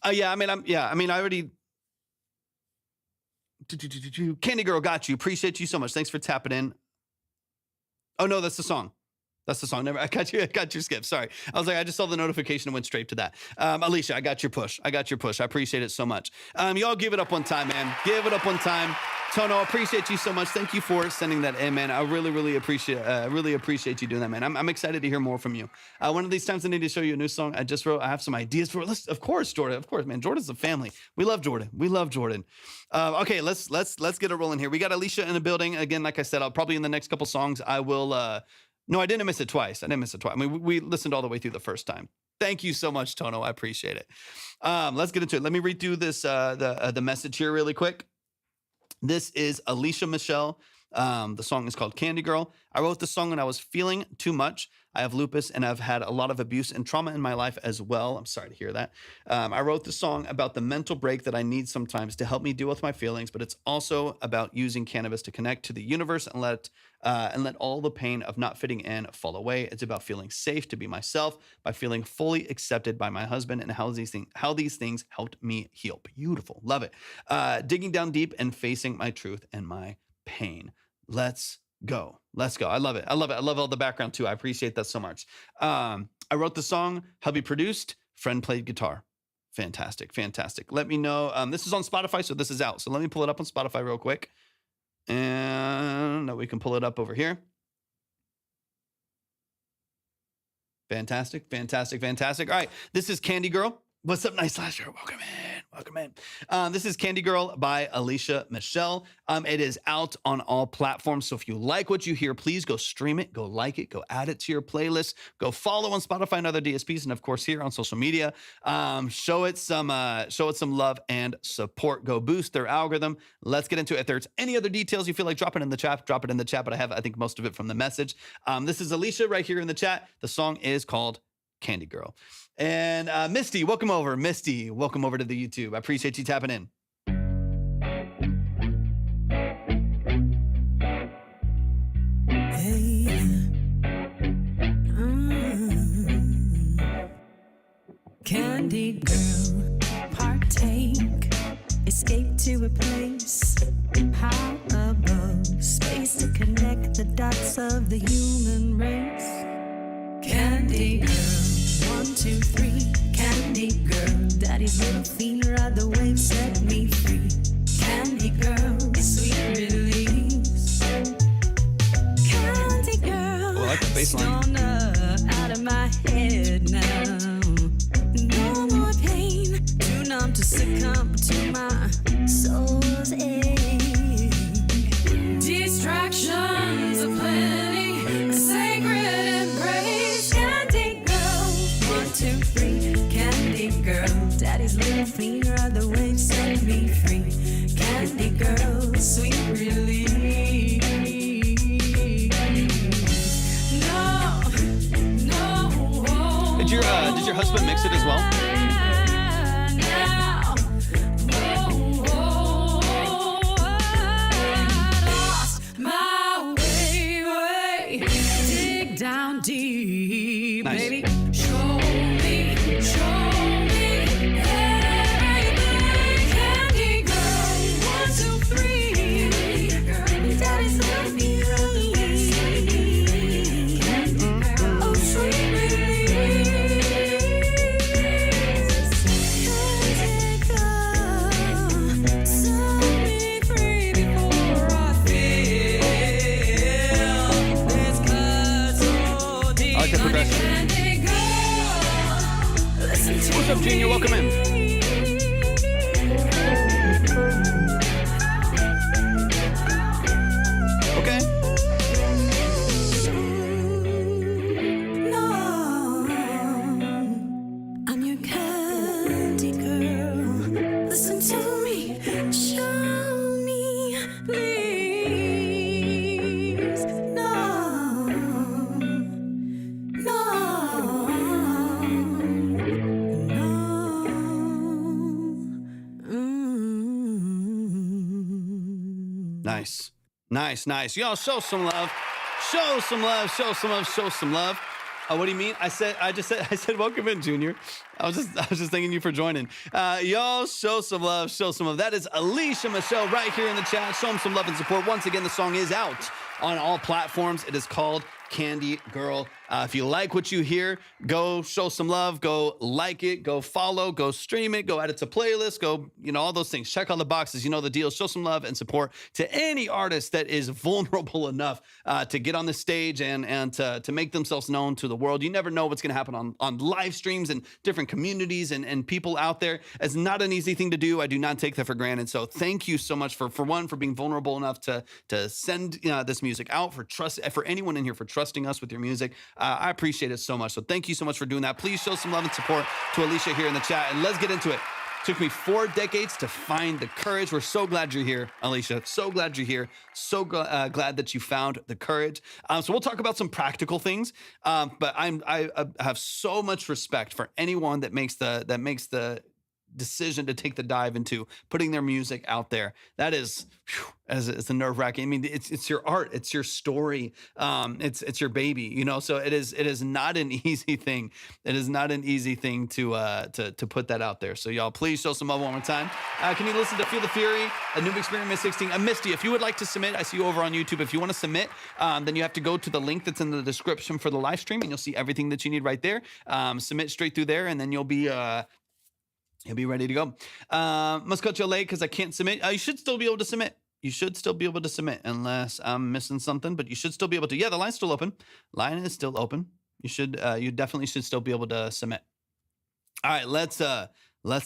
I already... Candy Girl, got you. Appreciate you so much. Thanks for tapping in. Oh, no, that's the song. That's the song. Never. I got your skip. Sorry. I was like, I just saw the notification and went straight to that. Alicia, I got your push. I appreciate it so much. Y'all give it up one time, man. Give it up one time. Tono, appreciate you so much. Thank you for sending that in, man. I really appreciate you doing that, man. I'm excited to hear more from you. One of these times I need to show you a new song I just wrote. I have some ideas for it. Of course, Jordan. Of course, man. Jordan's a family. We love Jordan. Okay, let's get it rolling here. We got Alicia in the building. Again, like I said, I'll probably in the next couple songs, I will... No, I didn't miss it twice. I mean, we listened all the way through the first time. Thank you so much, Tono. I appreciate it. Let's get into it. Let me read through this, the message here really quick. This is Alicia Michelle. The song is called Candy Girl. I wrote the song when I was feeling too much. I have lupus and I've had a lot of abuse and trauma in my life as well. I'm sorry to hear that. I wrote the song about the mental break that I need sometimes to help me deal with my feelings, but it's also about using cannabis to connect to the universe and let all the pain of not fitting in fall away. It's about feeling safe to be myself by feeling fully accepted by my husband and how these things helped me heal. Beautiful. Love it. Digging down deep and facing my truth and my pain. Let's go. I love it. I love all the background too. I appreciate that so much. I wrote the song, hubby produced, friend played guitar. Fantastic. Let me know. This is on Spotify, so this is out. So let me pull it up on Spotify real quick. And we can pull it up over here. Fantastic. All right. This is Candy Girl. What's up, Nice Slasher? Welcome in. This is Candy Girl by Alicia Michelle. It is out on all platforms. So if you like what you hear, please go stream it, go like it, go add it to your playlist, go follow on Spotify and other DSPs, and of course here on social media. Show it some love and support. Go boost their algorithm. Let's get into it. If there's any other details you feel like drop it in the chat. But I think most of it from the message. This is Alicia right here in the chat. The song is called Candy Girl. And Misty, welcome over. to the YouTube. I appreciate you tapping in. Hey. Candy girl, partake, escape to a place high above, space to connect the dots of the human race. Candy girl, 1, 2, 3, candy girl, daddy's little feet ride the waves, set me free. Candy girl, sweet release. Candy girl, I like the bass line. Out of my head now. No more pain, too numb to succumb to my soul's ache. Distractions aplenty, sacred embrace. Candy girl, 1, 2, 3, candy girl, daddy's little finger of the wave set me free. Candy girl, sweet release. Did your husband mix it as well? My Nice. Nice. Y'all show some love. Show some love. Show some love. What do you mean? I said welcome in, Junior. I was just thanking you for joining. Y'all show some love. That is Alicia Michelle right here in the chat. Show them some love and support. Once again, the song is out on all platforms. It is called Candy Girl. If you like what you hear, go show some love, go like it, go follow, go stream it, go add it to playlists, go, all those things. Check all the boxes. You know the deal. Show some love and support to any artist that is vulnerable enough to get on the stage and to make themselves known to the world. You never know what's going to happen on live streams and different communities and people out there. It's not an easy thing to do. I do not take that for granted. So thank you so much for being vulnerable enough to send this music out, for anyone in here for trusting us with your music. I appreciate it so much. So thank you so much for doing that. Please show some love and support to Alicia here in the chat, and let's get into it. Took me 4 decades to find the courage. We're so glad you're here, Alicia. So glad you're here. So glad that you found the courage. So we'll talk about some practical things. But I have so much respect for anyone that makes the decision to take the dive into putting their music out there. That is, it's a nerve-wracking. I mean, it's your art, it's your story, it's your baby, So it is not an easy thing. It is not an easy thing to put that out there. So y'all, please show some love one more time. Can you listen to Feel the Fury, a new experience, Miss 16? Misty, if you would like to submit, I see you over on YouTube. If you want to submit, then you have to go to the link that's in the description for the live stream, and you'll see everything that you need right there. Submit straight through there, and then you'll be ready to go. Must cut you late because I can't submit. You should still be able to submit. You should still be able to submit unless I'm missing something, but you should still be able to. Yeah, the line's still open. Line is still open. You definitely should still be able to submit. All right, let's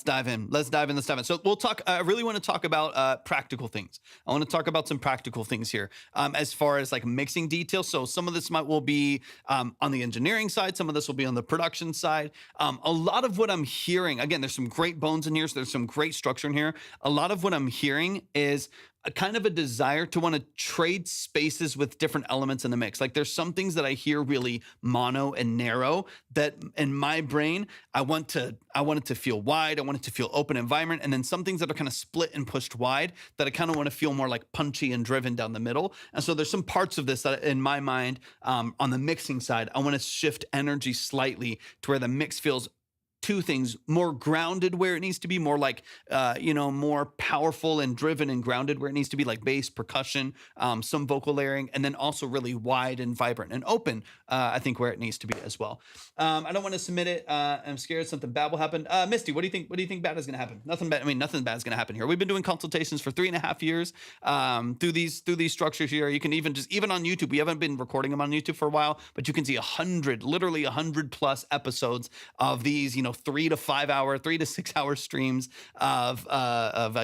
dive in. So we'll talk. I really want to talk about practical things. I want to talk about some practical things here as far as like mixing details. So some of this will be on the engineering side. Some of this will be on the production side. A lot of what I'm hearing, again, there's some great bones in here. So there's some great structure in here. A lot of what I'm hearing is a kind of a desire to want to trade spaces with different elements in the mix. Like there's some things that I hear really mono and narrow that in my brain, I want it to feel wide. I want it to feel open and vibrant. And then some things that are kind of split and pushed wide that I kind of want to feel more like punchy and driven down the middle. And so there's some parts of this that in my mind, on the mixing side, I want to shift energy slightly to where the mix feels two things: more grounded where it needs to be, more like, more powerful and driven and grounded where it needs to be, like bass, percussion, some vocal layering, and then also really wide and vibrant and open, I think, where it needs to be as well. I don't want to submit it. I'm scared something bad will happen. Misty, what do you think? What do you think bad is going to happen? Nothing bad. I mean, nothing bad is going to happen here. We've been doing consultations for 3.5 years through these structures here. You can even on YouTube, we haven't been recording them on YouTube for a while, but you can see 100 plus episodes of these, 3 to 6 hour streams of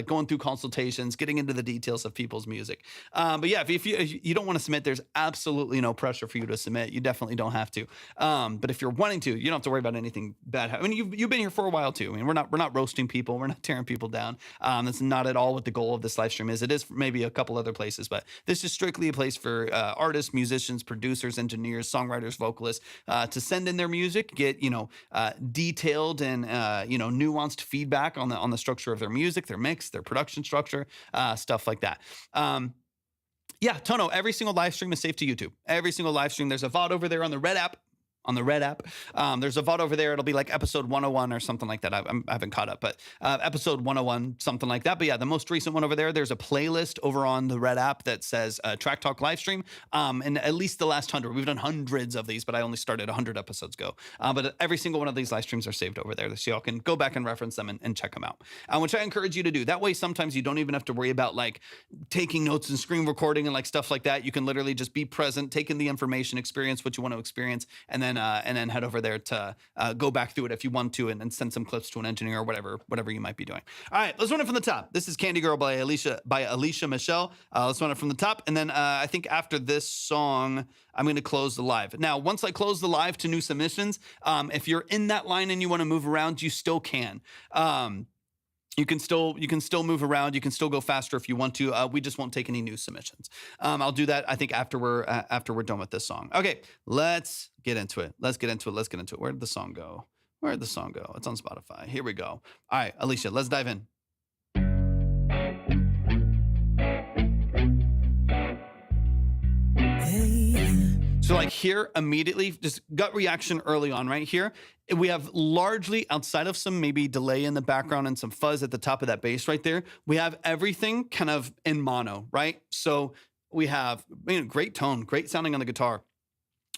going through consultations, getting into the details of people's music. But yeah, if you don't want to submit, there's absolutely no pressure for you to submit. You definitely don't have to. But if you're wanting to, you don't have to worry about anything bad. I mean, you've been here for a while too. I mean, we're not roasting people. We're not tearing people down. That's not at all what the goal of this live stream is. It is maybe a couple other places, but this is strictly a place for artists, musicians, producers, engineers, songwriters, vocalists to send in their music, get detailed and nuanced feedback on the structure of their music, their mix, their production structure, stuff like that. Yeah, Tono, every single live stream is safe to YouTube. Every single live stream, there's a VOD over there on the Red app. There's a VOD over there. It'll be like episode 101 or something like that. I haven't caught up, but episode 101, something like that. But yeah, the most recent one over there, there's a playlist over on the Red app that says Track Talk live stream. And at least the last 100, we've done hundreds of these, but I only started 100 episodes ago. But every single one of these live streams are saved over there. So y'all can go back and reference them and check them out, which I encourage you to do. That way, sometimes you don't even have to worry about like taking notes and screen recording and like stuff like that. You can literally just be present, take in the information, experience what you want to experience, and then head over there to go back through it if you want to, and send some clips to an engineer or whatever you might be doing. All right, let's run it from the top. This is Candy Girl by Alicia Michelle. Let's run it from the top, and then I think after this song, I'm going to close the live. Now, once I close the live to new submissions, if you're in that line and you want to move around, you still can. You can still move around. You can still go faster if you want to. We just won't take any new submissions. I'll do that, I think, after we're done with this song. Okay, let's get into it. Where did the song go? It's on Spotify. Here we go. All right, Alicia, let's dive in. So like here immediately, just gut reaction early on right here. We have largely outside of some maybe delay in the background and some fuzz at the top of that bass right there. We have everything kind of in mono, right? So we have great tone, great sounding on the guitar.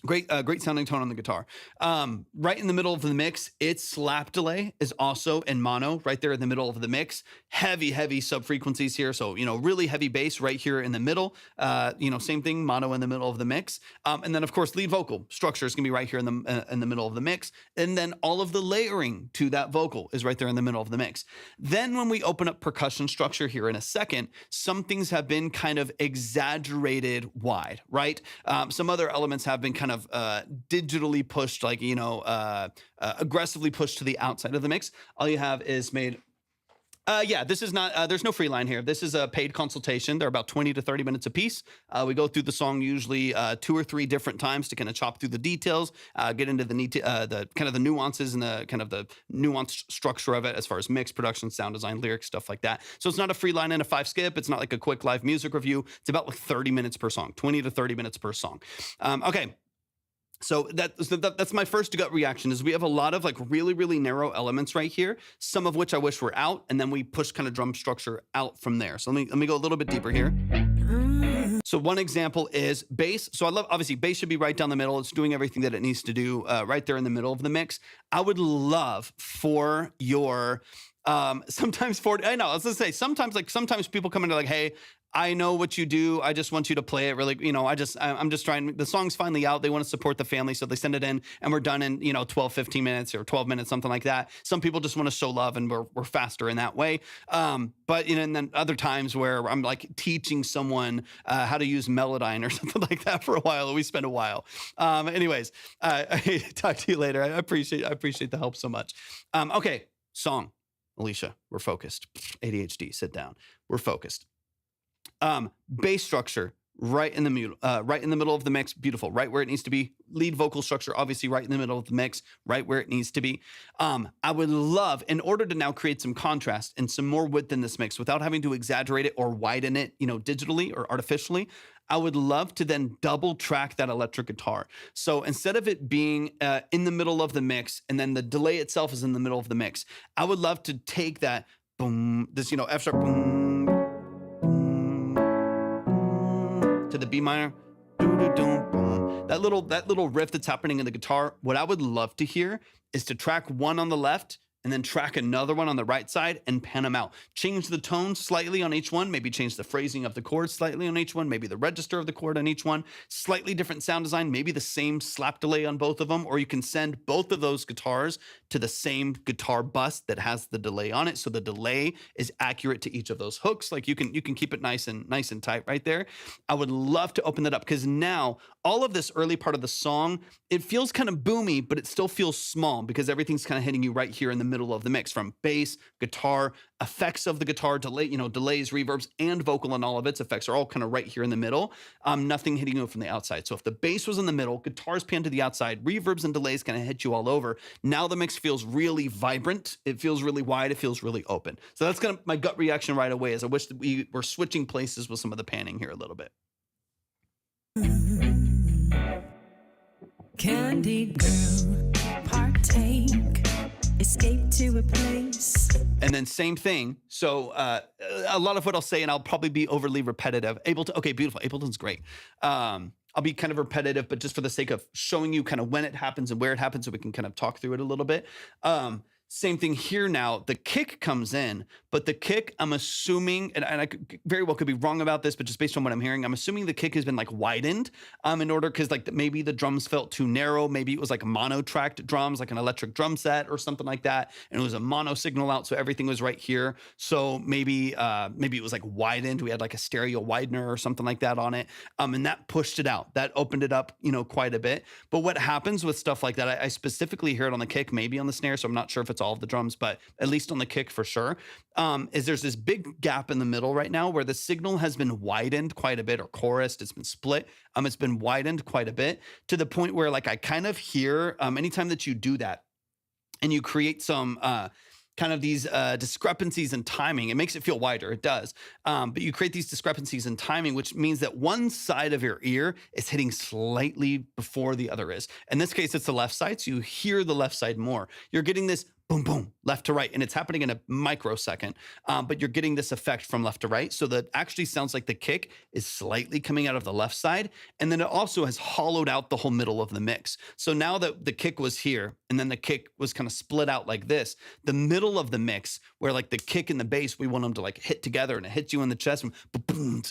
Great sounding tone on the guitar. Right in the middle of the mix, its slap delay is also in mono right there in the middle of the mix. Heavy sub frequencies here. So, really heavy bass right here in the middle. Same thing, mono in the middle of the mix. And then of course, lead vocal structure is gonna be right here in the middle of the mix. And then all of the layering to that vocal is right there in the middle of the mix. Then when we open up percussion structure here in a second, some things have been kind of exaggerated wide, right? Some other elements have been kind of digitally pushed, like, aggressively pushed to the outside of the mix. All you have is made, this is not, there's no free line here. This is a paid consultation. They're about 20 to 30 minutes a piece. We go through the song usually 2 or 3 different times to kind of chop through the details, get into the kind of the nuances and the kind of the nuanced structure of it as far as mix, production, sound design, lyrics, stuff like that. So it's not a free line and a 5 skip. It's not like a quick live music review. It's about like 30 minutes per song, 20 to 30 minutes per song. Okay. So that's my first gut reaction is we have a lot of like really narrow elements right here, some of which I wish were out, and then we push kind of drum structure out from there. So let me go a little bit deeper here. So one example is bass. So I love, obviously bass should be right down the middle. It's doing everything that it needs to do right there in the middle of the mix. I would love for your, sometimes people come into like, hey, I know what you do. I just want you to play it really, I'm just trying, the song's finally out. They want to support the family. So they send it in and we're done in, 12, 15 minutes or 12 minutes, something like that. Some people just want to show love and we're faster in that way. But, and then other times where I'm like teaching someone how to use Melodyne or something like that for a while. We spend a while. Anyways, I talk to you later. I appreciate the help so much. Okay. Song, Alicia, we're focused. ADHD, sit down. We're focused. Bass structure right in the middle of the mix, beautiful, right where it needs to be. Lead vocal structure, obviously, right in the middle of the mix, right where it needs to be. I would love, in order to now create some contrast and some more width in this mix, without having to exaggerate it or widen it, digitally or artificially, I would love to then double track that electric guitar. So instead of it being in the middle of the mix and then the delay itself is in the middle of the mix, I would love to take that boom, this F sharp boom, to the B minor, that little riff that's happening in the guitar. What I would love to hear is to track one on the left and then track another one on the right side and pan them out. Change the tone slightly on each one, maybe change the phrasing of the chord slightly on each one, maybe the register of the chord on each one, slightly different sound design, maybe the same slap delay on both of them, or you can send both of those guitars to the same guitar bus that has the delay on it. So the delay is accurate to each of those hooks. Like you can keep it nice and tight right there. I would love to open that up because now all of this early part of the song, it feels kind of boomy, but it still feels small because everything's kind of hitting you right here in the middle of the mix, from bass, guitar, effects of the guitar, delay, delays, reverbs, and vocal, and all of its effects are all kind of right here in the middle. Nothing hitting you from the outside. So if the bass was in the middle, guitars pan to the outside, reverbs and delays kind of hit you all over. Now the mix feels really vibrant. It feels really wide. It feels really open. So that's kind of my gut reaction right away, is I wish that we were switching places with some of the panning here a little bit. Candy girl, partake, escape to a place. And then same thing. So a lot of what I'll say, and I'll probably be overly repetitive. Ableton, okay, beautiful. Ableton's great. I'll be kind of repetitive, but just for the sake of showing you kind of when it happens and where it happens, so we can kind of talk through it a little bit. Same thing here now. The kick comes in, but the kick, I'm assuming, and I very well could be wrong about this, but just based on what I'm hearing, I'm assuming the kick has been like widened in order, because like maybe the drums felt too narrow. Maybe it was like mono-tracked drums, like an electric drum set or something like that. And it was a mono signal out, so everything was right here. So maybe it was like widened. We had like a stereo widener or something like that on it. And that pushed it out. That opened it up, quite a bit. But what happens with stuff like that, I specifically hear it on the kick, maybe on the snare, so I'm not sure if it's all of the drums, but at least on the kick for sure, is there's this big gap in the middle right now where the signal has been widened quite a bit, or chorused, it's been split. It's been widened quite a bit to the point where like I kind of hear anytime that you do that and you create some kind of these discrepancies in timing. It makes it feel wider, it does. But you create these discrepancies in timing, which means that one side of your ear is hitting slightly before the other is. In this case, it's the left side, so you hear the left side more. You're getting this boom, boom, left to right, and it's happening in a microsecond, but you're getting this effect from left to right, so that actually sounds like the kick is slightly coming out of the left side, and then it also has hollowed out the whole middle of the mix. So now that the kick was here, and then the kick was kind of split out like this, the middle of the mix, where like the kick and the bass, we want them to like hit together, and it hits you in the chest, and boom,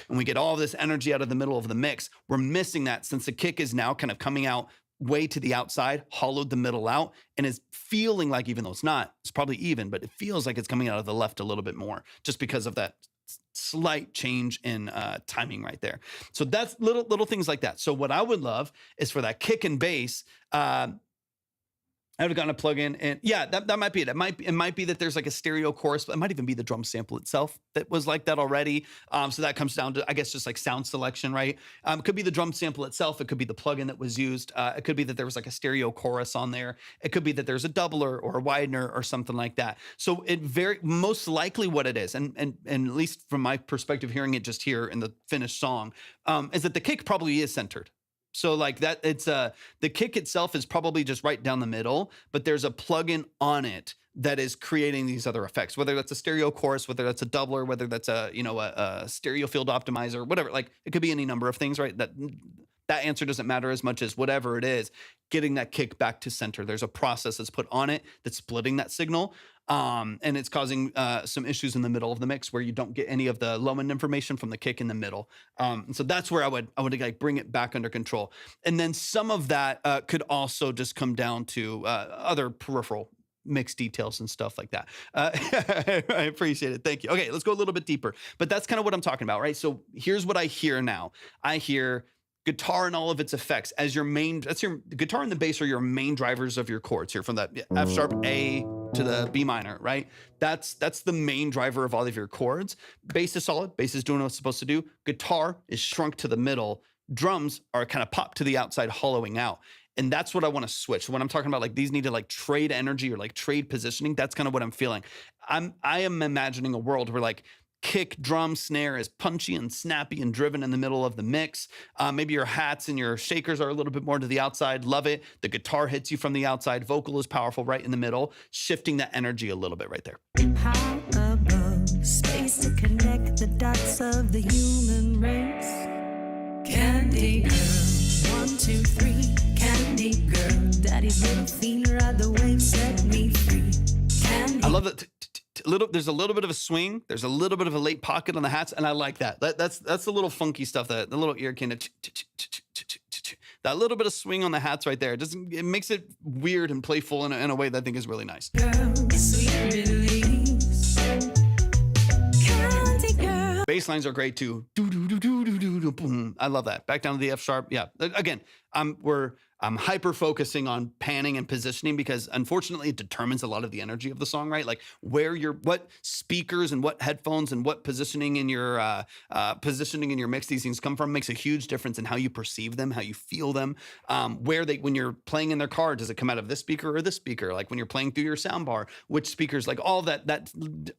and we get all this energy out of the middle of the mix. We're missing that since the kick is now kind of coming out way to the outside, hollowed the middle out, and is feeling like, even though it's not, it's probably even, but it feels like it's coming out of the left a little bit more just because of that slight change in timing right there. So that's little things like that. So what I would love is for that kick and bass, I would have gotten a plug-in, and yeah, that might be it. It might be that there's like a stereo chorus, but it might even be the drum sample itself that was like that already. So that comes down to, I guess, just like sound selection, right? It could be the drum sample itself. It could be the plugin that was used. It could be that there was like a stereo chorus on there. It could be that there's a doubler or a widener or something like that. So it most likely what it is, and at least from my perspective, hearing it just here in the finished song, is that the kick probably is centered. So like that, it's the kick itself is probably just right down the middle, but there's a plugin on it that is creating these other effects, whether that's a stereo chorus, whether that's a doubler, whether that's a stereo field optimizer, whatever. Like it could be any number of things, right? That answer doesn't matter as much as whatever it is, getting that kick back to center. There's a process that's put on it that's splitting that signal. And it's causing some issues in the middle of the mix where you don't get any of the low end information from the kick in the middle. And so that's where I would like bring it back under control. And then some of that could also just come down to other peripheral mix details and stuff like that. I appreciate it. Thank you. Okay, let's go a little bit deeper. But that's kind of what I'm talking about, right? So here's what I hear now. I hear guitar and all of its effects as your main, the guitar and the bass are your main drivers of your chords here, from that F sharp A to the B minor, right? That's the main driver of all of your chords. Bass is solid. Bass is doing what it's supposed to do. Guitar is shrunk to the middle. Drums are kind of popped to the outside, hollowing out. And that's what I want to switch. When I'm talking about like these need to like trade energy or like trade positioning, that's kind of what I'm feeling. I am imagining a world where like kick, drum, snare is punchy and snappy and driven in the middle of the mix. Maybe your hats and your shakers are a little bit more to the outside. Love it. The guitar hits you from the outside. Vocal is powerful right in the middle, shifting that energy a little bit right there. High above, space to connect the dots of the human race. Candy girl, 1, 2, 3. Candy girl, daddy's little feet ride the wave, set me free. Candy. I love that. There's a little bit of a swing. There's a little bit of a late pocket on the hats, and I like that. That's the little funky stuff, that the little ear kind of that little bit of swing on the hats right there. It makes it weird and playful in a way that I think is really nice. Girl, sweet release. Candy girl. Bass lines are great too. Boom. I love that. Back down to the F sharp. Yeah. Again, I'm hyper focusing on panning and positioning because unfortunately it determines a lot of the energy of the song, right? Like what speakers and what headphones and what positioning in your mix these things come from makes a huge difference in how you perceive them, how you feel them. When you're playing in their car, does it come out of this speaker or this speaker? Like when you're playing through your sound bar, which speakers, like all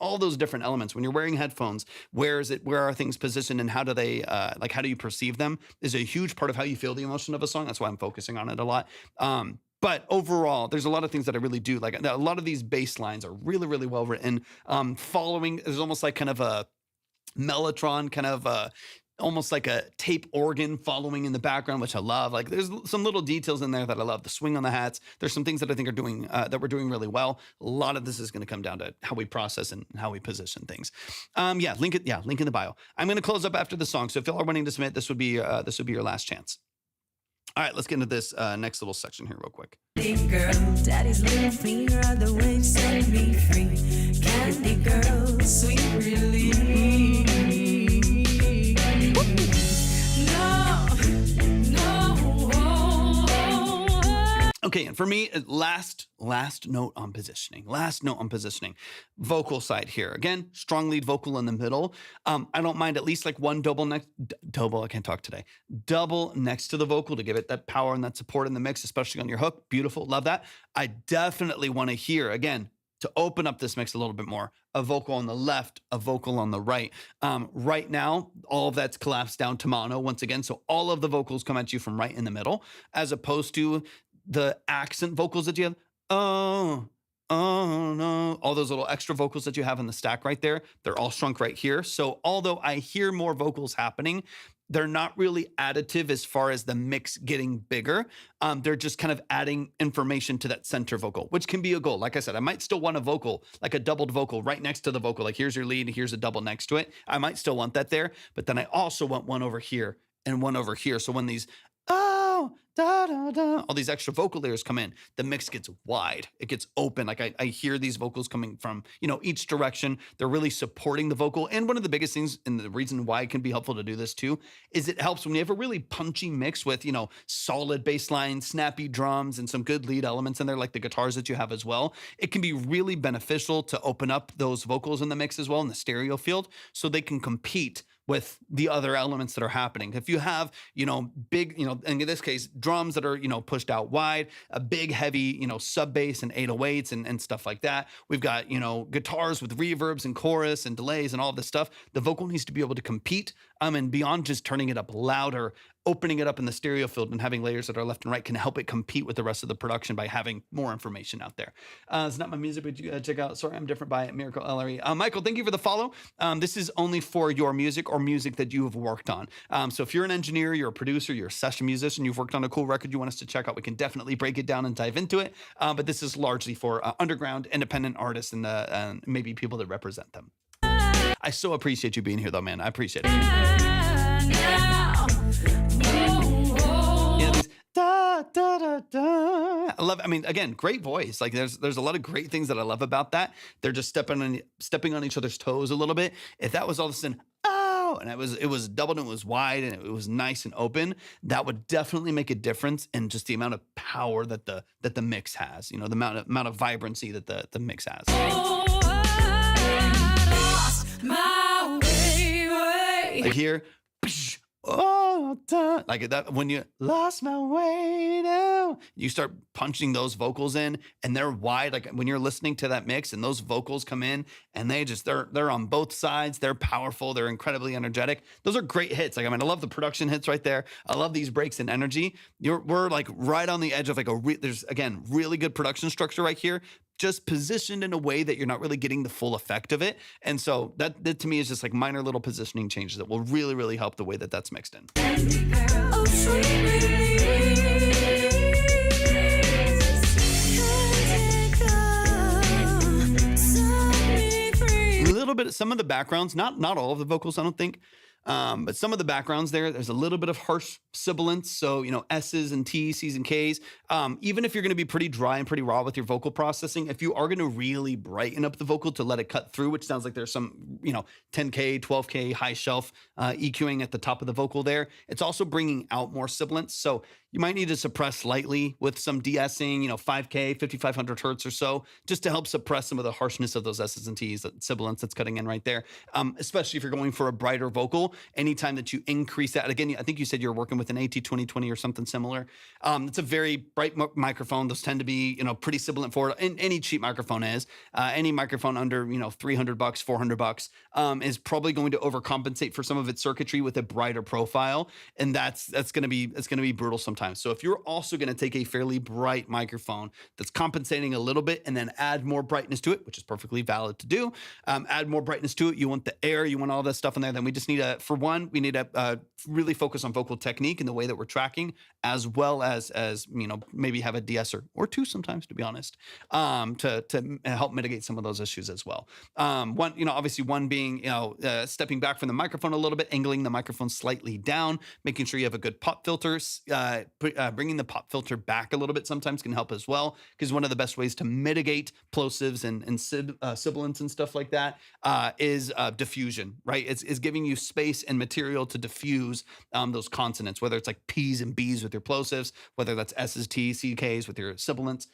all those different elements. When you're wearing headphones, where are things positioned and how do they, how do you perceive them is a huge part of how you feel the emotion of a song. That's why I'm focusing on it a lot. But overall, there's a lot of things that I really do like. A lot of these bass lines are really, really well written. There's almost like kind of a mellotron, kind of almost like a tape organ following in the background, which I love. Like there's some little details in there that I love. The swing on the hats. There's some things that I think that we're doing really well. A lot of this is going to come down to how we process and how we position things. Link in the bio. I'm going to close up after the song. So if y'all are wanting to submit, this would be your last chance. All right, let's get into this next little section here real quick. Candy girl, daddy's little feet ride the wave, set me free. Candy girl, sweet release. Okay, and for me, last note on positioning. Vocal side here. Again, strong lead vocal in the middle. I don't mind at least like one double next to the vocal to give it that power and that support in the mix, especially on your hook. Beautiful, love that. I definitely want to hear, again, to open up this mix a little bit more. A vocal on the left, a vocal on the right. Right now, all of that's collapsed down to mono once again. So all of the vocals come at you from right in the middle, as opposed to the accent vocals that you have. Oh no. All those little extra vocals that you have in the stack right there, they're all shrunk right here. So although I hear more vocals happening, they're not really additive as far as the mix getting bigger. They're just kind of adding information to that center vocal, which can be a goal. Like I said, I might still want a vocal, like a doubled vocal right next to the vocal. Like here's your lead, here's a double next to it. I might still want that there, but then I also want one over here and one over here. So when these, oh, da, da, da, all these extra vocal layers come in, the mix gets wide. It gets open. Like I hear these vocals coming from, each direction. They're really supporting the vocal. And one of the biggest things, and the reason why it can be helpful to do this too, is it helps when you have a really punchy mix with, solid bass line, snappy drums, and some good lead elements in there, like the guitars that you have as well. It can be really beneficial to open up those vocals in the mix as well in the stereo field so they can compete with the other elements that are happening. If you have, big, in this case, drums that are, pushed out wide, a big, heavy, sub bass and 808s and stuff like that. We've got, guitars with reverbs and chorus and delays and all of this stuff. The vocal needs to be able to compete. And beyond just turning it up louder, opening it up in the stereo field and having layers that are left and right can help it compete with the rest of the production by having more information out there. It's not my music, but you gotta check out Sorry I'm Different by Miracle LRE. Michael, thank you for the follow. This is only for your music or music that you have worked on. So if you're an engineer, you're a producer, you're a session musician, you've worked on a cool record you want us to check out, we can definitely break it down and dive into it. But this is largely for underground, independent artists and maybe people that represent them. I so appreciate you being here though, man. I appreciate it. Yeah, these da da da da. I love. I mean, again, great voice. Like there's a lot of great things that I love about that. They're just stepping on each other's toes a little bit. If that was all of a sudden, oh, and it was doubled and it was wide and it was nice and open, that would definitely make a difference in just the amount of power that the mix has. The amount of vibrancy that the mix has. Like here, like that, when you lost my way now, you start punching those vocals in and they're wide. Like when you're listening to that mix and those vocals come in and they're on both sides. They're powerful. They're incredibly energetic. Those are great hits. Like, I mean, I love the production hits right there. I love these breaks and energy. We're like right on the edge of like there's again, really good production structure right here, just positioned in a way that you're not really getting the full effect of it. And so that to me is just like minor little positioning changes that will really, really help the way that that's mixed in. Oh, sweet A little bit, some of the backgrounds, not all of the vocals, I don't think. But some of the backgrounds there's a little bit of harsh sibilance. So, S's and T's, C's and K's. Even if you're going to be pretty dry and pretty raw with your vocal processing, if you are going to really brighten up the vocal to let it cut through, which sounds like there's some, 10K, 12K high shelf EQing at the top of the vocal there, it's also bringing out more sibilance. So you might need to suppress slightly with some de-essing, 5K, 5,500 hertz or so, just to help suppress some of the harshness of those S's and T's, that sibilance that's cutting in right there. Especially if you're going for a brighter vocal, anytime that you increase that, again, I think you said you're working with an AT2020 or something similar. It's a very bright microphone. Those tend to be, pretty sibilant for it. And any cheap microphone is. Any microphone under, $300, $400 is probably going to overcompensate for some of its circuitry with a brighter profile. And that's going to be brutal sometimes. So if you're also going to take a fairly bright microphone that's compensating a little bit and then add more brightness to it, which is perfectly valid to do, add more brightness to it. You want the air, you want all that stuff in there. Then we just need we need to really focus on vocal technique and the way that we're tracking, as well as maybe have a de-esser or two sometimes, to be honest, to help mitigate some of those issues as well. Obviously one being, stepping back from the microphone a little bit, angling the microphone slightly down, making sure you have a good pop filter. Bringing the pop filter back a little bit sometimes can help as well, because one of the best ways to mitigate plosives and sibilance and stuff like that is diffusion, right? It's giving you space and material to diffuse those consonants, whether it's like P's and B's with your plosives, whether that's S's, T's, CKs with your sibilants.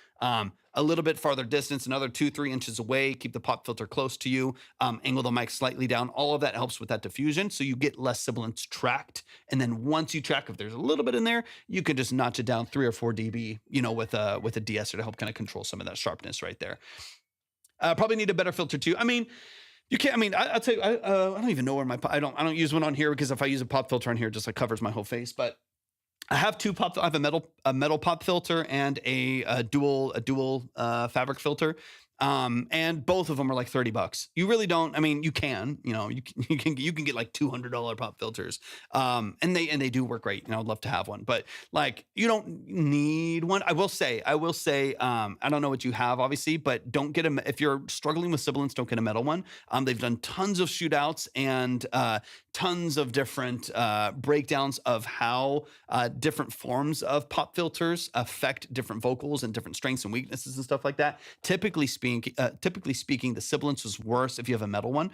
A little bit farther distance, another 2-3 inches away, keep the pop filter close to you, angle the mic slightly down. All of that helps with that diffusion, so you get less sibilance tracked. And then once you track, if there's a little bit in there, you can just notch it down 3 or 4 dB, with a de-esser to help kind of control some of that sharpness right there. Probably need a better filter too. I mean, you can't. I mean, I'll tell you. I don't even know where my. I don't use one on here because if I use a pop filter on here, it just like covers my whole face. But I have two pop. I have a metal pop filter and a dual fabric filter. And both of them are like $30. You really don't. I mean, you can get like $200 pop filters. And they do work great. I'd love to have one, but like you don't need one. I will say, I don't know what you have obviously, but don't get if you're struggling with sibilants, don't get a metal one. They've done tons of shootouts and tons of different breakdowns of how different forms of pop filters affect different vocals and different strengths and weaknesses and stuff like that. Typically speaking, the sibilance is worse if you have a metal one.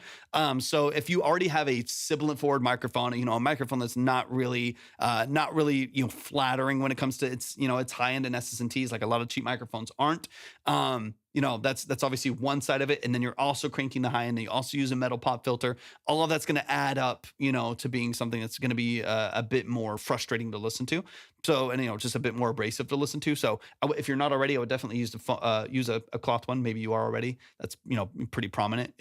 So if you already have a sibilant forward microphone, a microphone that's not really flattering when it comes to its high end and S's and T's, like a lot of cheap microphones aren't. That's obviously one side of it. And then you're also cranking the high end and you also use a metal pop filter. All of that's going to add up, to being something that's going to be a bit more frustrating to listen to. So, and just a bit more abrasive to listen to. So if you're not already, I would definitely use a cloth one. Maybe you are already. That's, pretty prominent.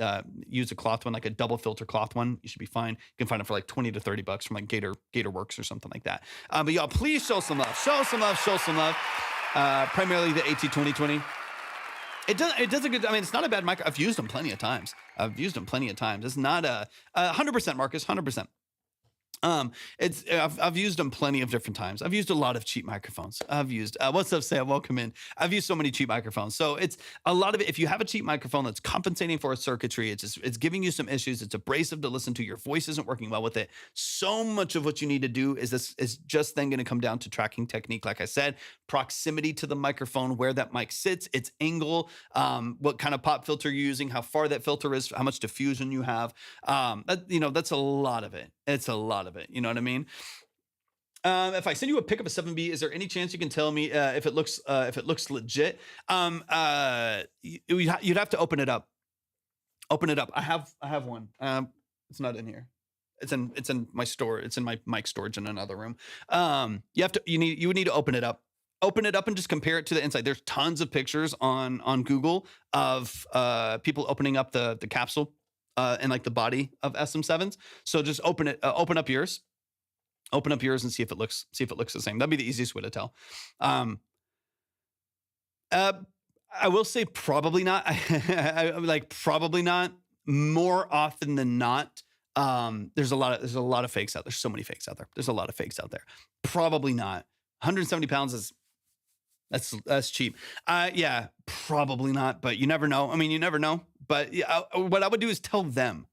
Use a cloth one, like a double filter cloth one. You should be fine. You can find it for like $20 to $30 from like Gator Works or something like that. But y'all, please show some love. Primarily the AT2020. It does a good. I mean, it's not a bad mic. I've used them plenty of times. It's not 100%, Marcus. 100%. I've used them plenty of different times. I've used a lot of cheap microphones. I've used what's up, Sam? Welcome in. I've used so many cheap microphones. So it's a lot of it. If you have a cheap microphone that's compensating for a circuitry, it's giving you some issues. It's abrasive to listen to. Your voice isn't working well with it. So much of what you need to do is just then going to come down to tracking technique. Like I said, proximity to the microphone, where that mic sits, its angle, what kind of pop filter you're using, how far that filter is, how much diffusion you have. That's a lot of it. It's a lot of it. You know what I mean? If I send you a pic of a 7B, is there any chance you can tell me if it looks legit? You'd have to open it up. I have one. It's not in here. It's in my store. It's in my mic storage in another room. You would need to open it up. Open it up and just compare it to the inside. There's tons of pictures on Google of people opening up the capsule and like the body of SM7s. So just open up yours. Open up yours and see if it looks the same. That'd be the easiest way to tell. I will say probably not. Probably not. More often than not, there's a lot of fakes out there. There's so many fakes out there. There's a lot of fakes out there. Probably not. 170 pounds that's cheap. Yeah, probably not. But you never know. I mean, you never know. But yeah, what I would do is tell them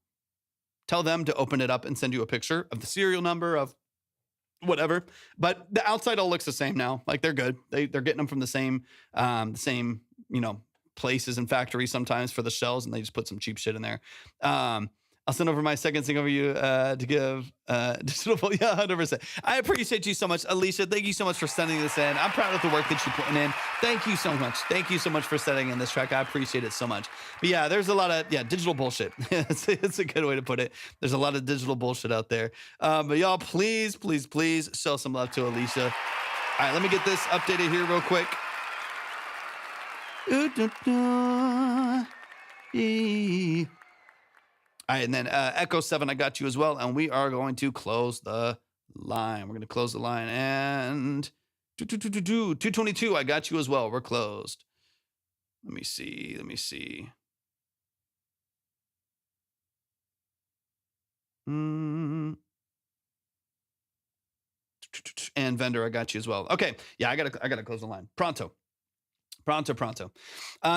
to open it up and send you a picture of the serial number of whatever. But the outside all looks the same now. Like they're good. They're getting them from the same places and factories sometimes for the shells, and they just put some cheap shit in there. I'll send over my second thing over you to give digital. Yeah, 100%. I appreciate you so much, Alicia. Thank you so much for sending this in. I'm proud of the work that you're putting in. Thank you so much. Thank you so much for sending in this track. I appreciate it so much. But yeah, there's a lot of digital bullshit. It's a good way to put it. There's a lot of digital bullshit out there. But y'all, please show some love to Alicia. All right, let me get this updated here real quick. All right, and then Echo 7, I got you as well, and we are going to close the line. We're going to close the line, and 222, I got you as well. We're closed. Let me see. And Vendor, I got you as well. Okay, yeah, I gotta close the line. Pronto.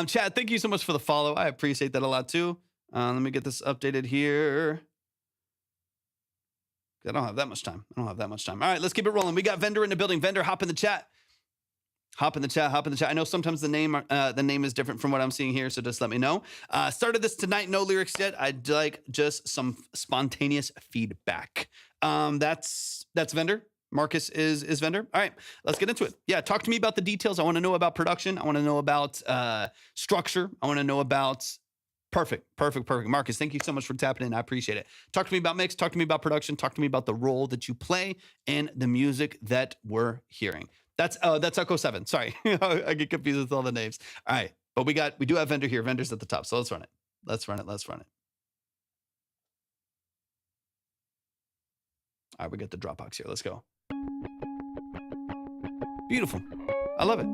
Chad, thank you so much for the follow. I appreciate that a lot too. Let me get this updated here. I don't have that much time. All right, let's keep it rolling. We got Vendor in the building. Vendor, hop in the chat. I know sometimes the name is different from what I'm seeing here, so just let me know. Started this tonight, no lyrics yet. I'd like just some spontaneous feedback. That's Vendor. Marcus is Vendor. All right, let's get into it. Yeah, talk to me about the details. I want to know about production. I want to know about structure. I want to know about Perfect. Marcus, thank you so much for tapping in. I appreciate it. Talk to me about mix. Talk to me about production. Talk to me about the role that you play in the music that we're hearing. That's Echo 7. Sorry, I get confused with all the names. All right, But we do have vendor here. Vendor's at the top. So let's run it. Let's run it. All right, we got the Dropbox here. Let's go. Beautiful. I love it.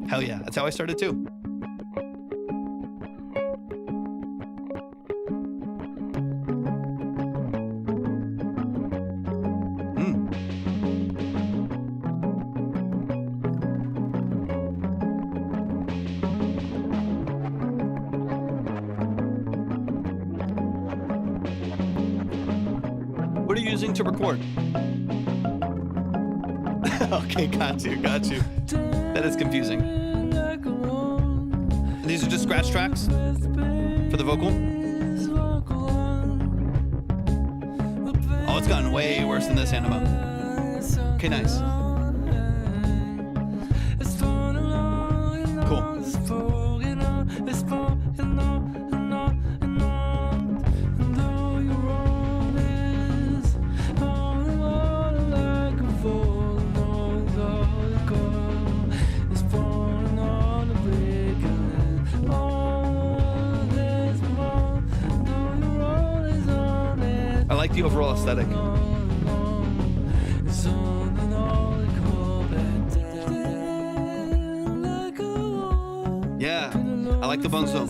Hell yeah. That's how I started too. What are you using to record? Okay, got you. That is confusing. And these are just scratch tracks for the vocal? Oh, it's gotten way worse than this, Anima. Okay, nice. Cool. I like the overall aesthetic. Yeah, I like the bones though.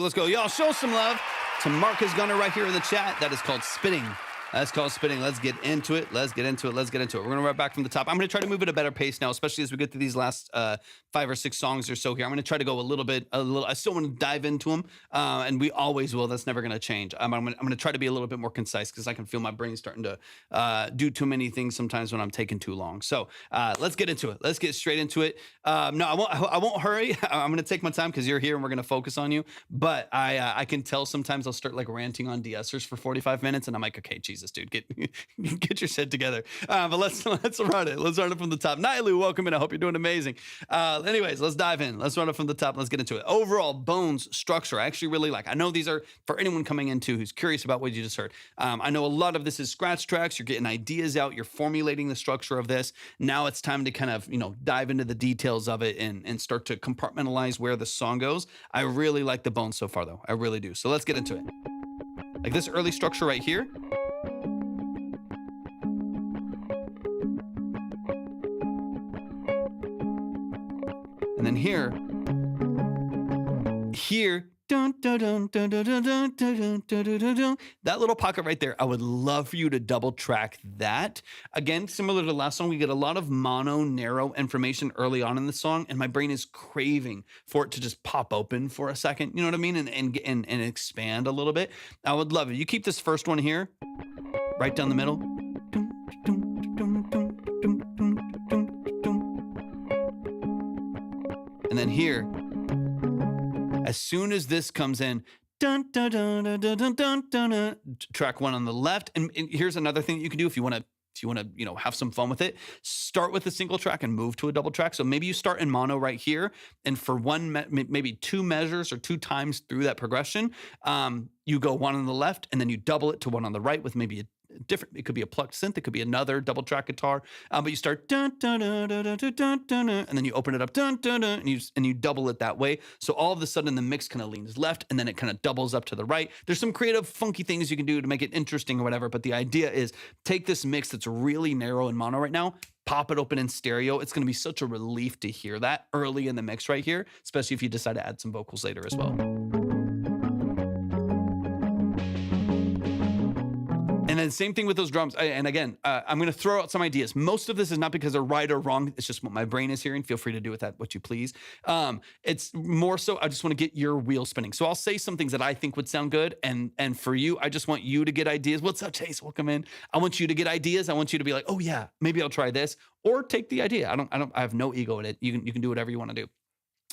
Let's go. Y'all show some love to Marcus Gunner right here in the chat. That is called Spitting. Let's get into it. We're going to run back from the top. I'm going to try to move at a better pace now, especially as we get to these last 5 or 6 songs or so here. I'm going to try to go a little. I still want to dive into them, and we always will. That's never going to change. I'm going to try to be a little bit more concise because I can feel my brain starting to do too many things sometimes when I'm taking too long. So let's get into it. Let's get straight into it. No, I won't hurry. I'm going to take my time because you're here and we're going to focus on you. But I can tell sometimes I'll start like ranting on de-essers for 45 minutes, and I'm like, okay, Jesus, dude, get your shit together. But let's run it. Let's run it from the top. Nailu, welcome in. I hope you're doing amazing. Anyways, let's dive in. Let's run it from the top. Let's get into it. Overall, bones structure. I actually really like. I know these are for anyone coming into who's curious about what you just heard. I know a lot of this is scratch tracks. You're getting ideas out. You're formulating the structure of this. Now it's time to kind of dive into the details of it and start to compartmentalize where the song goes. I really like the bones so far, though. I really do. So let's get into it. Like this early structure right here. And then here, dun, dun, dun, dun, dun, dun, dun, dun, dun, dun, dun, that little pocket right there, I would love for you to double track that. Again, similar to the last song, we get a lot of mono, narrow information early on in the song, and my brain is craving for it to just pop open for a second, you know what I mean, and expand a little bit. I would love it. You keep this first one here, right down the middle. And then here, as soon as this comes in, dun, dun, dun, dun, dun, dun, dun, dun, dun, track 1 on the left. And here's another thing that you can do if you want to have some fun with it. Start with a single track and move to a double track. So maybe you start in mono right here, and for maybe 2 measures or 2 times through that progression, you go 1 on the left, and then you double it to 1 on the right with maybe a different. It could be a plucked synth. It could be another double track guitar. But you start dun, dun, dun, dun, dun, dun, dun, dun, and then you open it up dun, dun, dun, and you double it that way. So all of a sudden the mix kind of leans left, and then it kind of doubles up to the right. There's some creative, funky things you can do to make it interesting or whatever. But the idea is take this mix that's really narrow and mono right now, pop it open in stereo. It's going to be such a relief to hear that early in the mix right here, especially if you decide to add some vocals later as well. And And same thing with those drums. And again, I'm going to throw out some ideas. Most of this is not because they're right or wrong. It's just what my brain is hearing. Feel free to do with that what you please. It's more so I just want to get your wheel spinning. So I'll say some things that I think would sound good. And for you, I just want you to get ideas. What's up, Chase? Welcome in. I want you to get ideas. I want you to be like, oh yeah, maybe I'll try this, or take the idea. I have no ego in it. You can do whatever you want to do.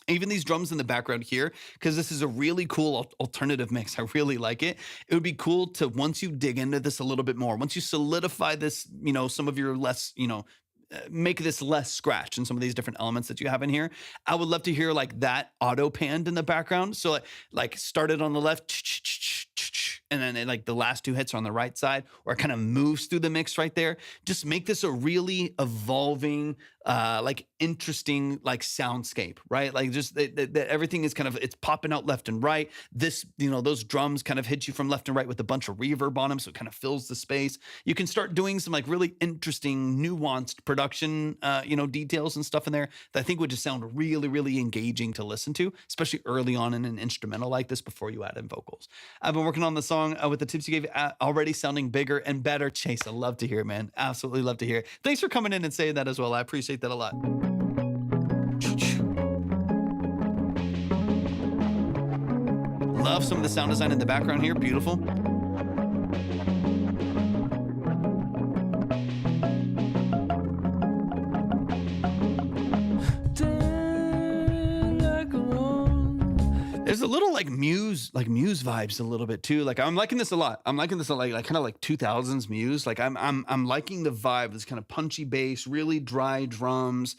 Even these drums in the background here, because this is a really cool alternative mix. I really like it. It would be cool to, once you dig into this a little bit more, once you solidify this, some of your less, make this less scratch and some of these different elements that you have in here. I would love to hear like that auto panned in the background. So like started on the left, and then like the last two hits are on the right side, or it kind of moves through the mix right there. Just make this a really evolving, like interesting, like soundscape, right? Like just everything is kind of, it's popping out left and right. This, those drums kind of hit you from left and right with a bunch of reverb on them. So it kind of fills the space. You can start doing some like really interesting, nuanced production, details and stuff in there that I think would just sound really, really engaging to listen to, especially early on in an instrumental like this before you add in vocals. I've been working on the song with the tips you gave, already sounding bigger and better. Chase, I love to hear it, man. Absolutely love to hear it. Thanks for coming in and saying that as well. I appreciate that a lot. Love some of the sound design in the background here. Beautiful. There's a little like Muse vibes a little bit too. Like I'm liking this a lot. I'm liking this a lot, like kind of like 2000s Muse. Like I'm liking the vibe. This kind of punchy bass, really dry drums,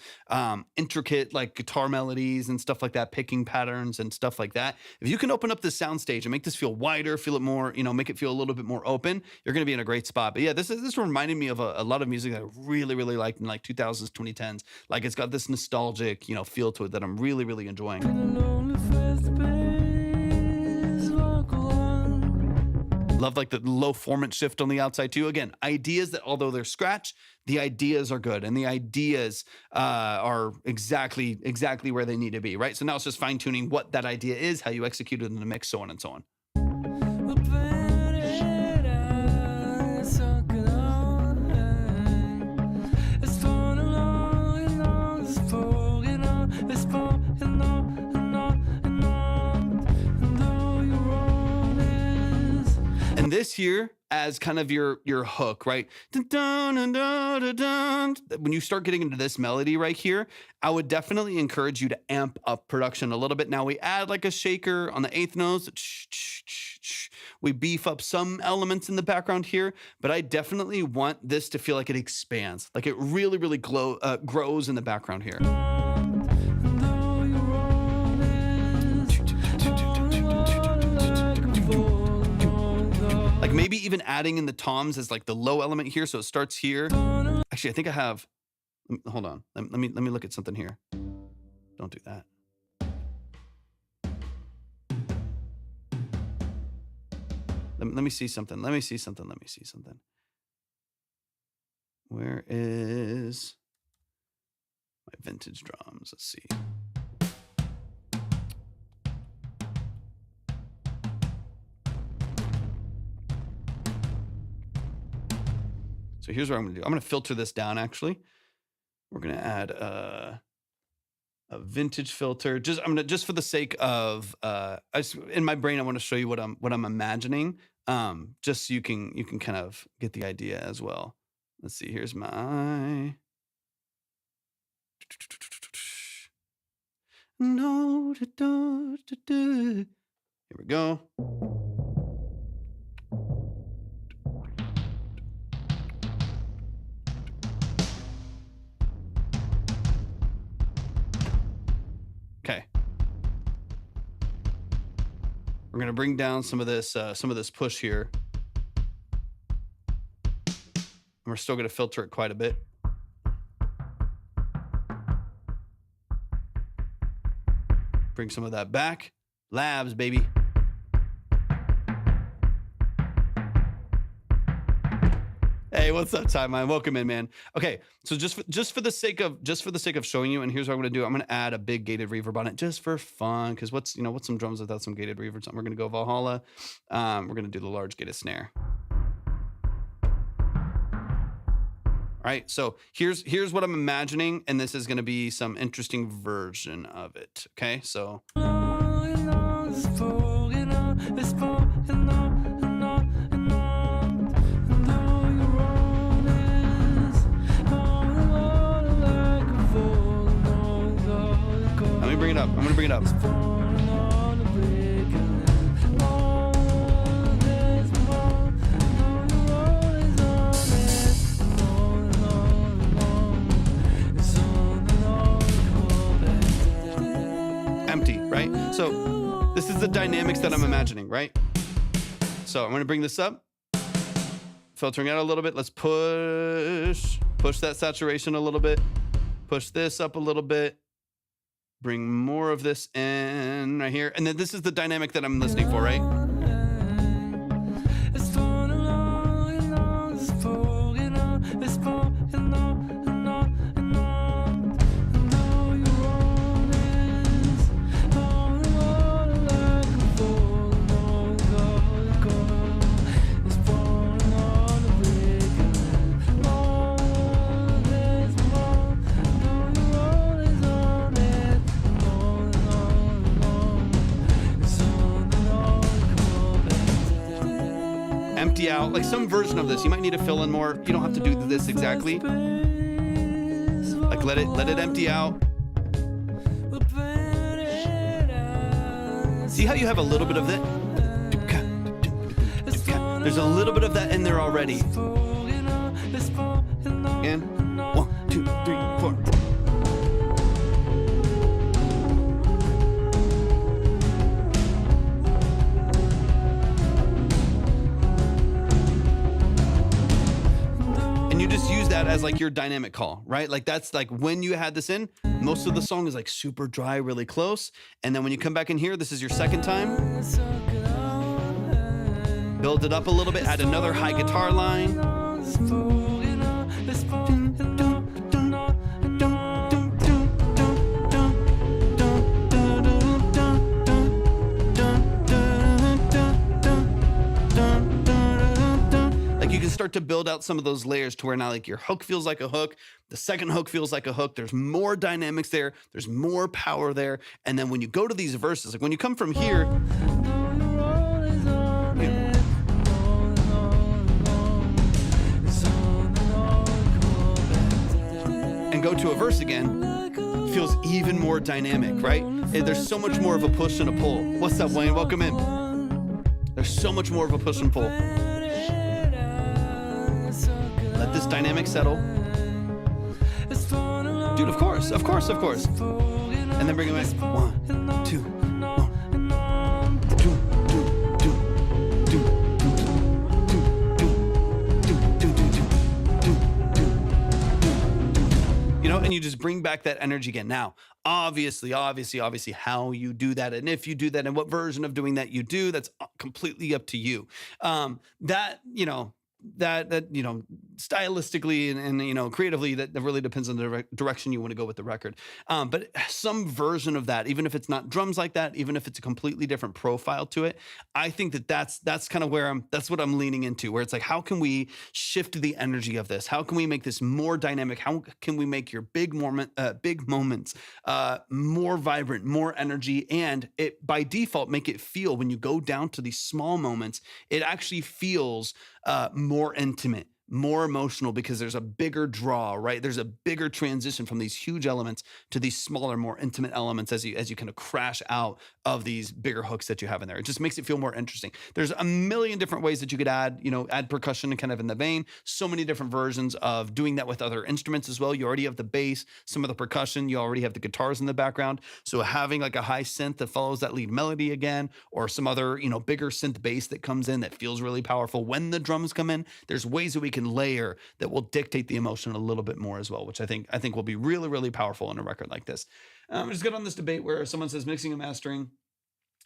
intricate like guitar melodies and stuff like that, picking patterns and stuff like that. If you can open up this soundstage and make this feel wider, feel it more, make it feel a little bit more open, you're going to be in a great spot. But yeah, this reminded me of a lot of music that I really, really liked in like 2000s, 2010s. Like it's got this nostalgic, feel to it that I'm really, really enjoying. Love like the low formant shift on the outside too. Again, ideas that although they're scratch, the ideas are good and the ideas are exactly where they need to be, right? So now it's just fine tuning what that idea is, how you execute it in the mix, so on and so on. And this here as kind of your hook, right? Dun, dun, dun, dun, dun, dun. When you start getting into this melody right here, I would definitely encourage you to amp up production a little bit. Now we add like a shaker on the eighth notes. We beef up some elements in the background here, but I definitely want this to feel like it expands, like it really, really grows in the background here. Like maybe even adding in the toms as like the low element here. So it starts here. Actually, I think I have, hold on. Let me look at something here. Don't do that. Let me see something. Let me see something. Where is my vintage drums? Let's see. So here's what I'm gonna do. I'm gonna filter this down actually. We're gonna add a vintage filter. Just for the sake of in my brain, I want to show you what I'm imagining. Just so you can kind of get the idea as well. Let's see, here's my no. Here we go. Okay. We're going to bring down some of this push here. And we're still going to filter it quite a bit. Bring some of that back. Labs, baby. Hey, what's up, Time Mine? Welcome in, man. Okay, so just for the sake of showing you, and here's what I'm gonna do. I'm gonna add a big gated reverb on it just for fun, because what's some drums without some gated reverb? We're gonna go Valhalla. We're gonna do the large gated snare. All right, so here's what I'm imagining, and this is going to be some interesting version of it. Okay, so let me bring it up. I'm going to bring it up. Empty, right? So this is the dynamics that I'm imagining, right? So I'm going to bring this up, filtering out a little bit. Let's push that saturation a little bit, push this up a little bit, bring more of this in right here. And then this is the dynamic that I'm listening for, right? Empty out, like some version of this. You might need to fill in more. You don't have to do this exactly. Like let it empty out. See how you have a little bit of that? There's a little bit of that in there already. And 1, 2, 3, 4. And you just use that as like your dynamic call, right? Like that's like when you had this in, most of the song is like super dry, really close. And then when you come back in here, this is your second time. Build it up a little bit, add another high guitar line. Like you can start to build out some of those layers to where now like your hook feels like a hook, the second hook feels like a hook, there's more dynamics there, there's more power there. And then when you go to these verses, like when you come from here, and go to a verse again, it feels even more dynamic, right? And there's so much more of a push and a pull. What's up, Wayne? Welcome in. There's so much more of a push and pull. Let this dynamic settle. Dude, of course. And then bring it back. 1, 2. You know, and you just bring back that energy again. Now, obviously, how you do that, and if you do that, and what version of doing that you do, that's completely up to you. That stylistically and creatively, that really depends on the direction you want to go with the record. But some version of that, even if it's not drums like that, even if it's a completely different profile to it, I think that's kind of where that's what I'm leaning into, where it's like, how can we shift the energy of this? How can we make this more dynamic? How can we make your big moments more vibrant, more energy, and it by default make it feel, when you go down to these small moments, it actually feels more intimate, more emotional, because there's a bigger draw, right? There's a bigger transition from these huge elements to these smaller, more intimate elements as you kind of crash out of these bigger hooks that you have in there. It just makes it feel more interesting. There's a million different ways that you could add percussion and kind of in the vein. So many different versions of doing that with other instruments as well. You already have the bass, some of the percussion, you already have the guitars in the background. So having like a high synth that follows that lead melody again, or some other, bigger synth bass that comes in that feels really powerful when the drums come in. There's ways that we can layer that will dictate the emotion a little bit more as well, which I think will be really, really powerful in a record like this. I'm just good on this debate where someone says mixing and mastering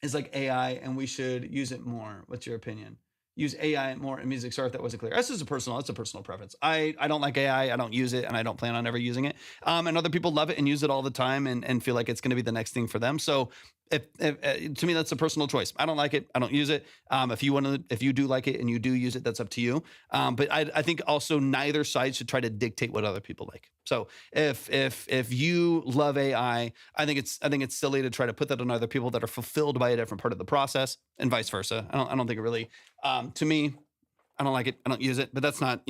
is like AI and we should use it more. What's your opinion? Use AI more in music. Sorry if that wasn't clear. That's a personal preference. I don't like AI. I don't use it, and I don't plan on ever using it. And other people love it and use it all the time and feel like it's going to be the next thing for them. So To me, that's a personal choice. I don't like it. I don't use it. If you do like it and you do use it, that's up to you. But I think also neither side should try to dictate what other people like. So if you love AI, I think it's silly to try to put that on other people that are fulfilled by a different part of the process, and vice versa. I don't think it really. To me, I don't like it. I don't use it. But that's not,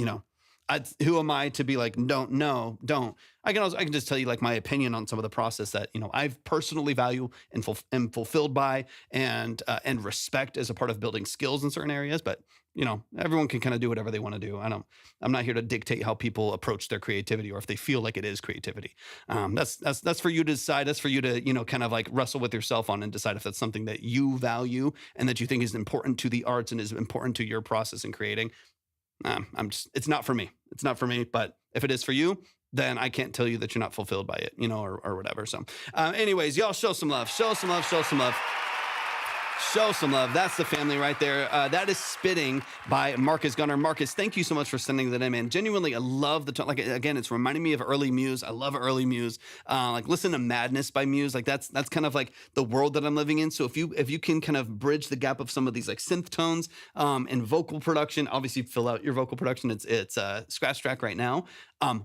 who am I to be like, don't. I can just tell you like my opinion on some of the process that, I've personally value and am fulfilled by and respect as a part of building skills in certain areas. But, everyone can kind of do whatever they want to do. I'm not here to dictate how people approach their creativity or if they feel like it is creativity. That's for you to decide. That's for you to, kind of like wrestle with yourself on and decide if that's something that you value and that you think is important to the arts and is important to your process in creating. It's not for me. It's not for me, but if it is for you, then I can't tell you that you're not fulfilled by it, or whatever. So, anyways, y'all show some love, show some love, show some love. Show some love. That's the family right there. That is Spitting by Marcus Gunner. Marcus, thank you so much for sending that in, man. Genuinely, I love the tone. Like, again, it's reminding me of early Muse. I love early Muse. Like, listen to Madness by Muse. Like, that's kind of like the world that I'm living in. So if you can kind of bridge the gap of some of these like synth tones and vocal production, obviously fill out your vocal production. It's scratch track right now.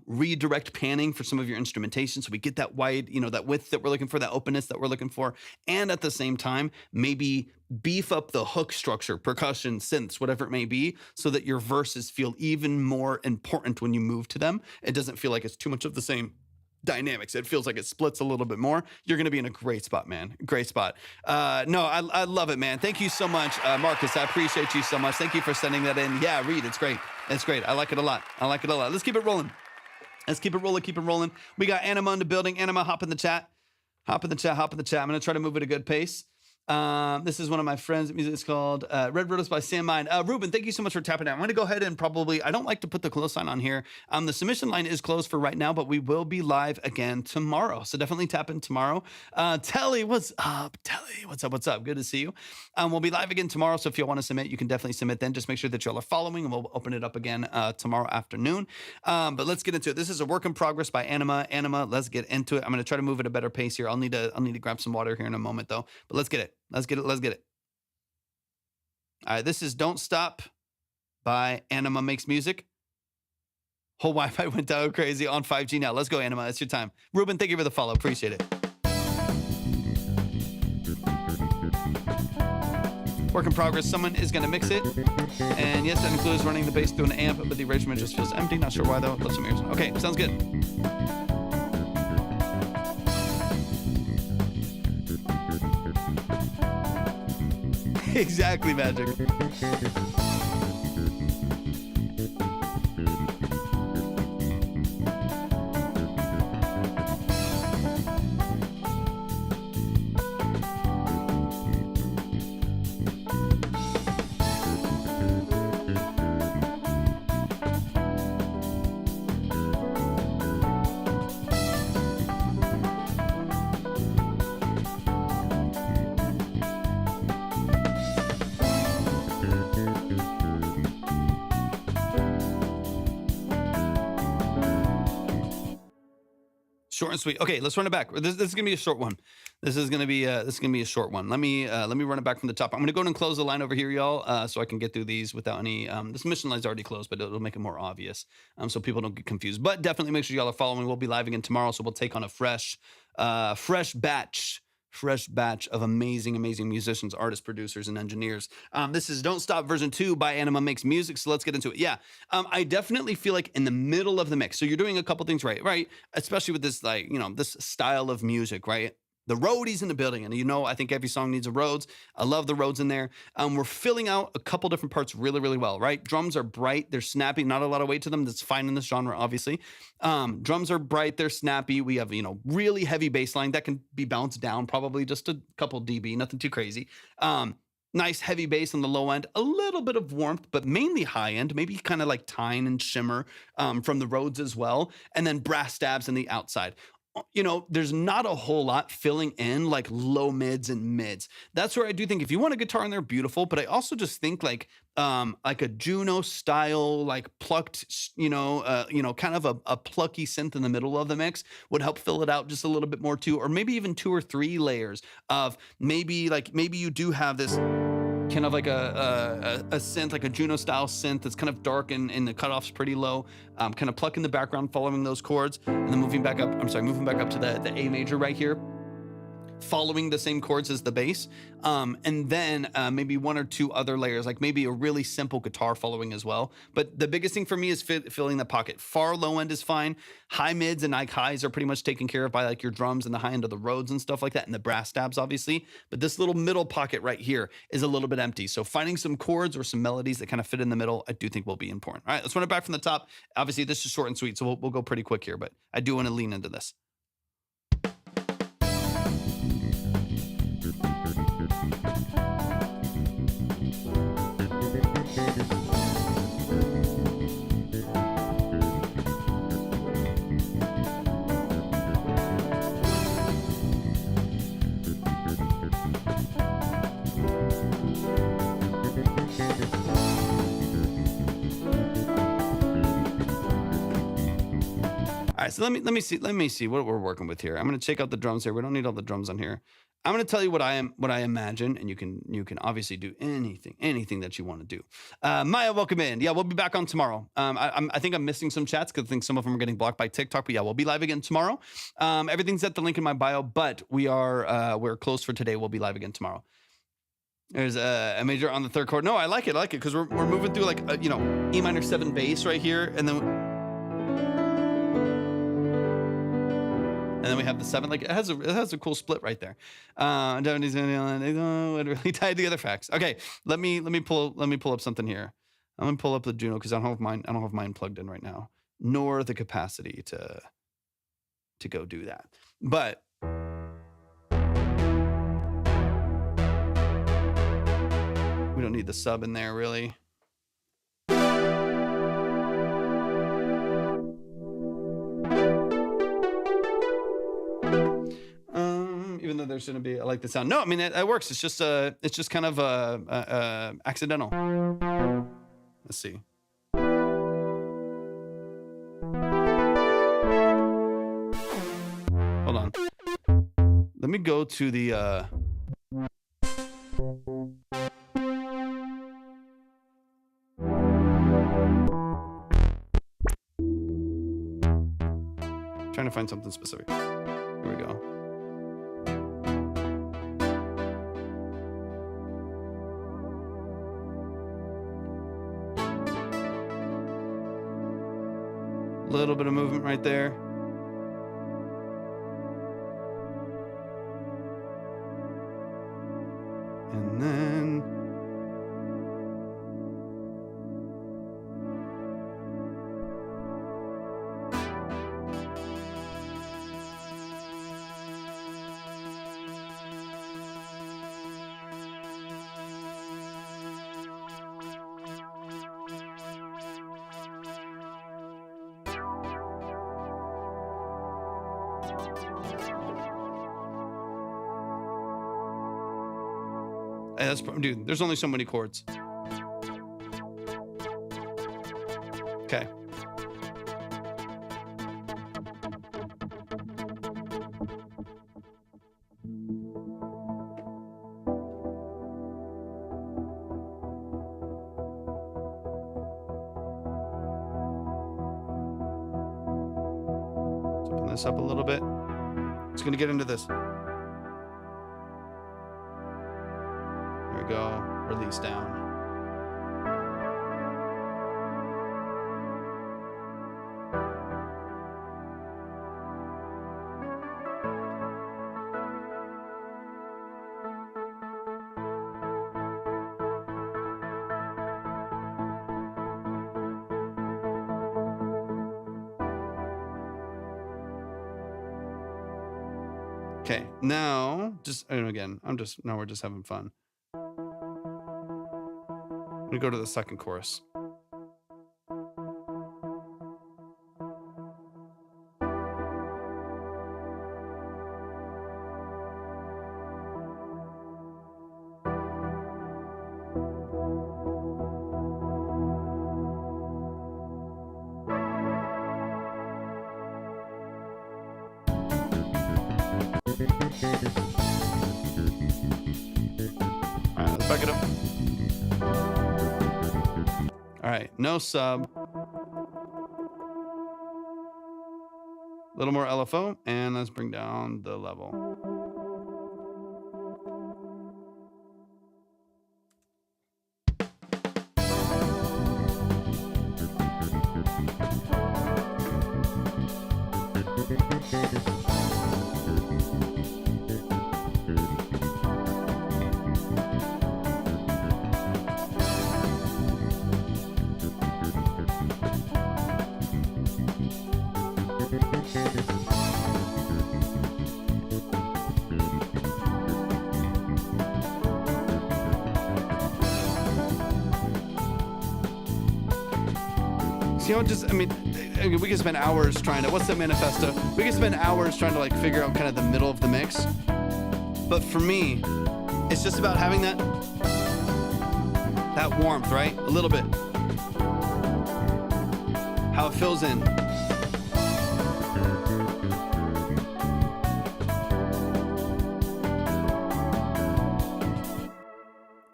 Redirect panning for some of your instrumentation so we get that wide, that width that we're looking for, that openness that we're looking for. And at the same time, maybe beef up the hook structure, percussion, synths, whatever it may be, so that your verses feel even more important when you move to them. It doesn't feel like it's too much of the same dynamics. It feels like it splits a little bit more. You're going to be in a great spot, man. Great spot. No, I love it, man. Thank you so much, Marcus. I appreciate you so much. Thank you for sending that in. Yeah, Reed, it's great. It's great. I like it a lot. Let's keep it rolling. Let's keep it rolling. We got Anima in the building. Anima, hop in the chat. I'm going to try to move at a good pace. This is one of my friends' music. It's called Red Rhodos by Sam Mine. Ruben, thank you so much for tapping out. I'm going to go ahead and I don't like to put the close sign on here. The submission line is closed for right now, but we will be live again tomorrow. So definitely tap in tomorrow. Telly, what's up? What's up? Good to see you. We'll be live again tomorrow. So if you want to submit, you can definitely submit then. Just make sure that y'all are following and we'll open it up again tomorrow afternoon. But let's get into it. This is a work in progress by Anima. Let's get into it. I'm going to try to move at a better pace here. I'll need to grab some water here in a moment though, but let's get it. Let's get it. All right, this is Don't Stop by Anima Makes Music. Whole Wi-Fi went down crazy on 5G now. Let's go, Anima. It's your time. Ruben, thank you for the follow. Appreciate it. Work in progress. Someone is going to mix it. And yes, that includes running the bass through an amp, but the arrangement just feels empty. Not sure why, though. Love some ears. Okay, sounds good. Exactly, Magic. Short and sweet. Okay, let's run it back. This is gonna be a short one. This is gonna be a short one. Let me run it back from the top. I'm gonna go ahead and close the line over here, y'all, so I can get through these without any. The submission line's already closed, but it'll make it more obvious, so people don't get confused. But definitely make sure y'all are following. We'll be live again tomorrow, so we'll take on a fresh batch of amazing musicians, artists, producers, and engineers. This is Don't Stop version 2 by Anima Makes Music. So let's get into it. Yeah, I definitely feel like in the middle of the mix. So you're doing a couple things right? Especially with this, this style of music, right? The roadies in the building. And I think every song needs a Rhodes. I love the Rhodes in there. We're filling out a couple different parts really, really well, right? Drums are bright. They're snappy. Not a lot of weight to them. That's fine in this genre, obviously. Drums are bright. They're snappy. We have, really heavy bass line that can be bounced down probably just a couple dB, nothing too crazy. Nice heavy bass on the low end, a little bit of warmth, but mainly high end, maybe kind of like tine and shimmer from the Rhodes as well. And then brass stabs on the outside. you know, there's not a whole lot filling in like low mids and mids. That's where I do think if you want a guitar in there, beautiful. But I also just think like a Juno style, like plucked, kind of a plucky synth in the middle of the mix would help fill it out just a little bit more too. Or maybe even 2 or 3 layers of maybe you do have this kind of like a synth, like a Juno style synth that's kind of dark and the cutoff's pretty low. Kind of pluck in the background following those chords and then moving back up to the A major right here, following the same chords as the bass. And then maybe 1 or 2 other layers, like maybe a really simple guitar following as well. But the biggest thing for me is filling the pocket. Far low end is fine. High mids and high highs are pretty much taken care of by like your drums and the high end of the Rhodes and stuff like that, and the brass tabs, obviously. But this little middle pocket right here is a little bit empty. So finding some chords or some melodies that kind of fit in the middle, I do think will be important. All right, let's run it back from the top. Obviously, this is short and sweet, so we'll go pretty quick here, but I do want to lean into this. All right, so let me see what we're working with here. I'm going to check out the drums here. We don't need all the drums on here. I'm going to tell you what I imagine, and you can obviously do anything that you want to do. Maya, welcome in. Yeah, we'll be back on tomorrow. I think I'm missing some chats because I think some of them are getting blocked by TikTok. But yeah, we'll be live again tomorrow. Everything's at the link in my bio, but we're closed for today. We'll be live again tomorrow. There's a major on the 3rd chord. No, I like it because we're moving through like E minor 7 bass right here, and then we have the 7. Like it has a cool split right there. It really tied together facts. Okay, let me pull up something here. I'm gonna pull up the Juno because I don't have mine plugged in right now, nor the capacity to go do that. But we don't need the sub in there really. Even though there's gonna be, I like the sound. No, I mean it works. It's just kind of accidental. Let's see. Hold on. Let me go to the trying to find something specific. Here we go. Little bit of movement right there. And then dude, there's only so many chords. Okay. Let's open this up a little bit. It's gonna get into this. Go, release down. Okay, now we're just having fun. I'm gonna go to the 2nd chorus. Back it up. All right, no sub. A little more LFO, and let's bring down the level. You know, just, I mean, we can spend hours trying to, what's the manifesto? We can spend hours trying to like figure out kind of the middle of the mix. But for me, it's just about having that warmth, right? A little bit. How it fills in.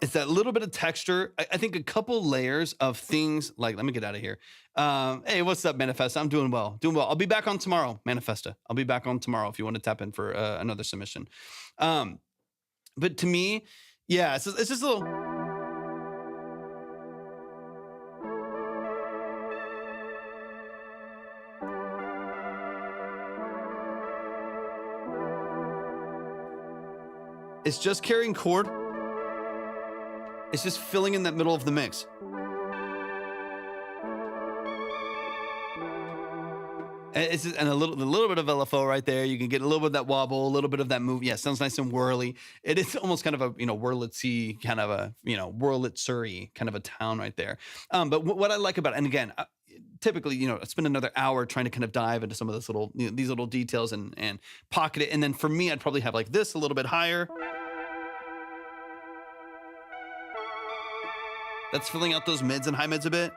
It's that little bit of texture. I think a couple layers of things like, let me get out of here. Hey, what's up, Manifesta? I'm doing well. I'll be back on tomorrow, Manifesta. I'll be back on tomorrow if you want to tap in for another submission. But to me, yeah, it's just a little. It's just carrying chord. It's just filling in that middle of the mix. And a little bit of LFO right there. You can get a little bit of that wobble, a little bit of that move. Yeah, sounds nice and whirly. It is almost kind of a, Wurlitzy kind of a, Wurlitzer-y kind of a tone right there. But what I like about it, and again, typically, I spend another hour trying to kind of dive into some of this these little details and pocket it. And then for me, I'd probably have like this a little bit higher. That's filling out those mids and high mids a bit.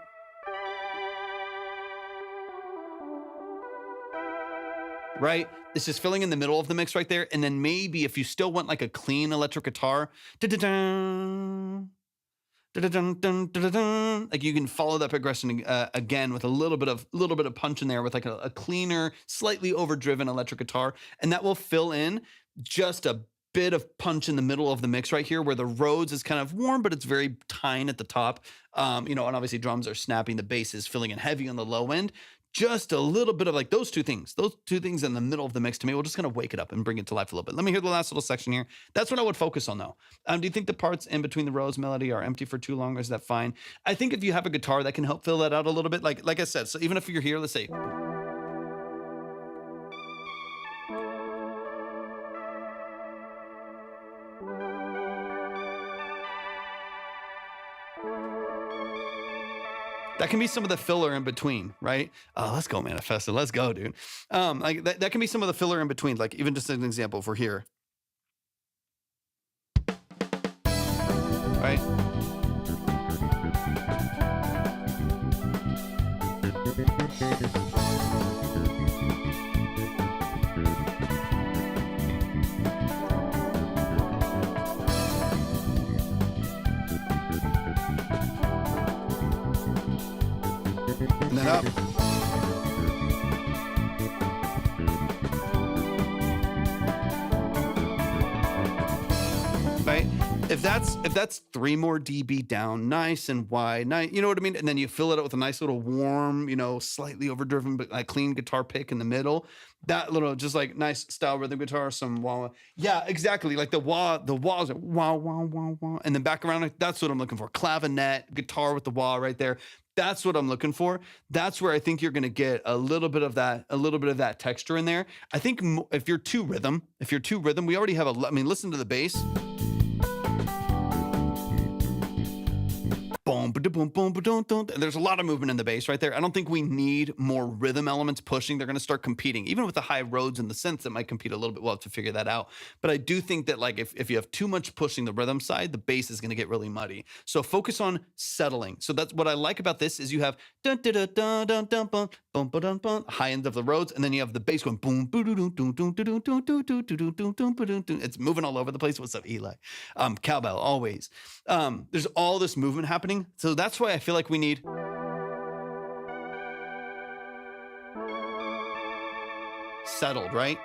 Right? It's just filling in the middle of the mix right there. And then maybe if you still want like a clean electric guitar, like you can follow that progression again with a little bit of punch in there with like a cleaner, slightly overdriven electric guitar. And that will fill in just a bit of punch in the middle of the mix right here where the Rhodes is kind of warm, but it's very tine at the top. And obviously drums are snapping, the bass is filling in heavy on the low end. Just a little bit of like those two things in the middle of the mix to me will just kind of wake it up and bring it to life a little bit. Let me hear the last little section here. That's what I would focus on though. Do you think the parts in between the Rhodes melody are empty for too long or is that fine? I think if you have a guitar that can help fill that out a little bit, like I said, so even if you're here, let's say, that can be some of the filler in between, right? Oh, let's go, Manifesto. Let's go, dude. Like that can be some of the filler in between. Like even just as an example, if we're here, right? And then up. Right? If that's 3 more dB down, nice and wide, nice, you know what I mean? And then you fill it out with a nice little warm, slightly overdriven, but like clean guitar pick in the middle. That little, just like nice style rhythm guitar, some wah. Yeah, exactly. Like the wah is like wah, wah, wah, wah. And then back around, that's what I'm looking for. Clavinet, guitar with the wah right there. That's what I'm looking for. That's where I think you're going to get a little bit of that texture in there. I think if you're too rhythm, we already have listen to the bass. boom, ba-da-boom, boom, ba-dum-dum. There's a lot of movement in the bass right there. I don't think we need more rhythm elements pushing. They're going to start competing. Even with the high Rhodes and the synths, it might compete a little bit. We'll have to figure that out. But I do think that like if you have too much pushing the rhythm side, the bass is going to get really muddy. So focus on settling. So that's what I like about this is you have dun, dun, dun, dun, dun, dun, bum, bum, ba, dun, bum, high end of the Rhodes, and then you have the bass going boom, boo, doo, doo, doo, doo, doo, doo, doo, doo, doo, doo, doo, doo, doo, doo. It's moving all over the place. What's up, Eli? Cowbell, always. There's all this movement happening. So that's why I feel like we need settled, right?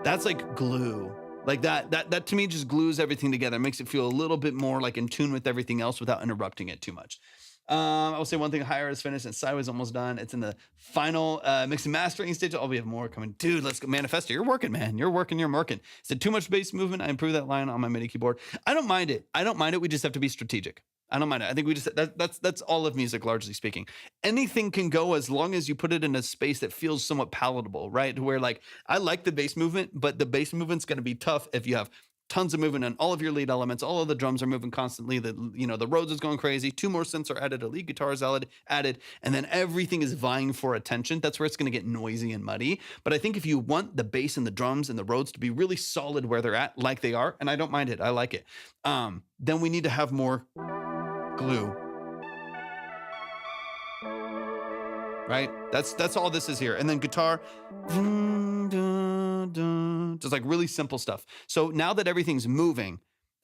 That's like glue. Like that to me just glues everything together. It makes it feel a little bit more like in tune with everything else without interrupting it too much. I will say one thing: Higher is finished and Sideways almost done. It's in the final mix and mastering stage. Oh, we have more coming. Dude, let's go. Manifesto. You're working, man. You're working. Is it too much bass movement? I improved that line on my MIDI keyboard. I don't mind it. We just have to be strategic. I don't mind it. I think we just, that's all of music, largely speaking. Anything can go as long as you put it in a space that feels somewhat palatable, right? Where like, I like the bass movement, but the bass movement's going to be tough if you have tons of movement on all of your lead elements. All of the drums are moving constantly. The Rhodes is going crazy. 2 more synths are added. A lead guitar is added. And then everything is vying for attention. That's where it's going to get noisy and muddy. But I think if you want the bass and the drums and the Rhodes to be really solid where they're at, like they are, and I don't mind it, I like it, then we need to have more glue. Right? That's all this is here. And then guitar, just like really simple stuff. So now that everything's moving,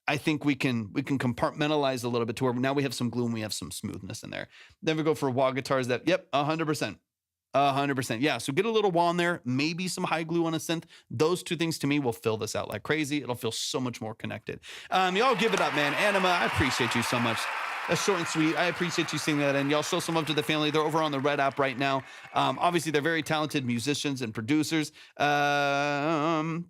I think we can compartmentalize a little bit to where now we have some glue and we have some smoothness in there. Then we go for wah guitars that, yep, 100%. 100%. Yeah. So get a little wah in there, maybe some high glue on a synth. Those 2 things to me will fill this out like crazy. It'll feel so much more connected. Y'all give it up, man. Anima, I appreciate you so much. That's short and sweet. I appreciate you singing that. And y'all show some love to the family. They're over on the Red app right now. Obviously, they're very talented musicians and producers. Roar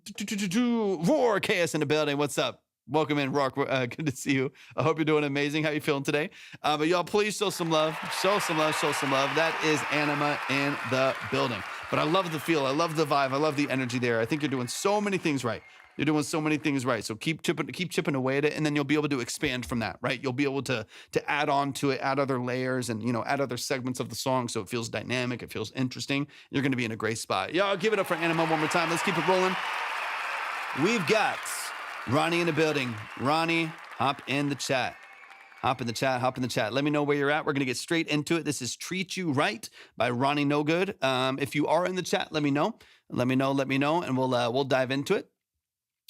Chaos in the building. What's up? Welcome in, Rock. Good to see you. I hope you're doing amazing. How you feeling today? But y'all, please show some love. Show some love. Show some love. That is Anima in the building. But I love the feel. I love the vibe. I love the energy there. I think you're doing so many things right. You're doing so many things right. So keep chipping away at it, and then you'll be able to expand from that, right? You'll be able to add on to it, add other layers, and add other segments of the song so it feels dynamic, it feels interesting. You're going to be in a great spot. Y'all give it up for Anima one more time. Let's keep it rolling. We've got Ronnie in the building. Ronnie, hop in the chat. Hop in the chat. Let me know where you're at. We're going to get straight into it. This is Treat You Right by Ronnie No Good. If you are in the chat, let me know. Let me know, and we'll dive into it.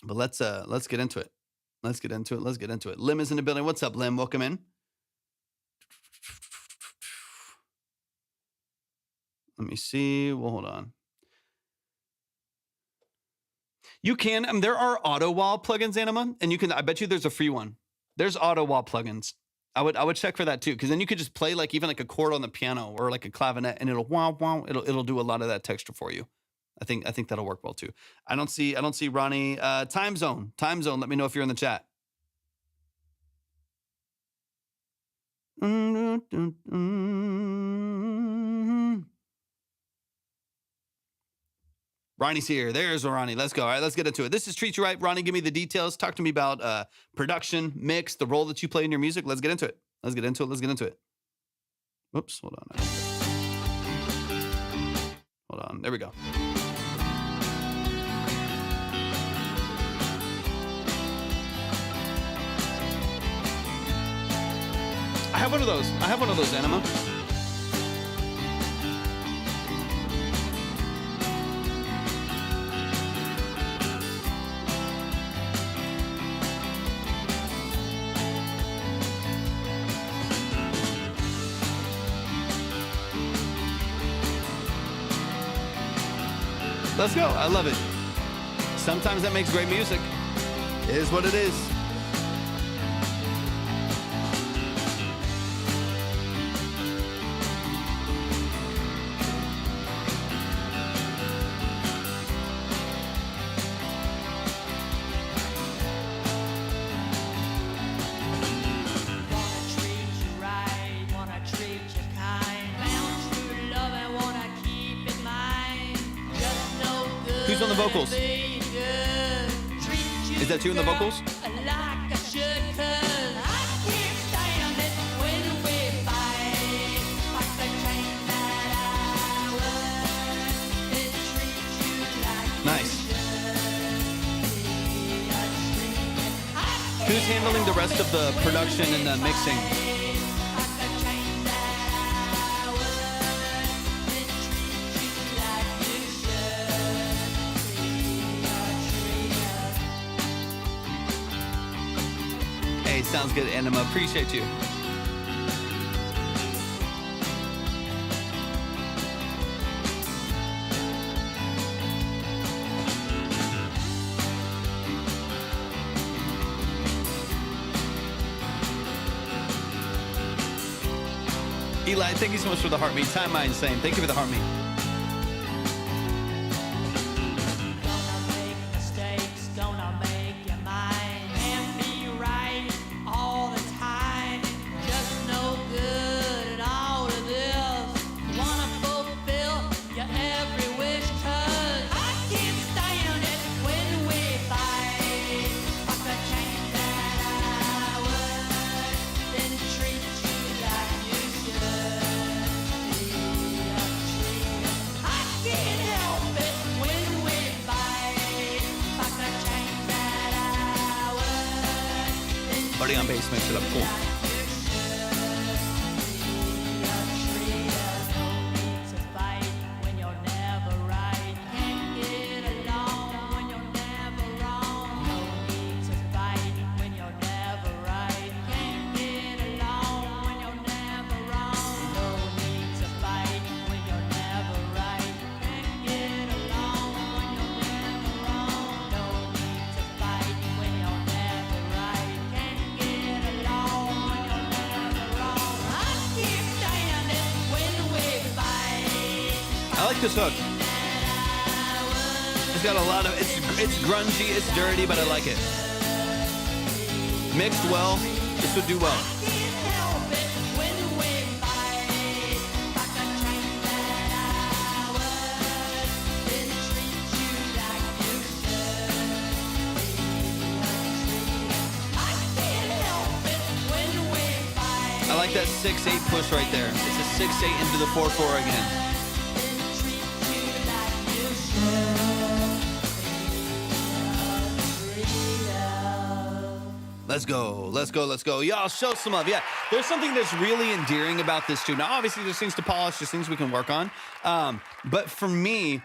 But let's get into it. Let's get into it. Lim is in the building. What's up, Lim? Welcome in. Let me see. Well, hold on. You can, there are auto wall plugins, Anima, and I bet you there's a free one. There's auto wall plugins. I would check for that too, because then you could just play like even like a chord on the piano or like a clavinet, and it'll wow. It'll do a lot of that texture for you. I think that'll work well too. I don't see Ronnie. Time zone. Let me know if you're in the chat. Ronnie's here. There's Ronnie. Let's go. All right, let's get into it. This is Treat You Right. Ronnie, give me the details. Talk to me about production, mix, the role that you play in your music. Let's get into it. Oops, hold on. There we go. I have one of those, Anima. Let's go. I love it. Sometimes that makes great music. It is what it is. Who's on the vocals? Is that you in the vocals? Like I should, 'cause I can't stand it when we fight. Like the train that I would, it treats you like Nice. you should be a treat. I Who's handling the rest of the production and the mixing? like the train that I would, it treats you like you should be a treat. Hey, sounds good, Anima. Appreciate you. Eli, thank you so much for the heartbeat. Time Mind saying, thank you for the heartbeat. Gonna make mistakes, gonna make your mind. Can't be right all the time. Just no good at all of this. Wanna fulfill your every wish, 'cause I can't stand it when we fight. Like a chain that I would, then treat you like you should be a treat. I can't help it when we fight. Like a chain that I would, then Buddy on bass makes it up cool. I like this hook. It's got a lot of, it's grungy, it's dirty, but I like it. Mixed well, this would do well. I like that 6-8 push right there. It's a 6-8 into the 4-4 again. Let's go, let's go, let's go. Y'all show some love. Yeah, there's something that's really endearing about this too. Now, obviously, there's things to polish, there's things we can work on. But for me,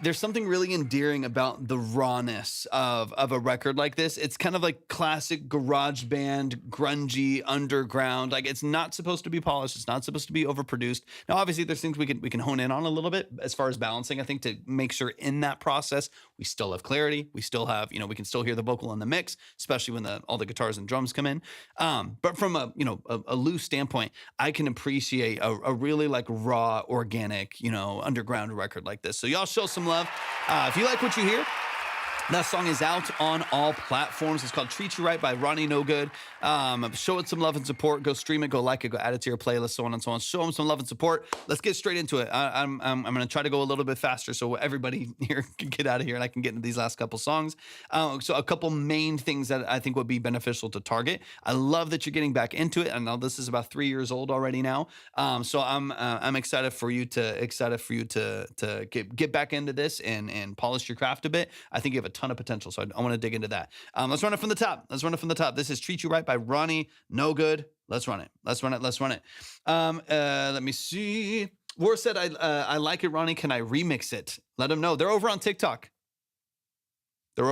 there's something really endearing about the rawness of a record like this. It's kind of like classic garage band, grungy, underground. Like, it's not supposed to be polished. It's not supposed to be overproduced. Now, obviously, there's things we can hone in on a little bit as far as balancing, I think, to make sure in that process, we still have clarity. We still have, we can still hear the vocal in the mix, especially when all the guitars and drums come in. But from a loose standpoint, I can appreciate a really like raw, organic, underground record like this. So y'all show some love. If you like what you hear, that song is out on all platforms. It's called Treat You Right by Ronnie No Good. Show it some love and support. Go stream it, go like it, go add it to your playlist, so on and so on. Show them some love and support. Let's get straight into it. I'm going to try to go a little bit faster so everybody here can get out of here and I can get into these last couple songs. So a couple main things that I think would be beneficial to target. I love that you're getting back into it. I know this is about 3 years old already now. So I'm excited for you to get back into this and polish your craft a bit. I think you have a ton of potential, so I want to dig into that. Let's run it from the top. This is Treat You Right by Ronnie No Good. Let's run it. Let me see. War said, I like it, Ronnie. Can I remix it? Let them know. They're over on TikTok. Let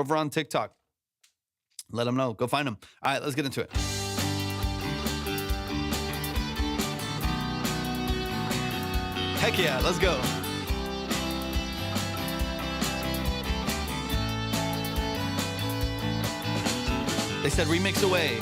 them know. Go find them. All right, let's get into it. Heck yeah, let's go. They said remix away.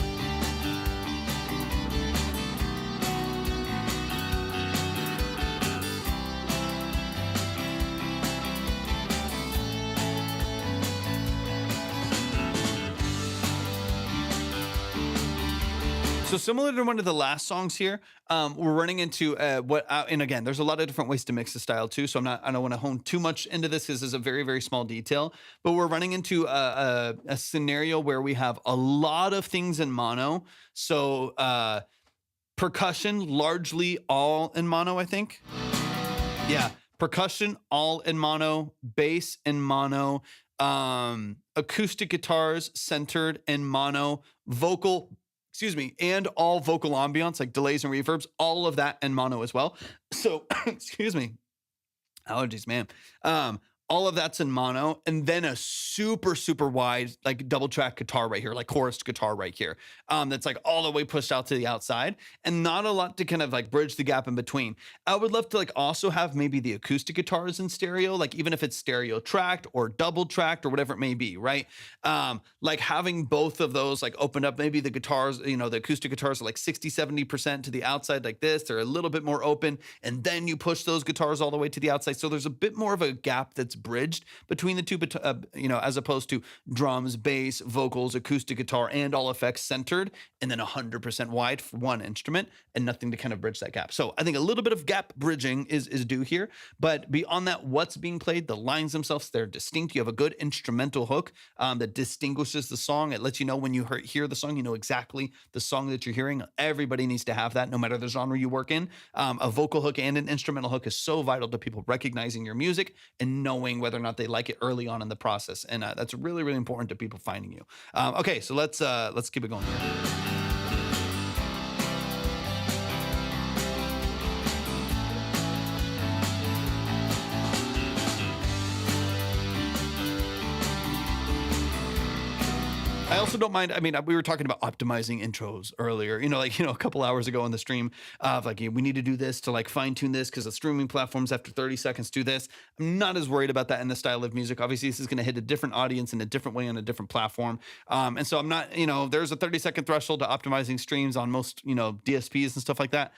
So similar to one of the last songs here, we're running into and again, there's a lot of different ways to mix the style too. So I don't want to hone too much into this because it's a very, very small detail, but we're running into a scenario where we have a lot of things in mono. So percussion, largely all in mono, I think. Yeah. Percussion, all in mono, bass in mono, acoustic guitars centered in mono, and all vocal ambiance, like delays and reverbs, all of that in mono as well. So, excuse me, allergies, man. All of that's in mono, and then a super, super wide, like double track guitar right here, like chorused guitar right here. That's like all the way pushed out to the outside, and not a lot to kind of like bridge the gap in between. I would love to like also have maybe the acoustic guitars in stereo, like even if it's stereo tracked or double tracked or whatever it may be, right? Like having both of those like opened up, maybe the guitars, the acoustic guitars are like 60, 70% to the outside like this. They're a little bit more open, and then you push those guitars all the way to the outside. So there's a bit more of a gap that's bridged between the two, as opposed to drums, bass, vocals, acoustic guitar, and all effects centered, and then 100% wide for one instrument, and nothing to kind of bridge that gap. So I think a little bit of gap bridging is due here, but beyond that, what's being played, the lines themselves, they're distinct. You have a good instrumental hook that distinguishes the song. It lets you know when you hear the song, you know exactly the song that you're hearing. Everybody needs to have that, no matter the genre you work in. A vocal hook and an instrumental hook is so vital to people recognizing your music and knowing whether or not they like it early on in the process. And that's really, really important to people finding you. Okay, so let's keep it going here. I also don't mind. I mean, we were talking about optimizing intros earlier, a couple hours ago on the stream of like, we need to do this to like fine tune this because the streaming platforms after 30 seconds do this. I'm not as worried about that in the style of music. Obviously, this is going to hit a different audience in a different way on a different platform. And so I'm not, there's a 30-second threshold to optimizing streams on most, DSPs and stuff like that.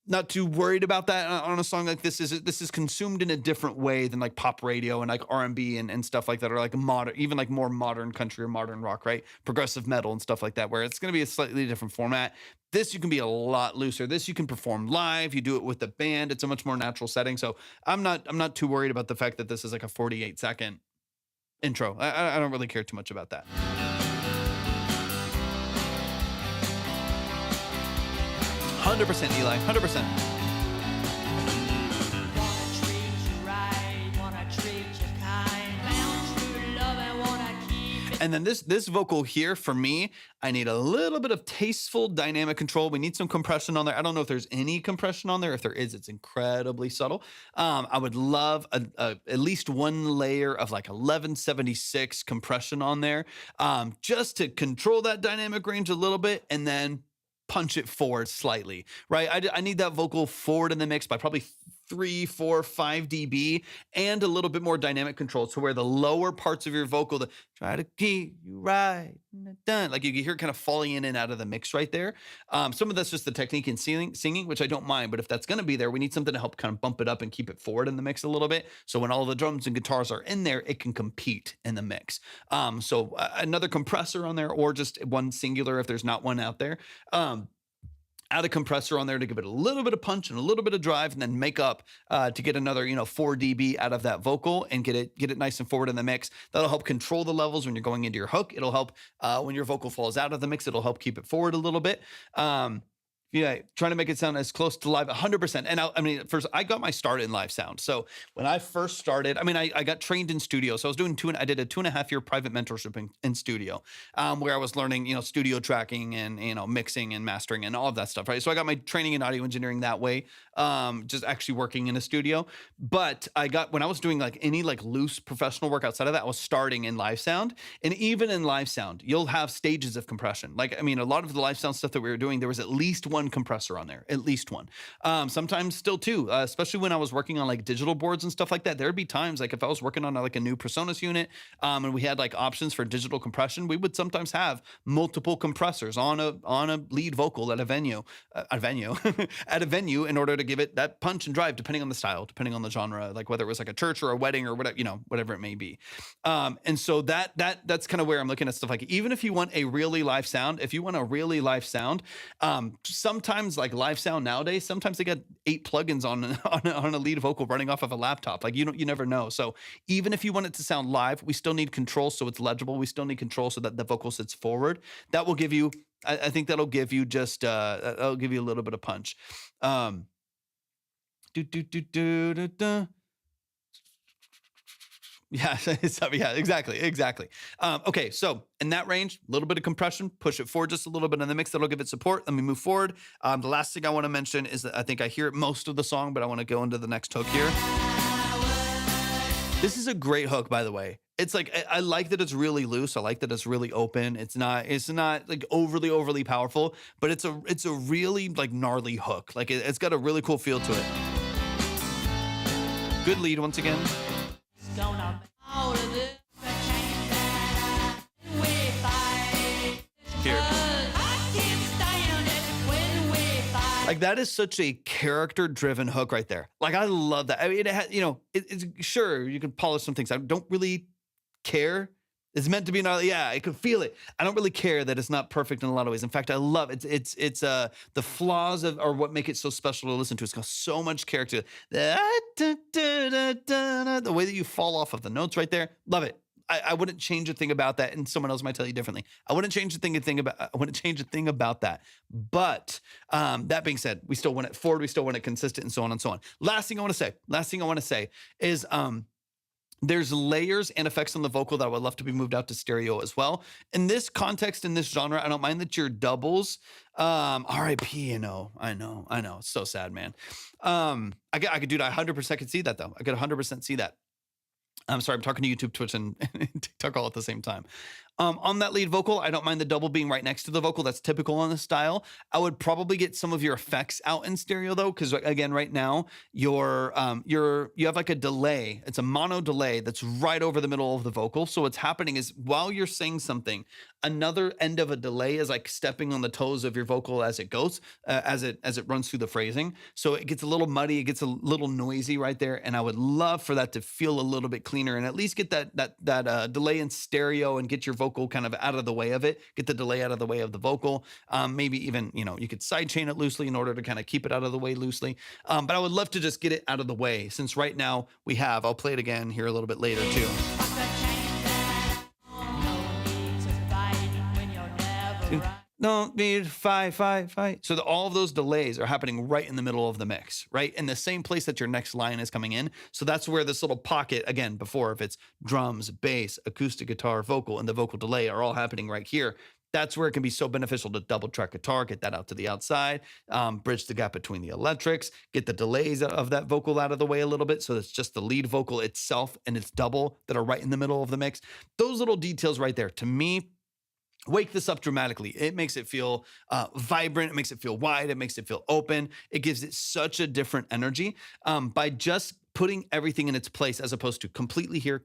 Not too worried about that on a song like this. This is consumed in a different way than like pop radio and like R&B and stuff like that, or like modern, even like more modern country or modern rock, right? Progressive metal and stuff like that, where it's going to be a slightly different format. This you can be a lot looser. This you can perform live. You do it with the band. It's a much more natural setting. So I'm not too worried about the fact that this is like a 48-second intro. I don't really care too much about that. 100%, Eli, 100%. And then this vocal here, for me, I need a little bit of tasteful dynamic control. We need some compression on there. I don't know if there's any compression on there. If there is, it's incredibly subtle. I would love at least one layer of like 1176 compression on there, just to control that dynamic range a little bit, and then punch it forward slightly, right? I need that vocal forward in the mix by probably 3, 4, 5 dB, and a little bit more dynamic control, to where the lower parts of your vocal, the try to keep you right, done, like you can hear kind of falling in and out of the mix right there. Some of that's just the technique in singing, which I don't mind, but if that's going to be there, we need something to help kind of bump it up and keep it forward in the mix a little bit. So when all the drums and guitars are in there, it can compete in the mix. So another compressor on there, or just one singular if there's not one out there. Add a compressor on there to give it a little bit of punch and a little bit of drive, and then make up to get another 4 dB out of that vocal and get it nice and forward in the mix. That'll help control the levels when you're going into your hook. It'll help when your vocal falls out of the mix. It'll help keep it forward a little bit. Trying to make it sound as close to live 100%. And first, I got my start in live sound. So when I first started, I got trained in studio. So I was doing I did a 2.5-year private mentorship in studio, where I was learning, studio tracking and, mixing and mastering and all of that stuff, right? So I got my training in audio engineering that way, just actually working in a studio. But when I was doing like any like loose professional work outside of that, I was starting in live sound. And even in live sound, you'll have stages of compression. A lot of the live sound stuff that we were doing, there was at least one one compressor on there, at least one. Sometimes still two, especially when I was working on like digital boards and stuff like that. There'd be times like if I was working on like a new PreSonus unit, and we had like options for digital compression, we would sometimes have multiple compressors on a lead vocal at a venue, at a venue in order to give it that punch and drive, depending on the style, depending on the genre, like whether it was like a church or a wedding or whatever, whatever it may be. And so that's kind of where I'm looking at stuff like, even if you want a really live sound, sometimes like live sound nowadays, sometimes they get 8 plugins on a lead vocal running off of a laptop. Like you never know. So even if you want it to sound live, we still need control so it's legible. We still need control so that the vocal sits forward. That will give you, I think that'll give you just, that'll give you a little bit of punch. Yeah, yeah, exactly. Okay, so in that range, a little bit of compression, push it forward just a little bit in the mix. That'll give it support. Let me move forward. The last thing I want to mention is that I think I hear it most of the song, but I want to go into the next hook here. This is a great hook, by the way. It's like, I like that it's really loose. I like that it's really open. It's not like overly powerful, but it's a really like gnarly hook. Like it's got a really cool feel to it. Good lead once again. Here. Like that is such a character-driven hook right there. Like I love that. I mean, it has, it's sure you can polish some things. I don't really care. It's meant to be gnarly. Yeah, I can feel it. I don't really care that it's not perfect in a lot of ways. In fact, I love it. It's the flaws are what make it so special to listen to. It's got so much character. The way that you fall off of the notes right there, love it. I wouldn't change a thing about that, and someone else might tell you differently. I wouldn't change a thing about that. But that being said, we still want it forward. We still want it consistent, and so on and so on. Last thing I want to say is there's layers and effects on the vocal that I would love to be moved out to stereo as well. In this context, in this genre, I don't mind that your doubles, R.I.P. I know. It's so sad, man. I could do that. 100% could see that though. I could 100% see that. I'm sorry, I'm talking to YouTube, Twitch, and TikTok all at the same time. On that lead vocal, I don't mind the double being right next to the vocal. That's typical on this style. I would probably get some of your effects out in stereo though, because again, right now you have like a delay. It's a mono delay that's right over the middle of the vocal. So what's happening is while you're saying something, another end of a delay is like stepping on the toes of your vocal as it goes, as it runs through the phrasing. So it gets a little muddy, it gets a little noisy right there. And I would love for that to feel a little bit cleaner and at least get that delay in stereo and get your vocal kind of out of the way of it, get the delay out of the way of the vocal. Maybe even, you could sidechain it loosely in order to kind of keep it out of the way loosely. But I would love to just get it out of the way since right now I'll play it again here a little bit later too. Don't need fight. So all of those delays are happening right in the middle of the mix, right? In the same place that your next line is coming in. So that's where this little pocket, again, before if it's drums, bass, acoustic guitar, vocal, and the vocal delay are all happening right here. That's where it can be so beneficial to double track guitar, get that out to the outside, bridge the gap between the electrics, get the delays of that vocal out of the way a little bit. So it's just the lead vocal itself and its double that are right in the middle of the mix. Those little details right there, to me, wake this up dramatically. It makes it feel vibrant. It makes it feel wide. It makes it feel open. It gives it such a different energy by just putting everything in its place as opposed to completely here.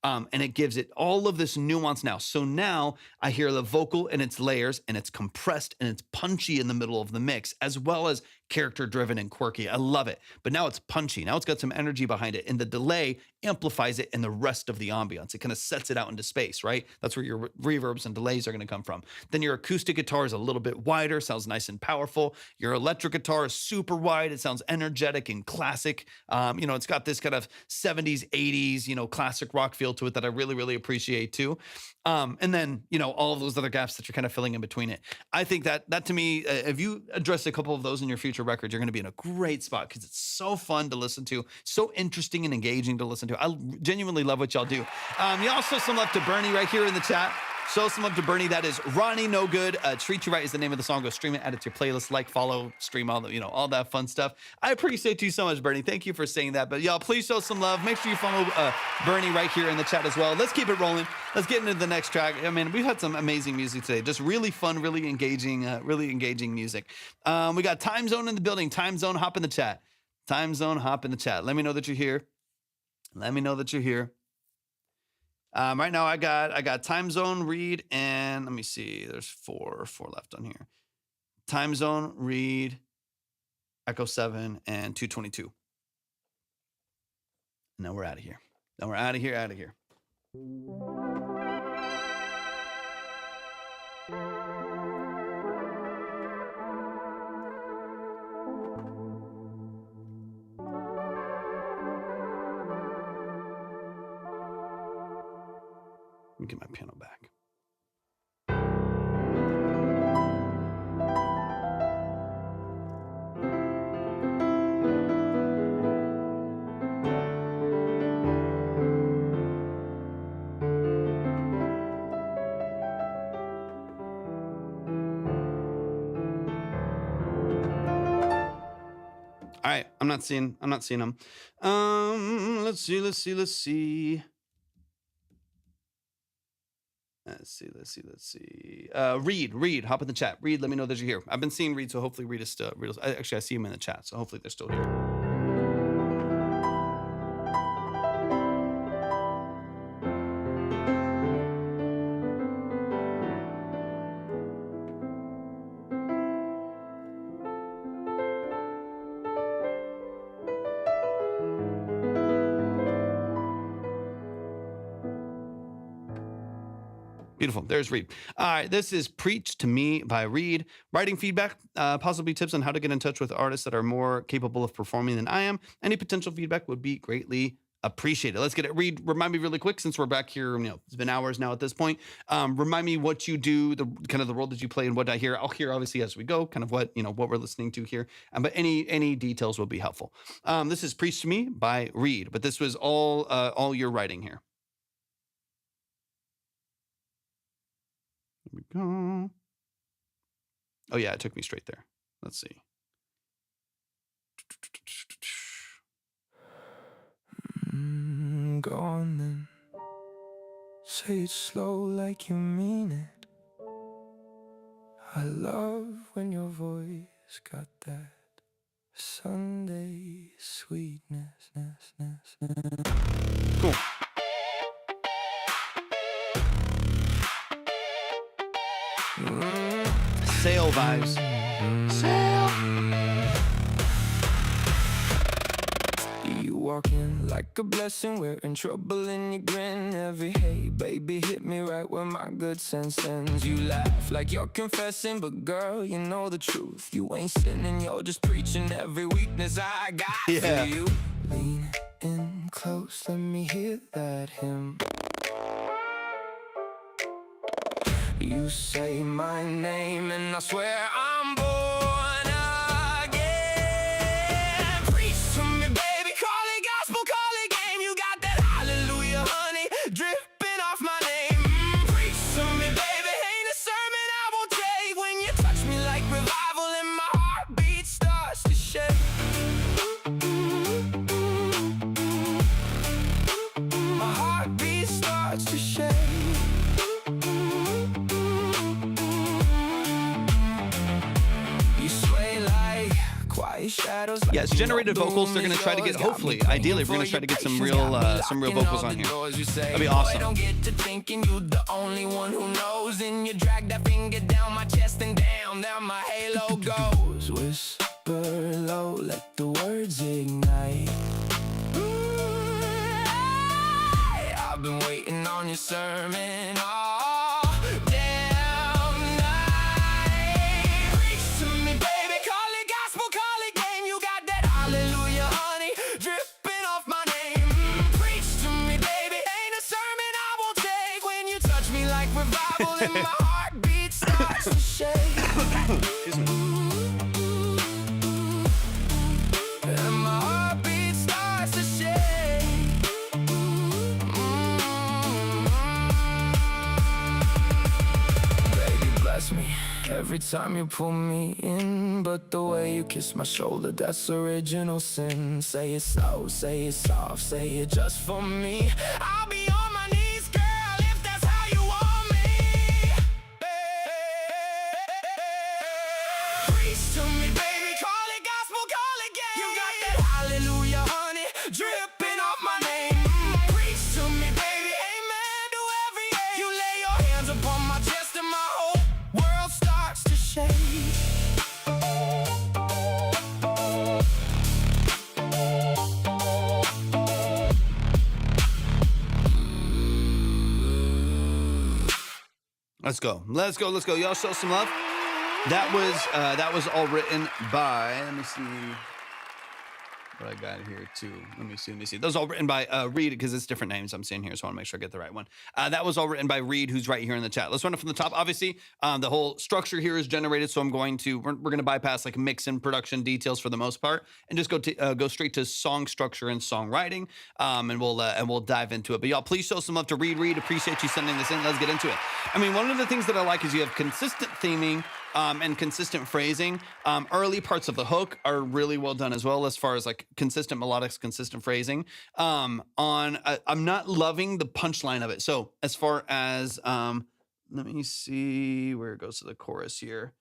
And it gives it all of this nuance now. So now I hear the vocal and its layers and it's compressed and it's punchy in the middle of the mix, as well as character driven and quirky. I love it. But now it's punchy. Now it's got some energy behind it, and the delay amplifies it in the rest of the ambiance. It kind of sets it out into space, right? That's where your reverbs and delays are going to come from. Then your acoustic guitar is a little bit wider, sounds nice and powerful. Your electric guitar is super wide. It sounds energetic and classic. It's got this kind of 70s, 80s, classic rock feel to it that I really, really appreciate too. And then, all of those other gaps that you're kind of filling in between it. I think that to me, if you address a couple of those in your future records, you're going to be in a great spot because it's so fun to listen to, so interesting and engaging to listen to. I genuinely love what y'all do. You also some love to Bernie right here in the chat. Show some love to Bernie. That is Ronnie No Good. Treat You Right is the name of the song. Go stream it, add it to your playlist, like, follow, stream, all the, all that fun stuff. I appreciate you so much, Bernie. Thank you for saying that. But y'all, please show some love. Make sure you follow Bernie right here in the chat as well. Let's keep it rolling. Let's get into the next track. I mean, we've had some amazing music today. Just really fun, really engaging music. We got Time Zone in the building. Time Zone, hop in the chat. Time Zone, hop in the chat. Let me know that you're here. Let me know that you're here. Right now I got Time Zone, Reed, and let me see. There's four left on here. Time Zone, Reed, Echo 7, and 222. And then we're out of here. Out of here. Let me get my piano back. All right, I'm not seeing them. Let's see. Let's see. Reed, hop in the chat. Reed, let me know that you're here. I've been seeing Reed, so hopefully Reed is still. Actually, I see him in the chat, so hopefully they're still here. Beautiful. There's Reed. All right. This is Preach to Me by Reed. Writing feedback, possibly tips on how to get in touch with artists that are more capable of performing than I am. Any potential feedback would be greatly appreciated. Let's get it. Reed, remind me really quick, since we're back here, it's been hours now at this point. Remind me what you do, the kind of the role that you play and what I hear. I'll hear obviously as we go, kind of what we're listening to here. But any details will be helpful. This is Preach to Me by Reed, but this was all your writing here. Here we go. Oh yeah, it took me straight there. Let's see. Go on then. Say it slow like you mean it. I love when your voice got that Sunday sweetness. Cool. Sail vibes. Sail. You walk in like a blessing, we're in trouble and you grin. Every hey baby hit me right where my good sense ends. You laugh like you're confessing, but girl, you know the truth. You ain't sinning, you're just preaching every weakness I got for you. Lean in close, let me hear that hymn. You say my name and I swear I'm born again. Preach to me, baby, call it gospel, call it game. You got that hallelujah, honey, dripping off my name. Preach to me, baby, ain't a sermon I won't take. When you touch me like revival and my heartbeat starts to shake. My heartbeat starts to shake. Yes, generated vocals. They're gonna try to get, hopefully, ideally, we're gonna try to get some real vocals on here. That'd be awesome. Don't get to thinking you the only one who knows, and you drag that finger down my chest and down there my halo goes. Whisper low, let the words ignite. I've been waiting on your sermon. And my heartbeat starts to shake. Excuse me. And my heartbeat starts to shake. every time you pull me in. But the way you kiss my shoulder, that's original sin. Say it slow, say it soft, say it just for me. I'll be on my knees, girl, if that's how you want me. Preach to me, baby, call it gospel, call it game. You got that hallelujah, honey, dripping off my name. Preach to me, baby, amen to every age. You lay your hands upon my chest and my whole world starts to shake. Let's go. Let's go. Let's go. Y'all show some love. That was all written by, let me see what I got here too. Let me see. Those all written by Reed, because it's different names I'm seeing here, so I want to make sure I get the right one. That was all written by Reed, who's right here in the chat. Let's run it from the top. Obviously, the whole structure here is generated, so we're going to bypass like mix and production details for the most part, and just go straight to song structure and songwriting, and we'll dive into it. But y'all, please show some love to Reed. Reed, appreciate you sending this in. Let's get into it. I mean, one of the things that I like is you have consistent theming. And consistent phrasing. Early parts of the hook are really well done as well, as far as like consistent melodics, consistent phrasing. I'm not loving the punchline of it. So as far as let me see where it goes to the chorus here.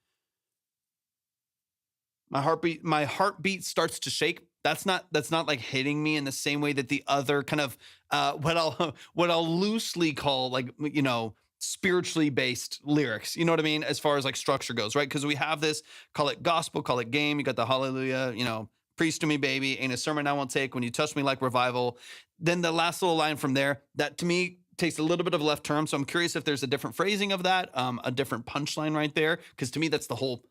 My heartbeat starts to shake. That's not like hitting me in the same way that the other kind of what I'll loosely call, like, you know, spiritually based lyrics, you know what I mean, as far as like structure goes, right? Because we have this, call it gospel, call it game, you got the hallelujah, you know, preach to me, baby, ain't a sermon I won't take, when you touch me like revival. Then the last little line from there, that to me takes a little bit of left turn. So I'm curious if there's a different phrasing of that, a different punchline right there, because to me that's the whole,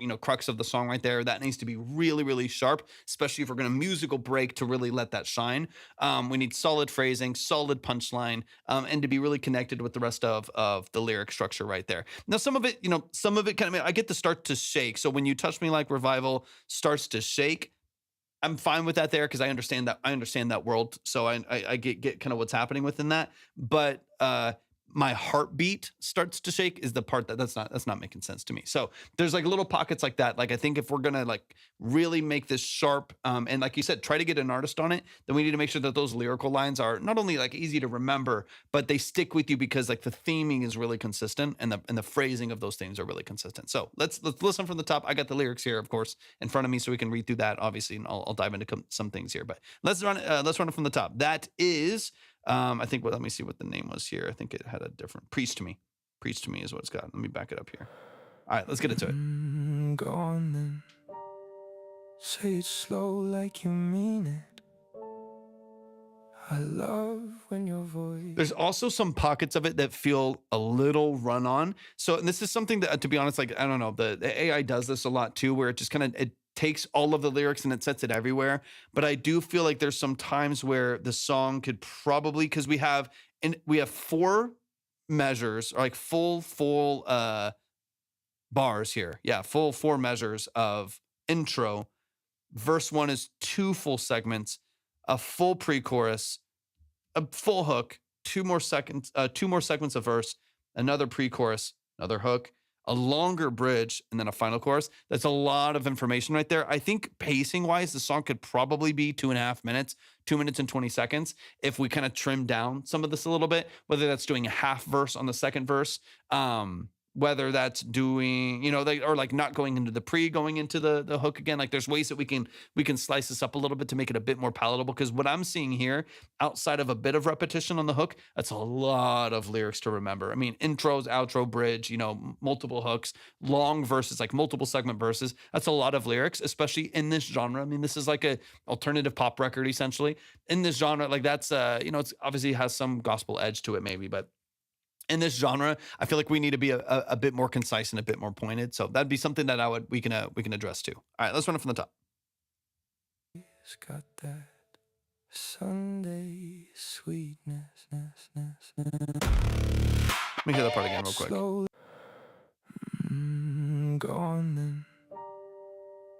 you know, crux of the song right there. That needs to be really, really sharp, especially if we're going to musical break to really let that shine. We need solid phrasing, solid punchline, and to be really connected with the rest of the lyric structure right there. Now, some of it kind of, I get the start to shake. So when you touch me like revival starts to shake, I'm fine with that there, because I understand that world. So I get kind of what's happening within that. But my heartbeat starts to shake is the part that's not making sense to me. So there's like little pockets like that. Like, I think if we're gonna like really make this sharp, and like you said, try to get an artist on it, then we need to make sure that those lyrical lines are not only like easy to remember, but they stick with you, because like the theming is really consistent, and the phrasing of those themes are really consistent. So let's listen from the top. I got the lyrics here, of course, in front of me, so we can read through that, obviously, and I'll dive into some things here. But let's run it from the top. That is. I think, let me see what the name was here. I think it had a different, Preach to Me. Preach to Me is what it's got. Let me back it up here. All right, let's get into it. Go on then. Say it slow like you mean it. I love when your voice. There's also some pockets of it that feel a little run on. So, and this is something that, to be honest, like, I don't know, the AI does this a lot too, where it just kind of, it takes all of the lyrics and it sets it everywhere. But I do feel like there's some times where the song could probably, because we have 4 measures, or like full bars here. Yeah, full 4 measures of intro. Verse 1 is 2 full segments, a full pre-chorus, a full hook, 2 more segments of verse, another pre-chorus, another hook, a longer bridge, and then a final chorus. That's a lot of information right there. I think pacing wise, the song could probably be 2.5 minutes, 2 minutes and 20 seconds, if we kind of trim down some of this a little bit, whether that's doing a half verse on the second verse, whether that's doing, you know, or like not going into the going into the hook again. Like, there's ways that we can slice this up a little bit to make it a bit more palatable, because what I'm seeing here, outside of a bit of repetition on the hook, that's a lot of lyrics to remember. I mean, intros, outro, bridge, you know, multiple hooks, long verses, like multiple segment verses. That's a lot of lyrics, especially in this genre. I mean, this is like a alternative pop record, essentially. In this genre, like, that's, you know, it's obviously has some gospel edge to it maybe, but in this genre, I feel like we need to be a bit more concise and a bit more pointed. So that'd be something that we can address too. All right, let's run it from the top. It's got that Sunday sweetness. Let me hear that part again real quick. Go on then.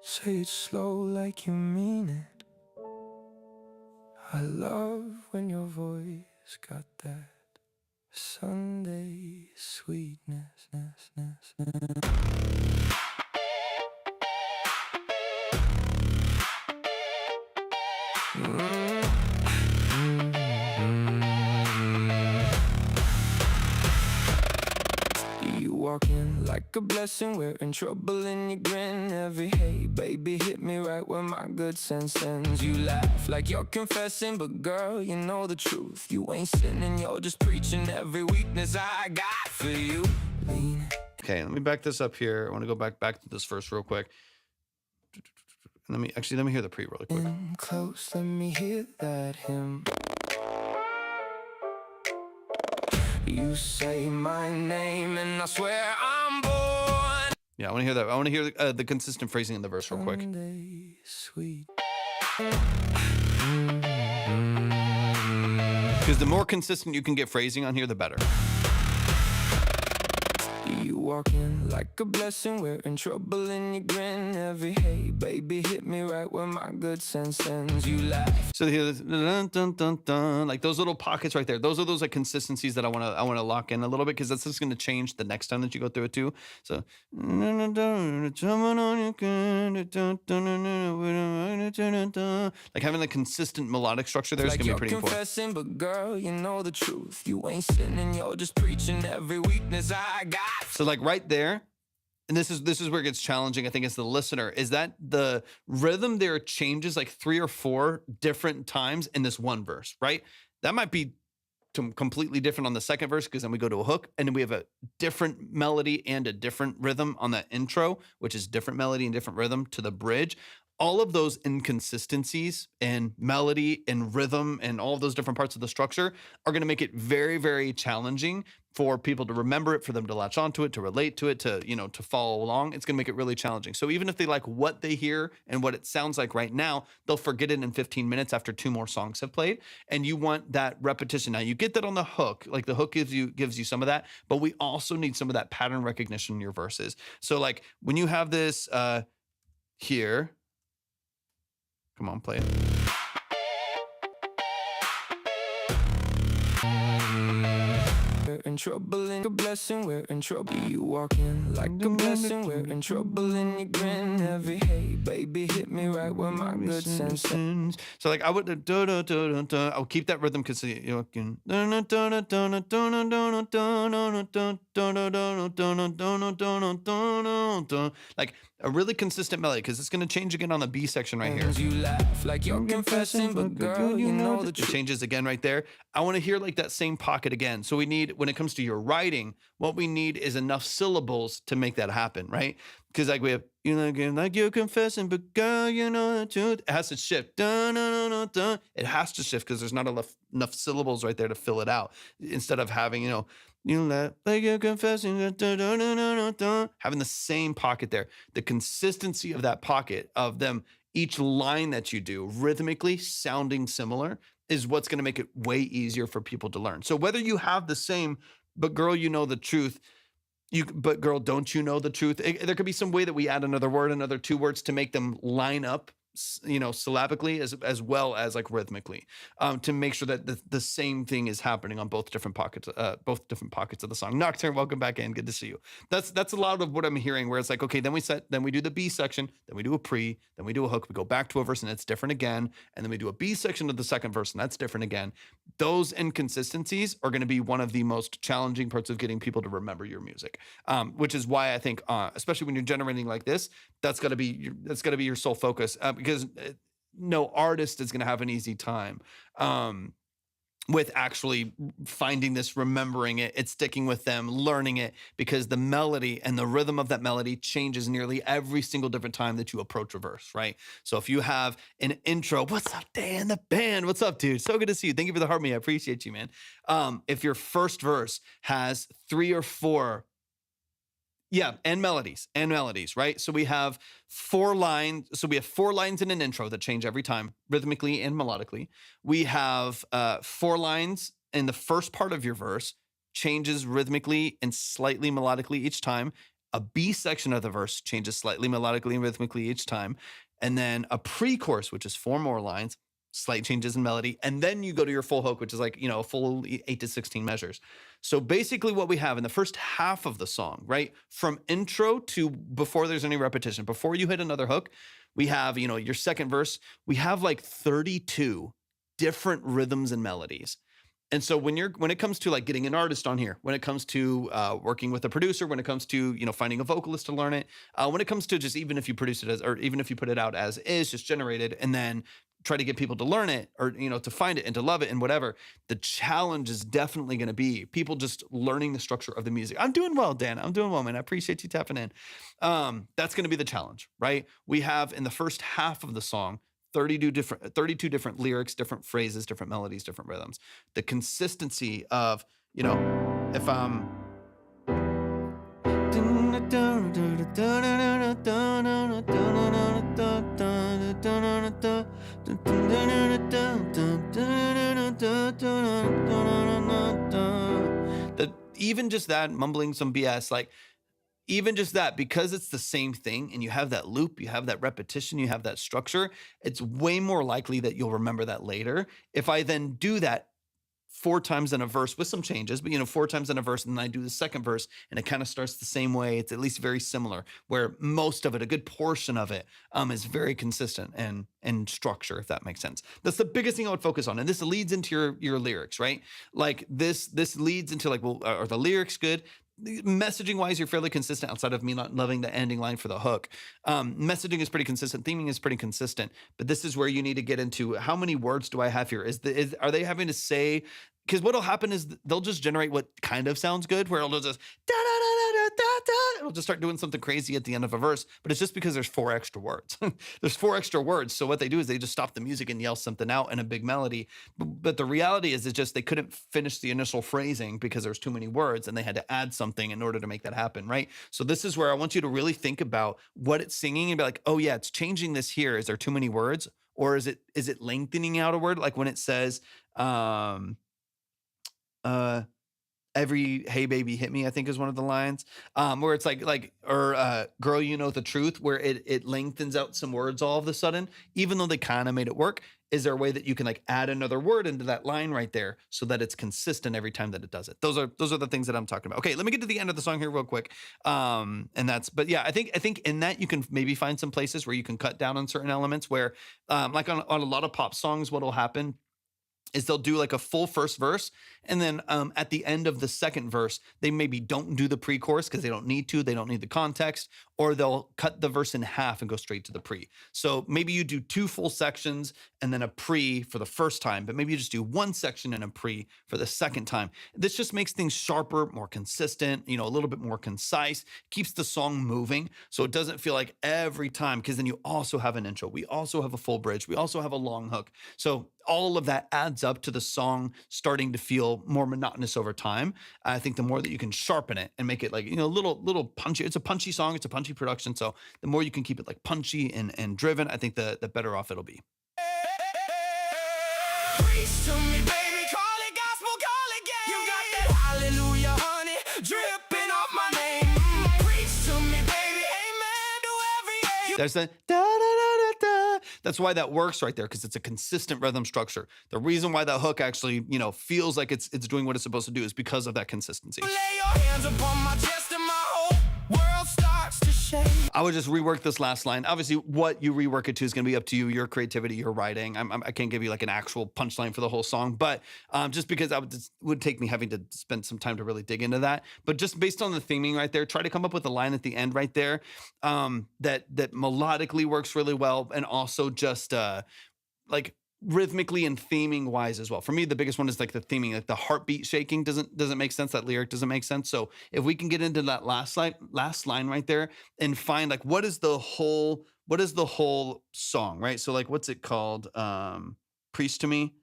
Say it slow like you mean it. I love when your voice got that Sunday sweetness. You walk in like a blessing, we're in trouble and you grin. Every hey baby hit me right where my good sense ends. You laugh like you're confessing, but girl, you know the truth. You ain't sinning, you're just preaching every weakness I got for you. Lean. Okay, let me back this up here. I want to go back to this verse real quick. Let me hear the pre really quick. In close, let me hear that hymn. You say my name and I swear I'm born. Yeah, I want to hear that. I want to hear the consistent phrasing in the verse real quick. Sunday sweet. Because the more consistent you can get phrasing on here, the better. You walk in like a blessing, we're in trouble and you grin. Every hey baby hit me right where my good sense ends. You laugh. So here, dun, dun, dun, dun, like those little pockets right there. Those are those like consistencies that I want to lock in a little bit, because that's just going to change the next time that you go through it too. So like having a consistent melodic structure there is Like going to you're be pretty important. confessing, but girl, you know the truth. You ain't sinning, you're just preaching every weakness I got. So like right there, and this is where it gets challenging, I think, as the listener, is that the rhythm there changes like 3 or 4 different times in this one verse, right? That might be completely different on the second verse, because then we go to a hook and then we have a different melody and a different rhythm on that intro, which is different melody and different rhythm to the bridge. All of those inconsistencies in melody and rhythm and all of those different parts of the structure are going to make it very, very challenging for people to remember it, for them to latch onto it, to relate to it, to, to follow along. It's going to make it really challenging. So even if they like what they hear and what it sounds like right now, they'll forget it in 15 minutes after 2 more songs have played. And you want that repetition. Now you get that on the hook, like the hook gives you some of that, but we also need some of that pattern recognition in your verses. So like when you have this here, come on, play it. We're in trouble and a blessing, we're in trouble. You walk in like a blessing, we're in trouble and you grin. Every hey baby hit me right where my good sense ends. So like I would I'll keep that rhythm, because like a really consistent melody, because it's going to change again on the B section right here. You laugh like you're confessing, but girl, you know the It truth. changes again right there. I want to hear like that same pocket again. So we need, when it comes to your writing, what we need is enough syllables to make that happen, right? Because like we have, like you're confessing, but girl, you know the truth. It has to shift. Dun, dun, dun, dun, dun. It has to shift because there's not enough syllables right there to fill it out. Instead of having, like you're confessing, dun, dun, dun, dun, dun, dun, having the same pocket there. The consistency of that pocket, of them, each line that you do rhythmically sounding similar, is what's going to make it way easier for people to learn. So whether you have the same, but girl, you know the truth, but girl, don't you know the truth? There could be some way that we add another word, another 2 words to make them line up, syllabically as well as like rhythmically, to make sure that the same thing is happening on both different pockets of the song. Nocturne, welcome back in. Good to see you. That's a lot of what I'm hearing, where it's like, okay, then we do the B section, then we do a pre, then we do a hook, we go back to a verse and it's different again, and then we do a B section of the second verse and that's different again. Those inconsistencies are going to be one of the most challenging parts of getting people to remember your music, which is why I think, especially when you're generating like this, that's got to be your sole focus, because no artist is going to have an easy time with actually finding this, remembering it, it's sticking with them, learning it, because the melody and the rhythm of that melody changes nearly every single different time that you approach a verse, right? So if you have an intro, what's up, Dan, the band? What's up, dude? So good to see you. Thank you for the heart, me. I appreciate you, man. If your first verse has 3 or 4 and melodies, right? So we have 4 lines. So we have 4 lines in an intro that change every time, rhythmically and melodically. We have 4 lines in the first part of your verse, changes rhythmically and slightly melodically each time. A B section of the verse changes slightly melodically and rhythmically each time. And then a pre-chorus, which is 4 more lines, slight changes in melody, and then you go to your full hook, which is like, a full 8 to 16 measures. So basically what we have in the first half of the song, right, from intro to before there's any repetition, before you hit another hook, we have, your second verse, we have like 32 different rhythms and melodies. And so when it comes to like getting an artist on here, when it comes to working with a producer, when it comes to, finding a vocalist to learn it, when it comes to just even if you produce it as, or even if you put it out as is, just generated, and then try to get people to learn it or, to find it and to love it and whatever, the challenge is definitely going to be people just learning the structure of the music. I'm doing well, Dan. I'm doing well, man. I appreciate you tapping in. That's going to be the challenge, right? We have in the first half of the song, 32 different lyrics, different phrases, different melodies, different rhythms. The consistency of, if I'm even just that, mumbling some BS, like even just that, because it's the same thing and you have that loop, you have that repetition, you have that structure, it's way more likely that you'll remember that later. If I then do that 4 times in a verse with some changes, but 4 times in a verse, and then I do the second verse and it kind of starts the same way, it's at least very similar, where most of it, a good portion of it, is very consistent and structure, if that makes sense. That's the biggest thing I would focus on. And this leads into your lyrics, right? Like this leads into like, well, are the lyrics good? Messaging wise, you're fairly consistent outside of me not loving the ending line for the hook. Messaging is pretty consistent. Theming is pretty consistent, but this is where you need to get into how many words do I have here? Are they having to say, because what'll happen is they'll just generate what kind of sounds good, where it'll just da da da da da da. It'll just start doing something crazy at the end of a verse, but it's just because there's 4 extra words. There's 4 extra words. So what they do is they just stop the music and yell something out in a big melody. But the reality is, it's just they couldn't finish the initial phrasing because there's too many words and they had to add something in order to make that happen, right? So this is where I want you to really think about what it's singing and be like, oh yeah, it's changing this here. Is there too many words? Or is it lengthening out a word? Like when it says, every hey baby hit me, I think is one of the lines, where it's girl, you know the truth, where it lengthens out some words all of a sudden, even though they kind of made it work. Is there a way that you can like add another word into that line right there so that it's consistent every time that it does it? Those are the things that I'm talking about. Okay, let me get to the end of the song here real quick. But yeah, I think in that you can maybe find some places where you can cut down on certain elements where, like on a lot of pop songs, what'll happen is they'll do like a full first verse, and then at the end of the second verse, they maybe don't do the pre-chorus because they don't need to, they don't need the context, or they'll cut the verse in half and go straight to the pre. So maybe you do 2 full sections and then a pre for the first time, but maybe you just do 1 section and a pre for the second time. This just makes things sharper, more consistent, a little bit more concise, keeps the song moving. So it doesn't feel like every time, because then you also have an intro. We also have a full bridge. We also have a long hook. So all of that adds up to the song starting to feel more monotonous over time. I think the more that you can sharpen it and make it like, little punchy, it's a punchy song, it's a punchy production. So the more you can keep it like punchy and driven, I think the better off it'll be. Preach to me, baby, call it gospel, call it gay. You got that hallelujah, honey, dripping off my name. Preach to me, baby, amen to every There's the da da da da da. That's why that works right there, because it's a consistent rhythm structure. The reason why that hook actually, feels like it's doing what it's supposed to do is because of that consistency. lay your hands upon my chest and my whole world starts to shake. I would just rework this last line. Obviously, what you rework it to is going to be up to you, your creativity, your writing. I can't give you like an actual punchline for the whole song, but just because would take me having to spend some time to really dig into that. But just based on the theming right there, try to come up with a line at the end right there that melodically works really well, and also just like rhythmicly and theming wise as well. For me, the biggest one is like the theming, like the heartbeat shaking doesn't make sense. That lyric doesn't make sense. So if we can get into that last line right there and find like what is the whole song, right? So like what's it called? Preach to me.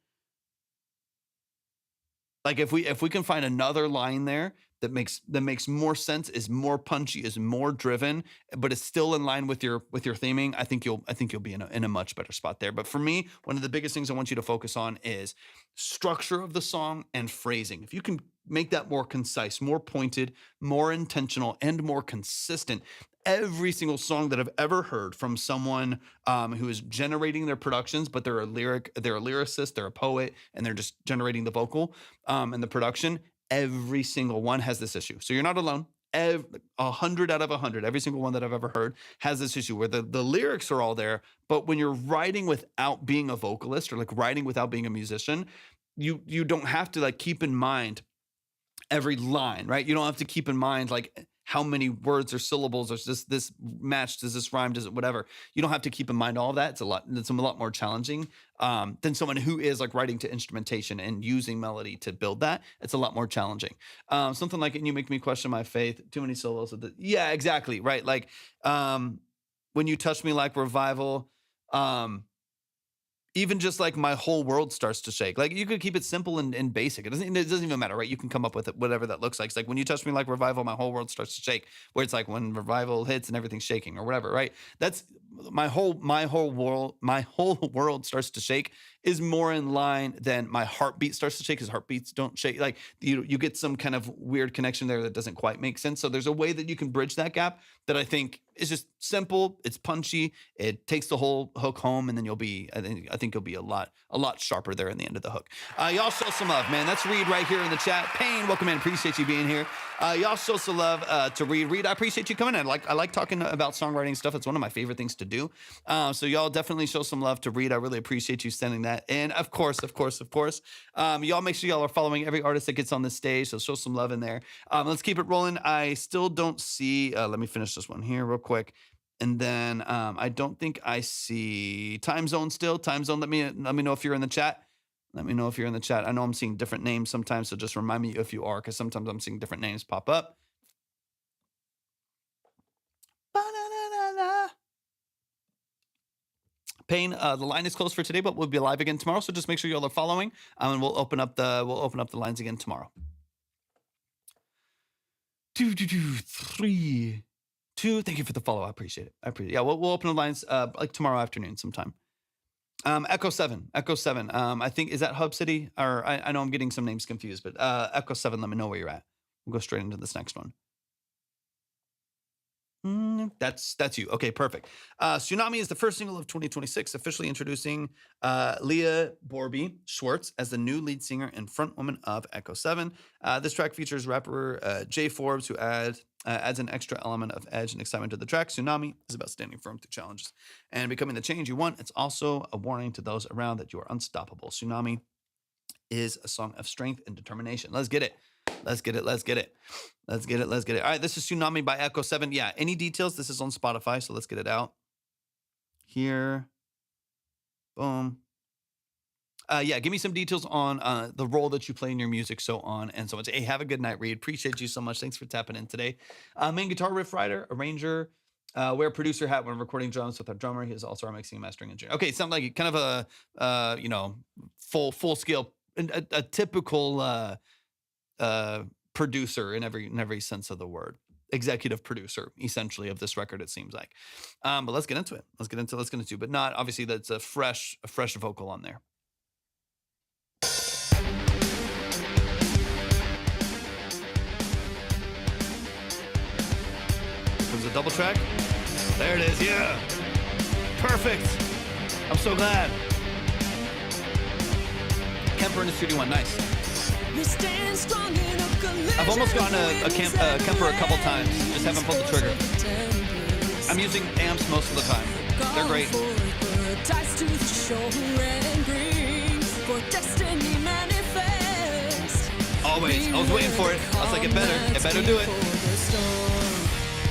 Like if we can find another line there that makes more sense, is more punchy, is more driven, but it's still in line with your theming, I think you'll be in a much better spot there. But for me, one of the biggest things I want you to focus on is structure of the song and phrasing. If you can make that more concise, more pointed, more intentional, and more consistent, every single song that I've ever heard from someone who is generating their productions, but they're a lyricist, they're a poet, and they're just generating the vocal and the production. Every single one has this issue. So you're not alone. 100 out of 100, every single one that I've ever heard has this issue where the lyrics are all there, but when you're writing without being a vocalist or like writing without being a musician, you don't have to like keep in mind every line, right? You don't have to keep in mind like how many words or syllables or this match, does this rhyme, does it whatever. You don't have to keep in mind all of that. It's a lot more challenging than someone who is like writing to instrumentation and using melody to build that. It's a lot more challenging. Something like, and you make me question my faith, too many solos. Yeah, exactly. Right. Like when you touch me like revival, even just like my whole world starts to shake. Like you could keep it simple and basic. It doesn't even matter, right? You can come up with it, whatever that looks like. It's like when you touch me like revival, my whole world starts to shake. Where it's like when revival hits and everything's shaking or whatever, right? That's my whole world starts to shake is more in line than my heartbeat starts to shake, because heartbeats don't shake. Like you get some kind of weird connection there that doesn't quite make sense. So there's a way that you can bridge that gap that I think is just simple. It's punchy. It takes the whole hook home, and then I think you'll be a lot sharper there in the end of the hook. Y'all show some love, man. That's Reed right here in the chat. Payne, welcome in. Appreciate you being here. Y'all show some love to Reed. Reed, I appreciate you coming in. I like talking about songwriting stuff. It's one of my favorite things to do. So y'all definitely show some love to Reed. I really appreciate you sending that. And of course, y'all make sure y'all are following every artist that gets on this stage. So show some love in there. Let's keep it rolling. I still don't see, let me finish this one here real quick. And then I don't think I see Time Zone still. Time Zone, let me know if you're in the chat. Let me know if you're in the chat. I know I'm seeing different names sometimes, so just remind me if you are, because sometimes I'm seeing different names pop up. Payne, the line is closed for today, but we'll be live again tomorrow. So just make sure y'all are following, and we'll open up the lines again tomorrow. 3, 2. Thank you for the follow. I appreciate it. Yeah, we'll open the lines like tomorrow afternoon sometime. Echo 7. I think, is that Hub City? Or I know I'm getting some names confused, but Echo 7, let me know where you're at. We'll go straight into this next one. That's you. Okay, perfect. Tsunami is the first single of 2026, officially introducing Leah Borby Schwartz as the new lead singer and frontwoman of Echo 7. This track features rapper Jay Forbes, who adds an extra element of edge and excitement to the track. Tsunami is about standing firm through challenges and becoming the change you want. It's also a warning to those around that you are unstoppable. Tsunami is a song of strength and determination. Let's get it. All right, this is Tsunami by Echo 7. Yeah, any details? This is on Spotify, so let's get it out. Here. Boom. Yeah, give me some details on the role that you play in your music, so on and so much. Hey, have a good night, Reed. Appreciate you so much. Thanks for tapping in today. Main guitar riff writer, arranger, wear producer hat when recording drums with our drummer. He is also our mixing and mastering engineer. Okay, something like kind of a full scale, a typical producer in every sense of the word. Executive producer, essentially, of this record, it seems like. But let's get into it. But not, obviously, that's a fresh vocal on there. Comes a double track. There it is, yeah. Perfect. I'm so glad. Kemper in the studio one, nice. I've almost gotten a Kemper a couple times, just haven't pulled the trigger. I'm using amps most of the time. They're great. Always. I was waiting for it. I was like, it better do it.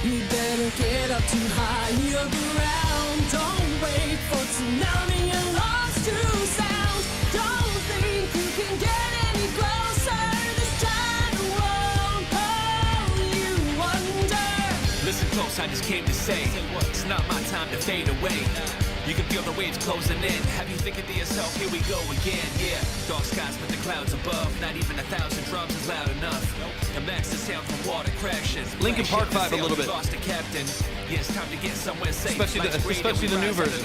You better get up too high, near the ground. Don't wait for tsunami and lost to sound. Don't think you can get any closer. This giant won't hold you under. Listen close, I just came to say it's not my time to fade away. You can feel the waves closing in. Have you thinking to yourself, here we go again? Yeah, dark skies with the clouds above. Not even 1,000 drums is loud enough. And that's the sound from water crashing. Linkin Park vibe a little bit. Lost a captain. Yeah, it's time to get somewhere safe. Especially the new version.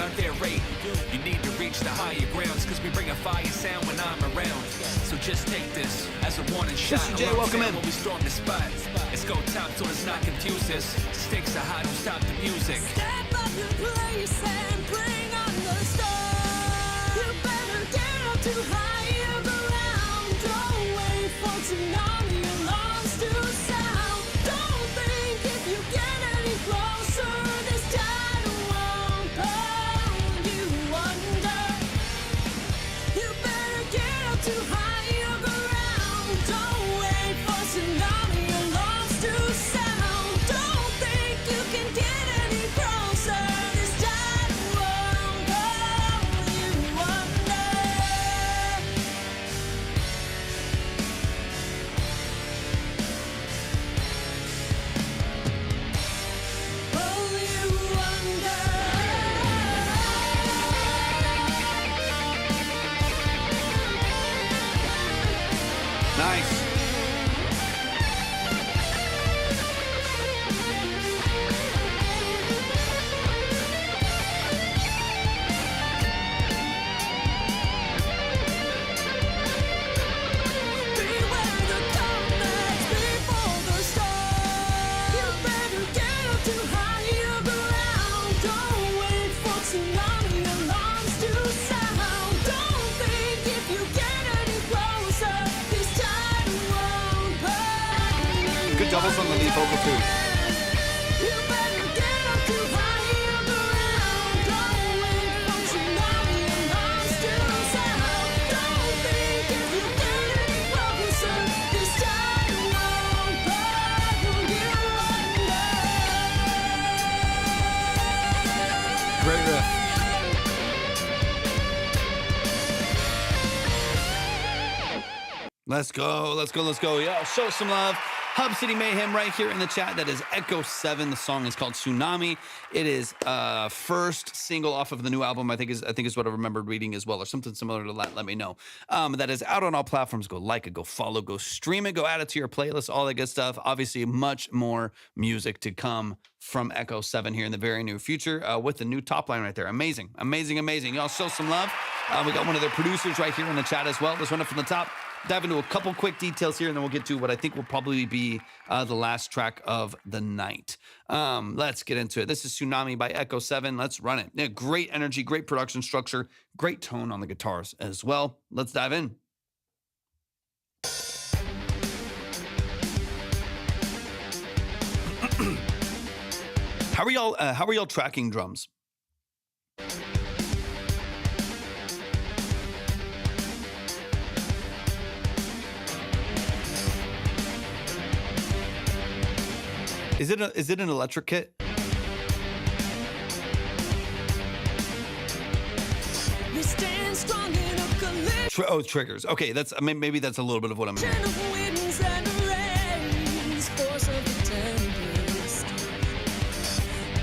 You need to reach the higher grounds, cause we bring a fire sound when I'm around. So just take this as a warning shot. Mr. J, welcome in. When we storm the spot, it's go top so it's not confuse us. Stakes are high, don't stop the music. Step up your place and bring on the stars. You better get up too high ground. Don't wait for tsunami alarms to sound. Don't think if you get any closer, this tide won't pull you under. You better get up too high ground. Don't wait for tsunami alarms to sound. Don't think you can get any closer. This tide won't pull you under. Pull you under. Nice. Beware the comets before the storm. You better get up too high ground. Don't wait for tsunami alarms to sound. Don't think if you get any closer, this tide won't pull you. Good doubles on the lead vocal too. You better get up too high ground. Don't wait for tsunami alarms to sound. Don't think if you get any closer, this tide won't pull you under. Great riff. Let's go, let's go, let's go. Yo, show some love. Hub City Mayhem right here in the chat. That is Echo 7. The song is called Tsunami. It is first single off of the new album. I think is what I remembered reading as well, or something similar to that. Let me know. That is out on all platforms. Go like it, go follow, go stream it, go add it to your playlist, all that good stuff. Obviously, much more music to come from Echo 7 here in the very near future with the new top line right there. Amazing, amazing, amazing. Y'all show some love. We got one of their producers right here in the chat as well. Let's run it from the top. Dive into a couple quick details here, and then we'll get to what I think will probably be the last track of the night. Let's get into it. This is Tsunami by Echo 7. Let's run it. Yeah, great energy, great production structure, great tone on the guitars as well. Let's dive in. How are y'all tracking drums? Is it an electric kit? We stand strong in a collision Triggers. Okay, maybe that's a little bit of what I'm hearing. of winds and rains, force of the tempest.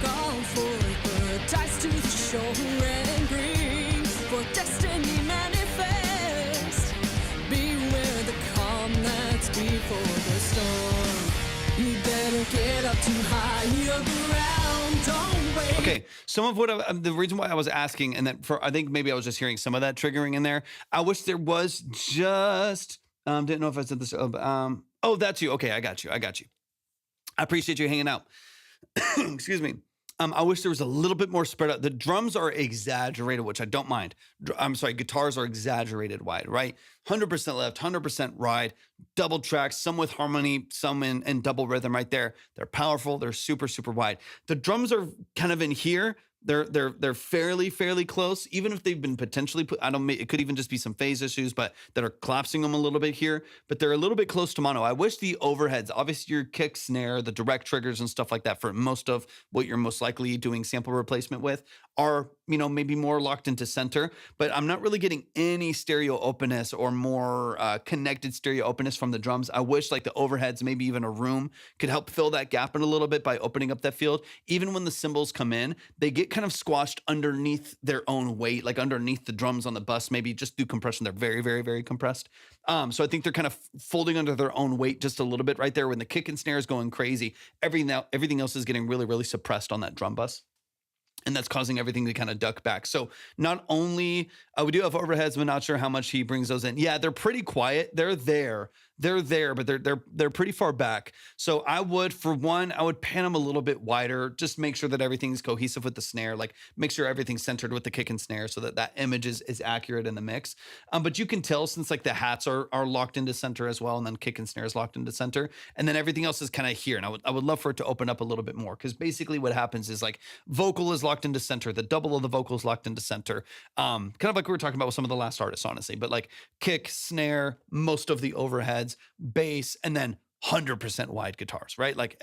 Call forth the tides to the shore and bring for destiny manifest. Beware the calm that's before the storm. You better get up too high ground. Don't wait. Okay, some of what the reason why I was asking, and that I think maybe I was just hearing some of that triggering in there. I wish there was just didn't know if I said this. Oh, that's you. Okay, I got you. I appreciate you hanging out. Excuse me. I wish there was a little bit more spread out. The drums are exaggerated, which I don't mind. I'm sorry, guitars are exaggerated wide, right? 100% left, 100% right, double tracks, some with harmony, some in double rhythm right there. They're powerful. They're super, super wide. The drums are kind of in here. They're fairly close, even if they've been potentially put. It could even just be some phase issues, but that are collapsing them a little bit here. But they're a little bit close to mono. I wish the overheads, obviously your kick, snare, the direct triggers and stuff like that for most of what you're most likely doing sample replacement with, are, maybe more locked into center, but I'm not really getting any stereo openness or more connected stereo openness from the drums. I wish like the overheads, maybe even a room, could help fill that gap in a little bit by opening up that field. Even when the cymbals come in, they get kind of squashed underneath their own weight, like underneath the drums on the bus, maybe just through compression. They're very, very, very compressed. So I think they're kind of folding under their own weight just a little bit right there. When the kick and snare is going crazy, everything else is getting really, really suppressed on that drum bus. And that's causing everything to kind of duck back. So not only we do have overheads, but not sure how much he brings those in. Yeah, they're pretty quiet. They're there, but they're pretty far back. So I would pan them a little bit wider. Just make sure that everything's cohesive with the snare. Like make sure everything's centered with the kick and snare, so that image is accurate in the mix. But you can tell, since like the hats are locked into center as well, and then kick and snare is locked into center, and then everything else is kind of here. And I would love for it to open up a little bit more, because basically what happens is like vocal is locked into center, the double of the vocal is locked into center. Kind of like we were talking about with some of the last artists, honestly. But like kick, snare, most of the overheads, bass, and then 100% wide guitars, right? Like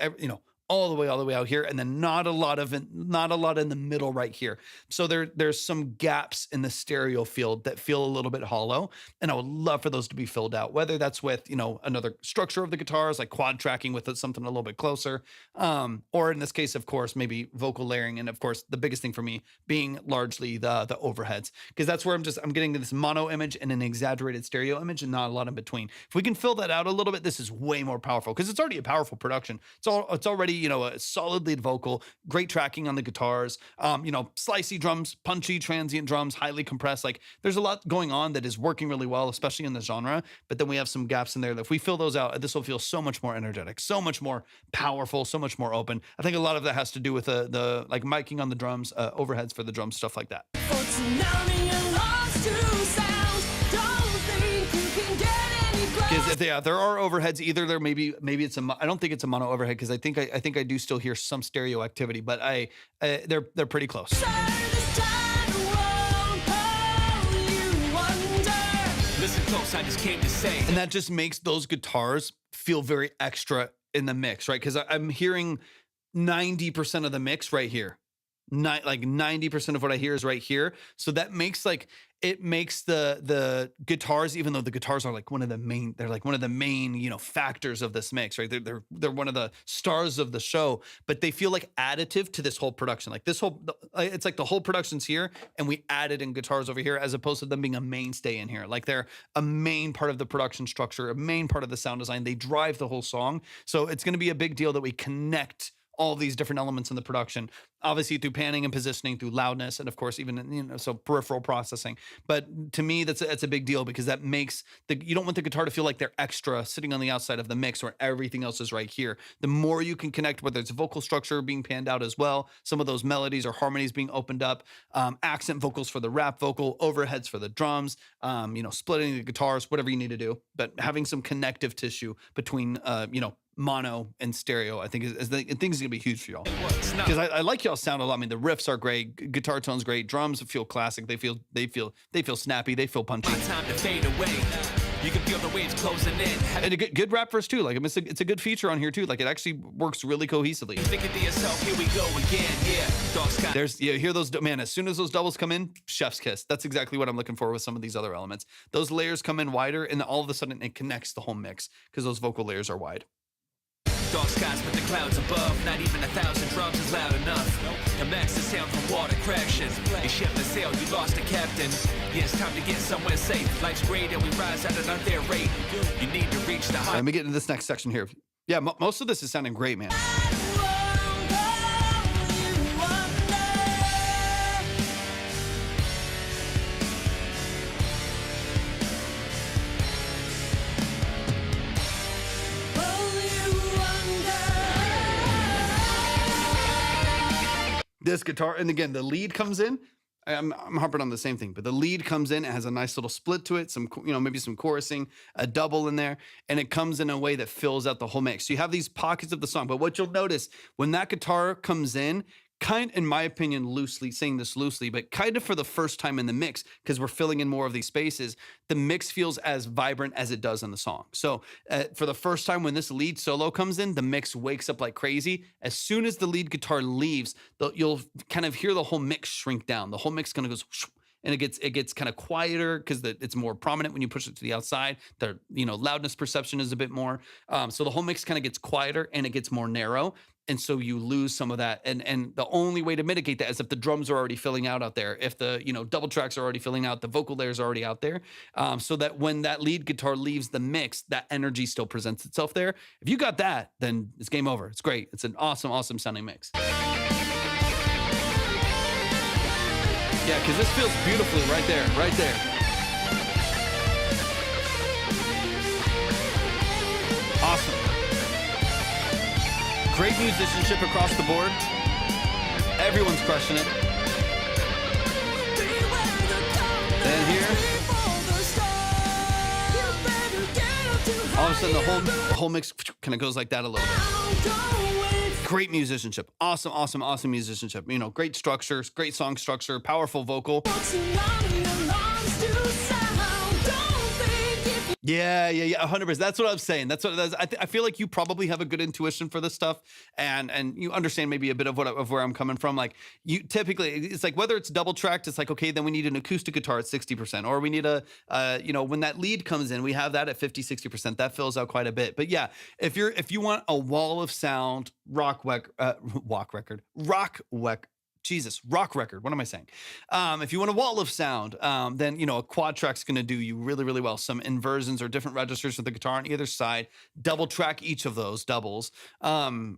all the way out here, and then not a lot in the middle right here. So there's some gaps in the stereo field that feel a little bit hollow, and I would love for those to be filled out, whether that's with another structure of the guitars, like quad tracking with something a little bit closer, or in this case, of course, maybe vocal layering, and of course the biggest thing for me being largely the overheads, because that's where I'm getting to this mono image and an exaggerated stereo image, and not a lot in between. If we can fill that out a little bit, this is way more powerful, because it's already a powerful production. It's already a solid lead vocal, great tracking on the guitars, slicey drums, punchy transient drums, highly compressed. Like there's a lot going on that is working really well, especially in the genre. But then we have some gaps in there that if we fill those out, this will feel so much more energetic, so much more powerful, so much more open. I think a lot of that has to do with the like miking on the drums, overheads for the drums, stuff like that. Because if there are overheads, either there maybe it's I don't think it's a mono overhead, because I think I do still hear some stereo activity, but they're pretty close. Listen close, I just came to say. And that just makes those guitars feel very extra in the mix, right? Because I'm hearing 90% of the mix right here. Like 90% of what I hear is right here. So that makes it makes the guitars, even though the guitars are like one of the main factors of this mix, right? They're one of the stars of the show, but they feel like additive to this whole production. Like it's like the whole production's here, and we added in guitars over here, as opposed to them being a mainstay in here. Like they're a main part of the production structure, a main part of the sound design. They drive the whole song. So it's going to be a big deal that we connect all these different elements in the production, obviously through panning and positioning, through loudness, and of course even so peripheral processing. But to me, that's a big deal, because that makes you don't want the guitar to feel like they're extra sitting on the outside of the mix where everything else is right here. The more you can connect, whether it's vocal structure being panned out as well, some of those melodies or harmonies being opened up, accent vocals for the rap vocal, overheads for the drums, splitting the guitars, whatever you need to do, but having some connective tissue between mono and stereo, I think is gonna be huge for y'all, because I like y'all sound a lot. I mean, the riffs are great, guitar tone's great, drums feel classic, they feel snappy, they feel punchy. My time to fade away. You can feel the waves closing in. And a good rap verse too. Like it's a good feature on here too. Like it actually works really cohesively. Thinking to yourself, here we go again. Yeah, dark sky. Hear those, man. As soon as those doubles come in, chef's kiss. That's exactly what I'm looking for with some of these other elements. Those layers come in wider, and all of a sudden it connects the whole mix, because those vocal layers are wide. Dark skies with the clouds above. Not even 1,000 drums is loud enough. The max the sound from water crashing. You ship the sail, you lost the captain. Yeah, it's time to get somewhere safe. Life's great and we rise at an unfair rate. You need to reach the high. Let me get into this next section here. Yeah, most of this is sounding great, man. This guitar, and again, the lead comes in. I'm harping on the same thing, but the lead comes in. It has a nice little split to it. Some, maybe some chorusing, a double in there, and it comes in a way that fills out the whole mix. So you have these pockets of the song, but what you'll notice when that guitar comes in, kind, in my opinion, loosely saying this loosely, but kind of for the first time in the mix, because we're filling in more of these spaces, the mix feels as vibrant as it does in the song. So for the first time, when this lead solo comes in, the mix wakes up like crazy. As soon as the lead guitar leaves, you'll kind of hear the whole mix shrink down. The whole mix kind of goes whoosh, and it gets kind of quieter because it's more prominent when you push it to the outside. The loudness perception is a bit more. So the whole mix kind of gets quieter and it gets more narrow. And so you lose some of that. And the only way to mitigate that is if the drums are already filling out there, if the double tracks are already filling out, the vocal layers are already out there, so that when that lead guitar leaves the mix, that energy still presents itself there. If you got that, then it's game over. It's great. It's an awesome, awesome sounding mix. Yeah, because this feels beautifully right there, right there. Awesome. Great musicianship across the board. Everyone's crushing it. And here, all of a sudden the whole mix kind of goes like that a little bit. Great musicianship. Awesome, awesome, awesome musicianship. Great structures, great song structure, powerful vocal. Yeah, 100%. That's what I'm saying. I feel like you probably have a good intuition for this stuff, and you understand maybe a bit of where I'm coming from. Like you typically, it's like whether it's double tracked, it's like, okay, then we need an acoustic guitar at 60%, or we need when that lead comes in, we have that at 50, 60%. That fills out quite a bit. But yeah, if you want a wall of sound rock record. Rock record. What am I saying? If you want a wall of sound, then, a quad track's going to do you really, really well. Some inversions or different registers of the guitar on either side, double track each of those doubles, and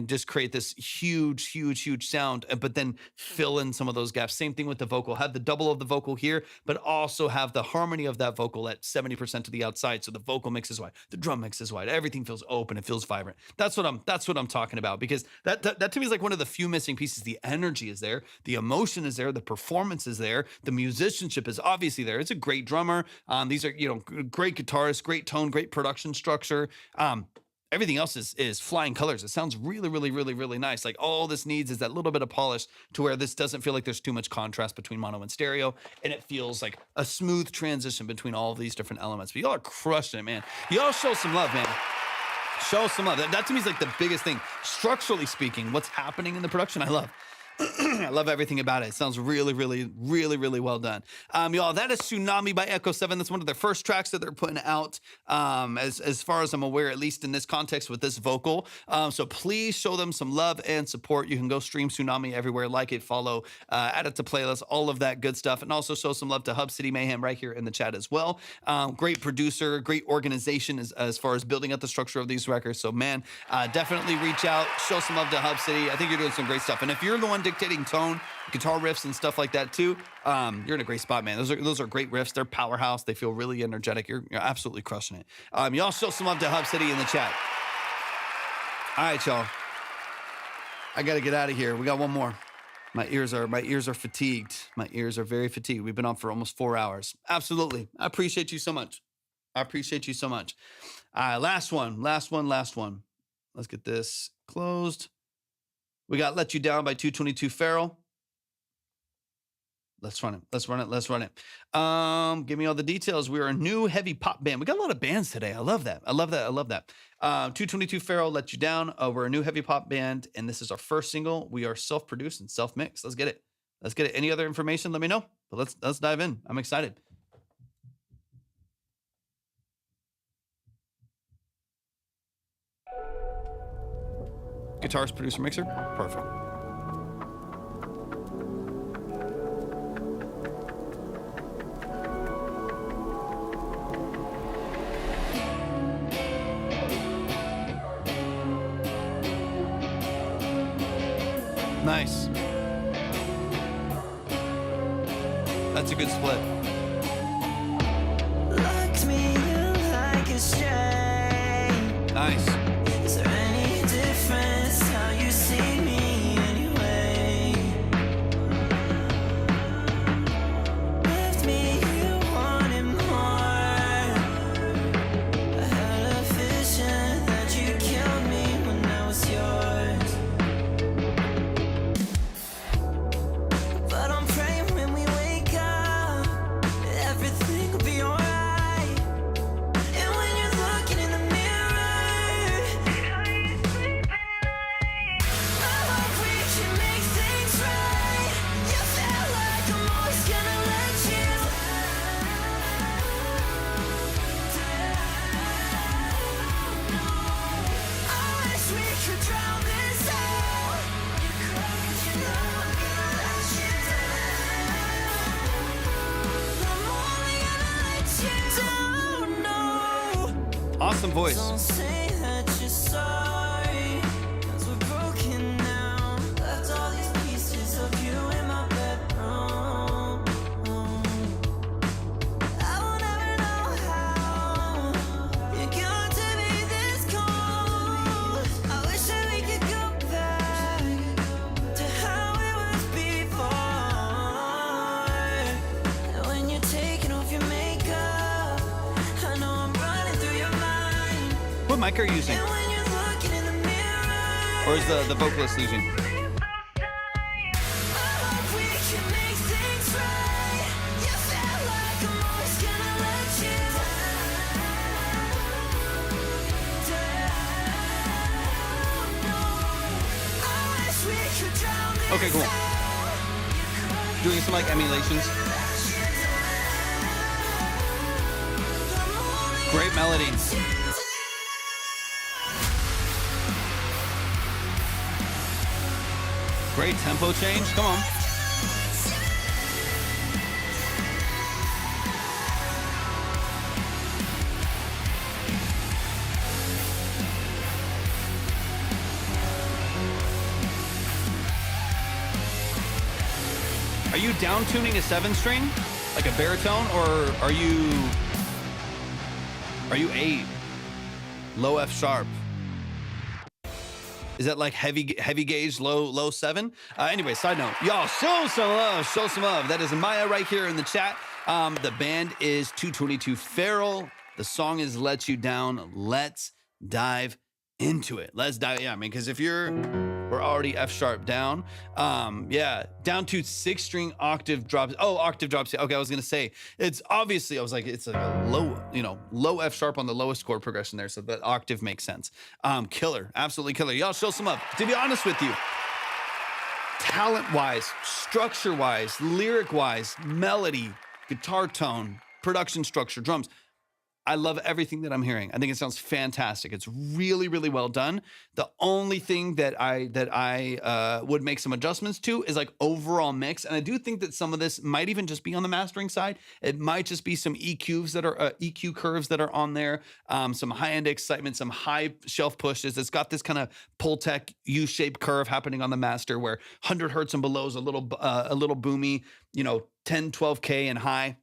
just create this huge, huge, huge sound, but then fill in some of those gaps. Same thing with the vocal. Have the double of the vocal here, but also have the harmony of that vocal at 70% to the outside. So the vocal mix is wide, the drum mix is wide, everything feels open, it feels vibrant. That's what I'm talking about, because that to me is like one of the few missing pieces. The energy is there, the emotion is there, the performance is there, the musicianship is obviously there. It's a great drummer. These are great guitarists, great tone, great production structure. Everything else is flying colors. It sounds really, really, really, really nice. Like all this needs is that little bit of polish to where this doesn't feel like there's too much contrast between mono and stereo, and it feels like a smooth transition between all of these different elements. But y'all are crushing it, man. Y'all show some love, man. Show some love. That to me is like the biggest thing. Structurally speaking, what's happening in the production, I love. I love everything about it. It sounds really, really, really, really well done. Y'all, that is Tsunami by Echo 7. That's one of their first tracks that they're putting out, as far as I'm aware, at least in this context with this vocal. So please show them some love and support. You can go stream Tsunami everywhere, like it, follow, add it to playlists, all of that good stuff. And also show some love to Hub City Mayhem right here in the chat as well. Great producer, great organization as far as building up the structure of these records. So man, definitely reach out, show some love to Hub City. I think you're doing some great stuff. And if you're the one dictating tone, guitar riffs and stuff like that too, you're in a great spot, man. Those are great riffs. They're powerhouse. They feel really energetic. You're absolutely crushing it. Y'all show some love to Hub City in the chat. All right, y'all. I got to get out of here. We got one more. My ears are fatigued. My ears are very fatigued. We've been on for almost 4 hours. Absolutely. I appreciate you so much. Last one. Let's get this closed. We got Let You Down by 222 Feral. Let's run it. Give me all the details. We're a new heavy pop band. We got a lot of bands today. I love that. 222 Feral, Let You Down. We're a new heavy pop band, and this is our first single. We are self-produced and self-mixed. Let's get it. Any other information, let me know. But let's dive in. I'm excited. Guitarist, producer, mixer. Perfect. Nice. That's a good split. Look me like a stray. Nice. Is there any difference how you see me anyway? Left me you wanted more. I had a vision that you killed me when I was yours. awesome voice. Don't say that you're sorry, 'cause we're broken now. Left all these pieces of you in my bedroom. I will never know how you got to be this cold. I wish that we could go back to how it was before. And when you're taking off your makeup, I know I'm running through your mind. What mic are you using? And when you're looking in the mirror, Or is the vocalist using? I hope we can make things right. You feel like I'm always gonna let you down. I wish we could drown this Okay, cool. out. Doing some like emulations. Great melody. Great tempo change. Come on. Are you down tuning a 7-string like a baritone, or are you 8? Low F sharp. Is that like heavy gauge, low 7? Anyway, side note, y'all show some love. That is Maya right here in the chat. The band is 222 Feral. The song is Let You Down. Let's dive into it. Yeah, I mean, because if we're already F sharp down. Yeah, down to 6-string octave drops. Oh, octave drops. Okay, I was gonna say it's obviously. I was like, it's like a low F sharp on the lowest chord progression there, so that octave makes sense. Killer, absolutely killer. Y'all show some up. To be honest with you, talent-wise, structure-wise, lyric-wise, melody, guitar tone, production structure, drums. I love everything that I'm hearing. I think it sounds fantastic. It's really, really well done. The only thing that I would make some adjustments to is like overall mix. And I do think that some of this might even just be on the mastering side. It might just be some EQs that are EQ curves that are on there, some high-end excitement, some high shelf pushes. It's got this kind of Pultec U-shaped curve happening on the master where 100 hertz and below is a little boomy, 10, 12K and high.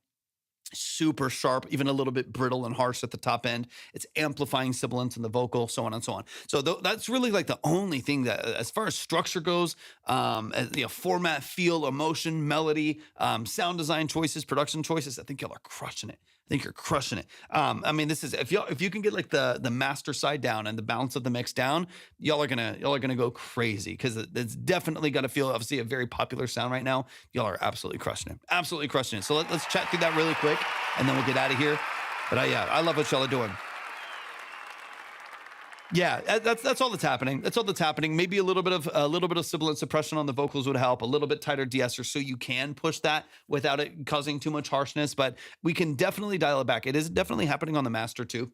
Super sharp, even a little bit brittle and harsh at the top end. It's amplifying sibilance in the vocal, so on and so on. So that's really like the only thing that, as far as structure goes, format, feel, emotion, melody, sound design choices, production choices. I think y'all are crushing it. I think you're crushing it. I mean, this is if you can get like the master side down and the balance of the mix down, y'all are gonna go crazy because it's definitely gonna feel obviously a very popular sound right now. Y'all are absolutely crushing it. Absolutely crushing it. So let's chat through that really quick and then we'll get out of here. But I love what y'all are doing. Yeah, that's all that's happening. That's all that's happening. Maybe a little bit of sibilant suppression on the vocals would help. A little bit tighter de-esser so you can push that without it causing too much harshness. But we can definitely dial it back. It is definitely happening on the master too,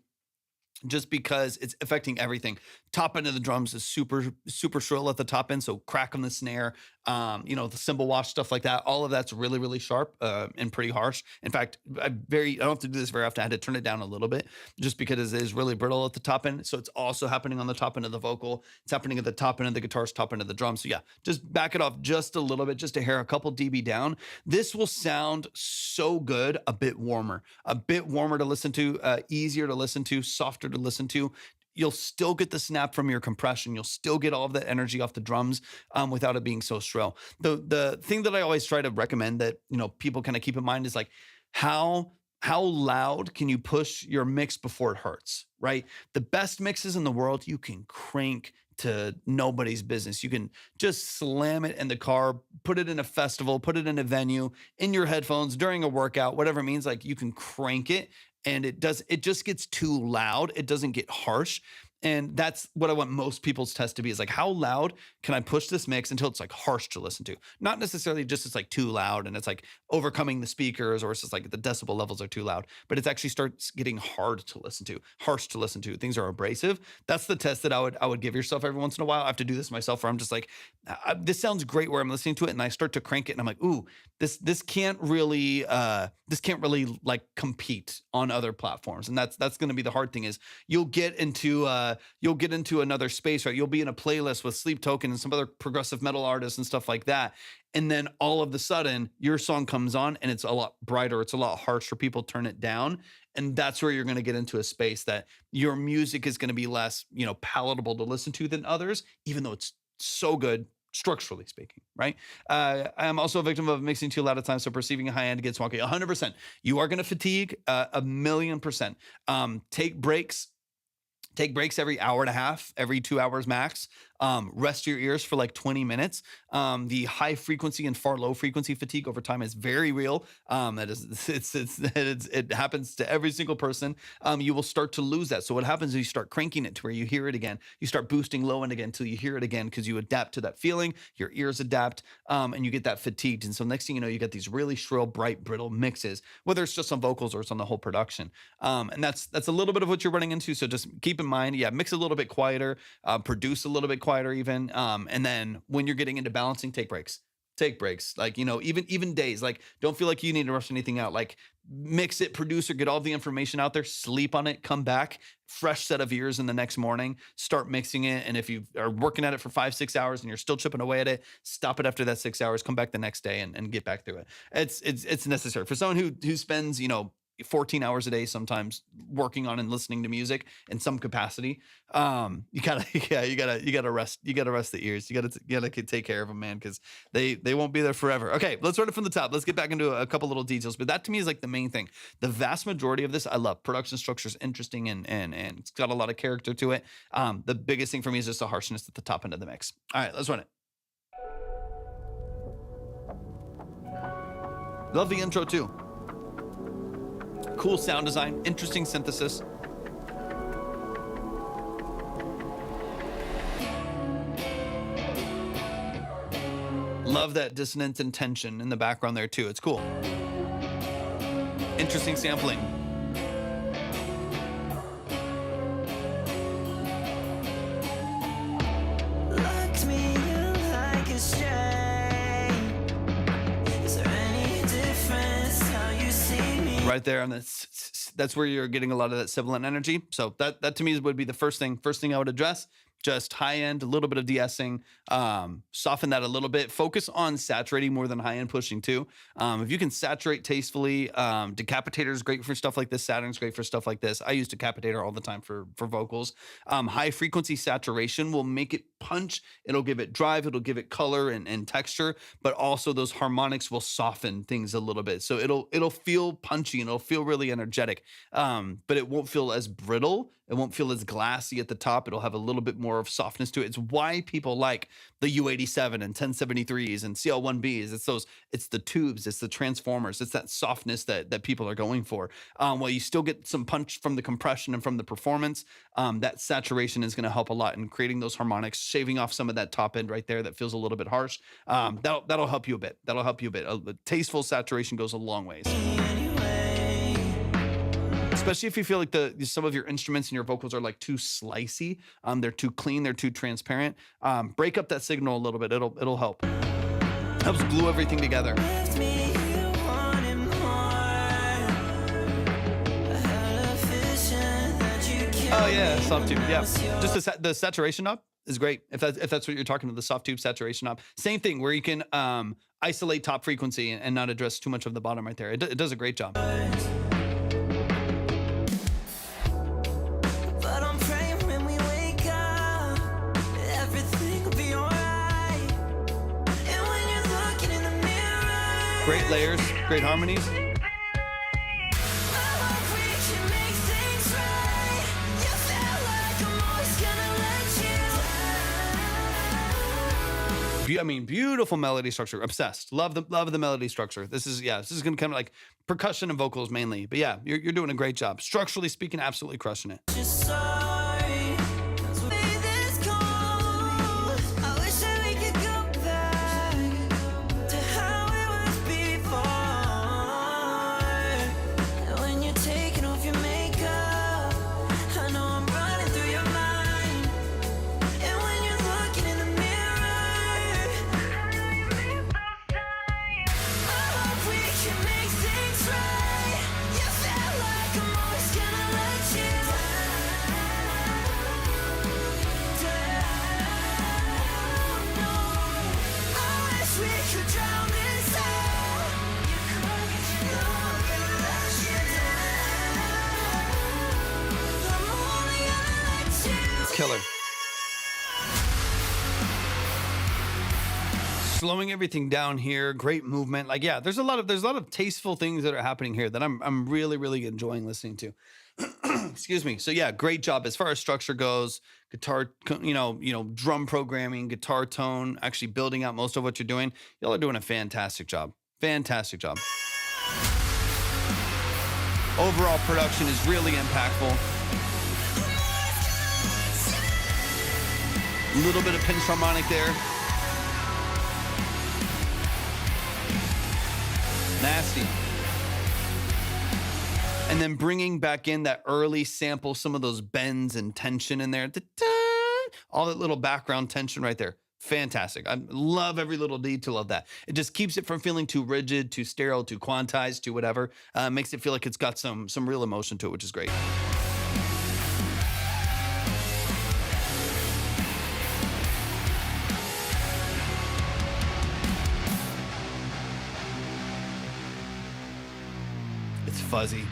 just because it's affecting everything. Top end of the drums is super shrill at the top end, so crack on the snare, the cymbal wash, stuff like that. All of that's really, really sharp and pretty harsh. In fact, I don't have to do this very often. I had to turn it down a little bit just because it is really brittle at the top end. So it's also happening on the top end of the vocal. It's happening at the top end of the guitars, top end of the drums. So yeah, just back it off just a little bit, just a hair, a couple dB down. This will sound so good, a bit warmer to listen to, easier to listen to, softer to listen to. You'll still get the snap from your compression. You'll still get all of that energy off the drums without it being so shrill. The thing that I always try to recommend that people kind of keep in mind is like how loud can you push your mix before it hurts, right? The best mixes in the world you can crank to nobody's business. You can just slam it in the car, put it in a festival, put it in a venue, in your headphones, during a workout, whatever it means. Like you can crank it and it just gets too loud. It doesn't get harsh. And that's what I want most people's test to be, is like, how loud can I push this mix until it's like harsh to listen to? Not necessarily just it's like too loud and it's like overcoming the speakers, or it's just like the decibel levels are too loud, but it actually starts getting hard to listen to, harsh to listen to. Things are abrasive. That's the test that I would give yourself every once in a while. I have to do this myself, where I'm just like, this sounds great where I'm listening to it, and I start to crank it and I'm like, ooh, this can't really like compete on other platforms. And that's going to be the hard thing, is you'll get into another space, right? You'll be in a playlist with Sleep Token and some other progressive metal artists and stuff like that. And then all of a sudden your song comes on and it's a lot brighter. It's a lot harsher. People turn it down. And that's where you're going to get into a space that your music is going to be less, palatable to listen to than others, even though it's so good, structurally speaking, right? I'm also a victim of mixing too loud at times, so perceiving a high end gets wonky. 100%. You are going to fatigue 1,000,000%. Take breaks. Take breaks every hour and a half, every 2 hours max. Rest your ears for like 20 minutes. The high frequency and far low frequency fatigue over time is very real. It happens to every single person. You will start to lose that. So what happens is you start cranking it to where you hear it again. You start boosting low end again until you hear it again, because you adapt to that feeling. Your ears adapt, and you get that fatigued. And so next thing you know, you get these really shrill, bright, brittle mixes, whether it's just on vocals or it's on the whole production. And that's a little bit of what you're running into. So just keep in mind, mix a little bit quieter, produce a little bit quieter even. And then when you're getting into balancing, take breaks. Like, even days, like, don't feel like you need to rush anything out. Like, mix it, produce, or get all the information out there, sleep on it, come back, fresh set of ears in the next morning, start mixing it. And if you are working at it for 5-6 hours and you're still chipping away at it, stop it after that 6 hours, come back the next day and get back through it. It's necessary for someone who spends, 14 hours a day sometimes working on and listening to music in some capacity. You gotta rest the ears. You gotta take care of them, man, because they won't be there forever. Okay, let's start it from the top. Let's get back into a couple little details, but that to me is like the main thing. The vast majority of this I love. Production structure is interesting and it's got a lot of character to it. The biggest thing for me is just the harshness at the top end of the mix. All right, let's run it. Love the intro too. Cool sound design, interesting synthesis. Love that dissonance and tension in the background there too. It's cool. Interesting sampling. Looked me like a stray. Is there any difference how you see me? Right there, and that's where you're getting a lot of that sibilant energy. So that to me would be the first thing I would address. Just high end, a little bit of de-essing, soften that a little bit. Focus on saturating more than high end pushing too. If you can saturate tastefully, Decapitator is great for stuff like this. Saturn's great for stuff like this. I use Decapitator all the time for vocals. High frequency saturation will make it punch. It'll give it drive. It'll give it color and texture, but also those harmonics will soften things a little bit. So it'll feel punchy and it'll feel really energetic, but it won't feel as brittle. It won't feel as glassy at the top. It'll have a little bit more of softness to it. It's why people like the U87 and 1073s and CL1Bs. It's the tubes, it's the transformers, it's that softness that people are going for. While you still get some punch from the compression and from the performance, that saturation is going to help a lot in creating those harmonics, shaving off some of that top end right there that feels a little bit harsh. That'll help you a bit. A tasteful saturation goes a long ways. Especially if you feel like some of your instruments and your vocals are like too slicey, they're too clean, they're too transparent. Break up that signal a little bit. It'll help. Helps glue everything together. Oh yeah, soft tube. Yeah, just the saturation knob is great. If that's what you're talking about, the soft tube saturation knob. Same thing where you can isolate top frequency and not address too much of the bottom right there. It does a great job. Great layers, great harmonies. Beautiful melody structure. Obsessed. Love the melody structure. This is gonna come like percussion and vocals mainly. But yeah, you're doing a great job. Structurally speaking, absolutely crushing it. Just sorry, Killer. Slowing everything down here, great movement. Like, yeah, there's a lot of tasteful things that are happening here that I'm really, really enjoying listening to. Excuse me. So yeah, great job as far as structure goes. Guitar, drum programming, guitar tone, actually building out most of what you're doing. Y'all are doing a fantastic job. Fantastic job. Overall production is really impactful. A little bit of pinch harmonic there. Nasty. And then bringing back in that early sample, some of those bends and tension in there. All that little background tension right there. Fantastic. I love every little detail of that. It just keeps it from feeling too rigid, too sterile, too quantized, too whatever. Makes it feel like it's got some real emotion to it, which is great. It's fuzzy.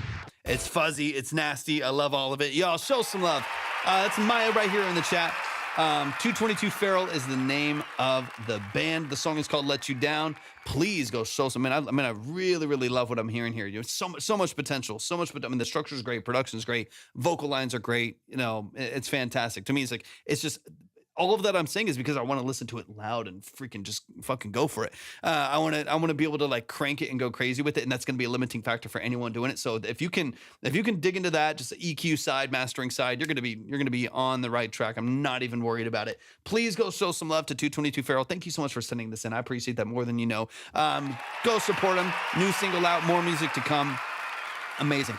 It's fuzzy. It's nasty. I love all of it. Y'all show some love. That's Maya right here in the chat. 222 Feral is the name of the band. The song is called Let You Down. Please go show some. I really, really love what I'm hearing here. You know, so much potential. So much. I mean, the structure is great. Production is great. Vocal lines are great. You know, it's fantastic. To me, it's just all of that I'm saying is because I want to listen to it loud and freaking just fucking go for it. I want to be able to like crank it and go crazy with it, and that's going to be a limiting factor for anyone doing it. So if you can dig into that, just the EQ side, mastering side, you're going to be on the right track. I'm not even worried about it. Please go show some love to 222 Feral. Thank you so much for sending this in. I appreciate that more than you know. Go support him. New single out, more music to come. Amazing.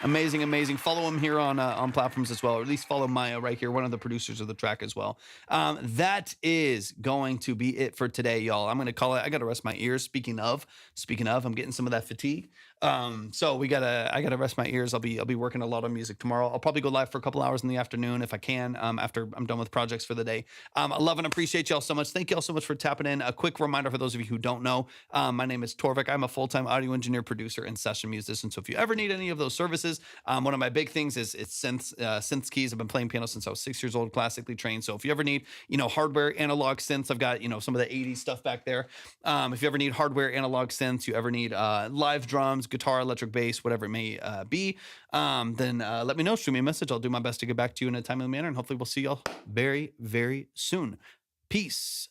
Amazing. Follow him here on platforms as well, or at least follow Maya right here, one of the producers of the track as well. That is going to be it for today, y'all. I'm going to call it. I got to rest my ears. Speaking of, I'm getting some of that fatigue. So I gotta rest my ears. I'll be working a lot on music tomorrow. I'll probably go live for a couple hours in the afternoon if I can, after I'm done with projects for the day. I love and appreciate y'all so much. Thank y'all so much for tapping in. A quick reminder for those of you who don't know, my name is Torvik. I'm a full-time audio engineer, producer, and session musician. So if you ever need any of those services, one of my big things is synths keys. I've been playing piano since I was 6 years old, classically trained. So if you ever need, hardware analog synths, I've got, some of the 80s stuff back there. If you ever need hardware analog synths, you ever need live drums, guitar, electric bass, whatever it may be, then let me know. Shoot me a message. I'll do my best to get back to you in a timely manner, and hopefully we'll see y'all very, very soon. Peace.